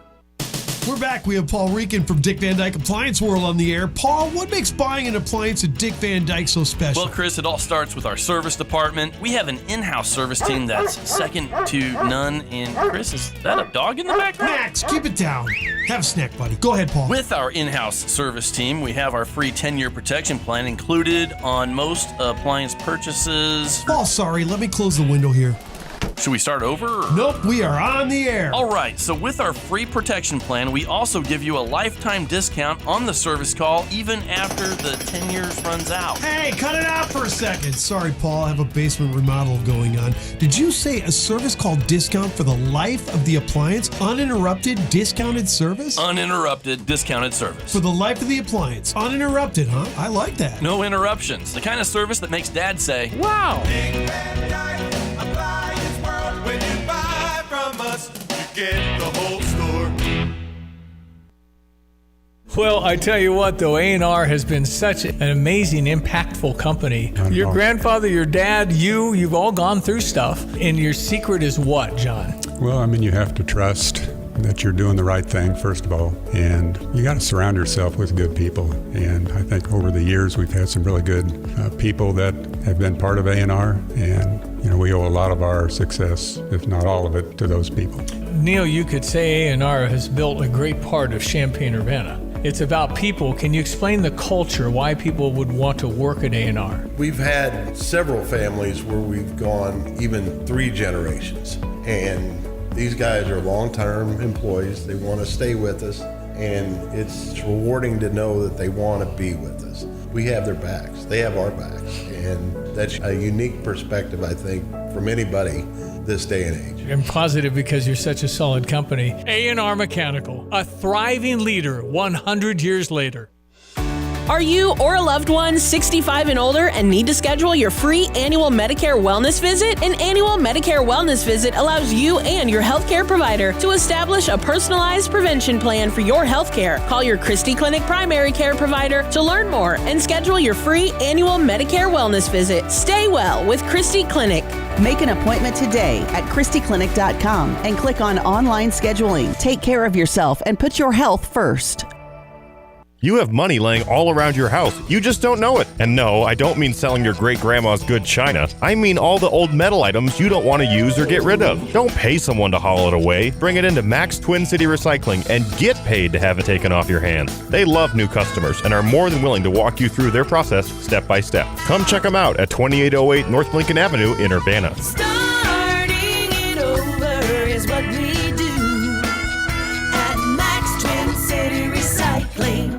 We're back. We have Paul Rican from Dick Van Dyke Appliance World on the air. Paul, what makes buying an appliance at Dick Van Dyke so special? Well, Chris, it all starts with our service department. We have an in-house service team that's second to none. And Chris, is that a dog in the background? Max, keep it down. Have a snack, buddy. Go ahead, Paul. With our in-house service team, we have our free 10-year protection plan included on most appliance purchases. Paul, sorry. Let me close the window here. Should we start over? Or? Nope, we are on the air. All right, so with our free protection plan, we also give you a lifetime discount on the service call even after the 10 years runs out. Hey, cut it out for a second. Sorry, Paul, I have a basement remodel going on. Did you say a service call discount for the life of the appliance? Uninterrupted discounted service? Uninterrupted discounted service. For the life of the appliance. Uninterrupted, huh? I like that. No interruptions. The kind of service that makes Dad say, wow. When you buy from us, you get the whole store. Well, I tell you what, though, A&R has been such an amazing, impactful company. Your grandfather, your dad, you've all gone through stuff. And your secret is what, John? Well, I mean, you have to trust that you're doing the right thing, first of all. And you got to surround yourself with good people. And I think over the years, we've had some really good people that have been part of A&R. And, you know, we owe a lot of our success, if not all of it, to those people. Neil, you could say A&R has built a great part of Champaign-Urbana. It's about people. Can you explain the culture, why people would want to work at A&R? We've had several families where we've gone even 3 generations. And these guys are long-term employees. They want to stay with us. And it's rewarding to know that they want to be with us. we have their backs. They have our backs. And that's a unique perspective, I think, from anybody this day and age. I'm positive because you're such a solid company. A&R Mechanical, a thriving leader 100 years later. Are you or a loved one 65 and older and need to schedule your free annual Medicare wellness visit? An annual Medicare wellness visit allows you and your healthcare provider to establish a personalized prevention plan for your healthcare. Call your Christie Clinic primary care provider to learn more and schedule your free annual Medicare wellness visit. Stay well with Christie Clinic. Make an appointment today at ChristieClinic.com and click on online scheduling. Take care of yourself and put your health first. You have money laying all around your house. You just don't know it. And no, I don't mean selling your great-grandma's good china. I mean all the old metal items you don't want to use or get rid of. Don't pay someone to haul it away. Bring it into Max Twin City Recycling and get paid to have it taken off your hands. They love new customers and are more than willing to walk you through their process step by step. Come check them out at 2808 North Lincoln Avenue in Urbana. Stop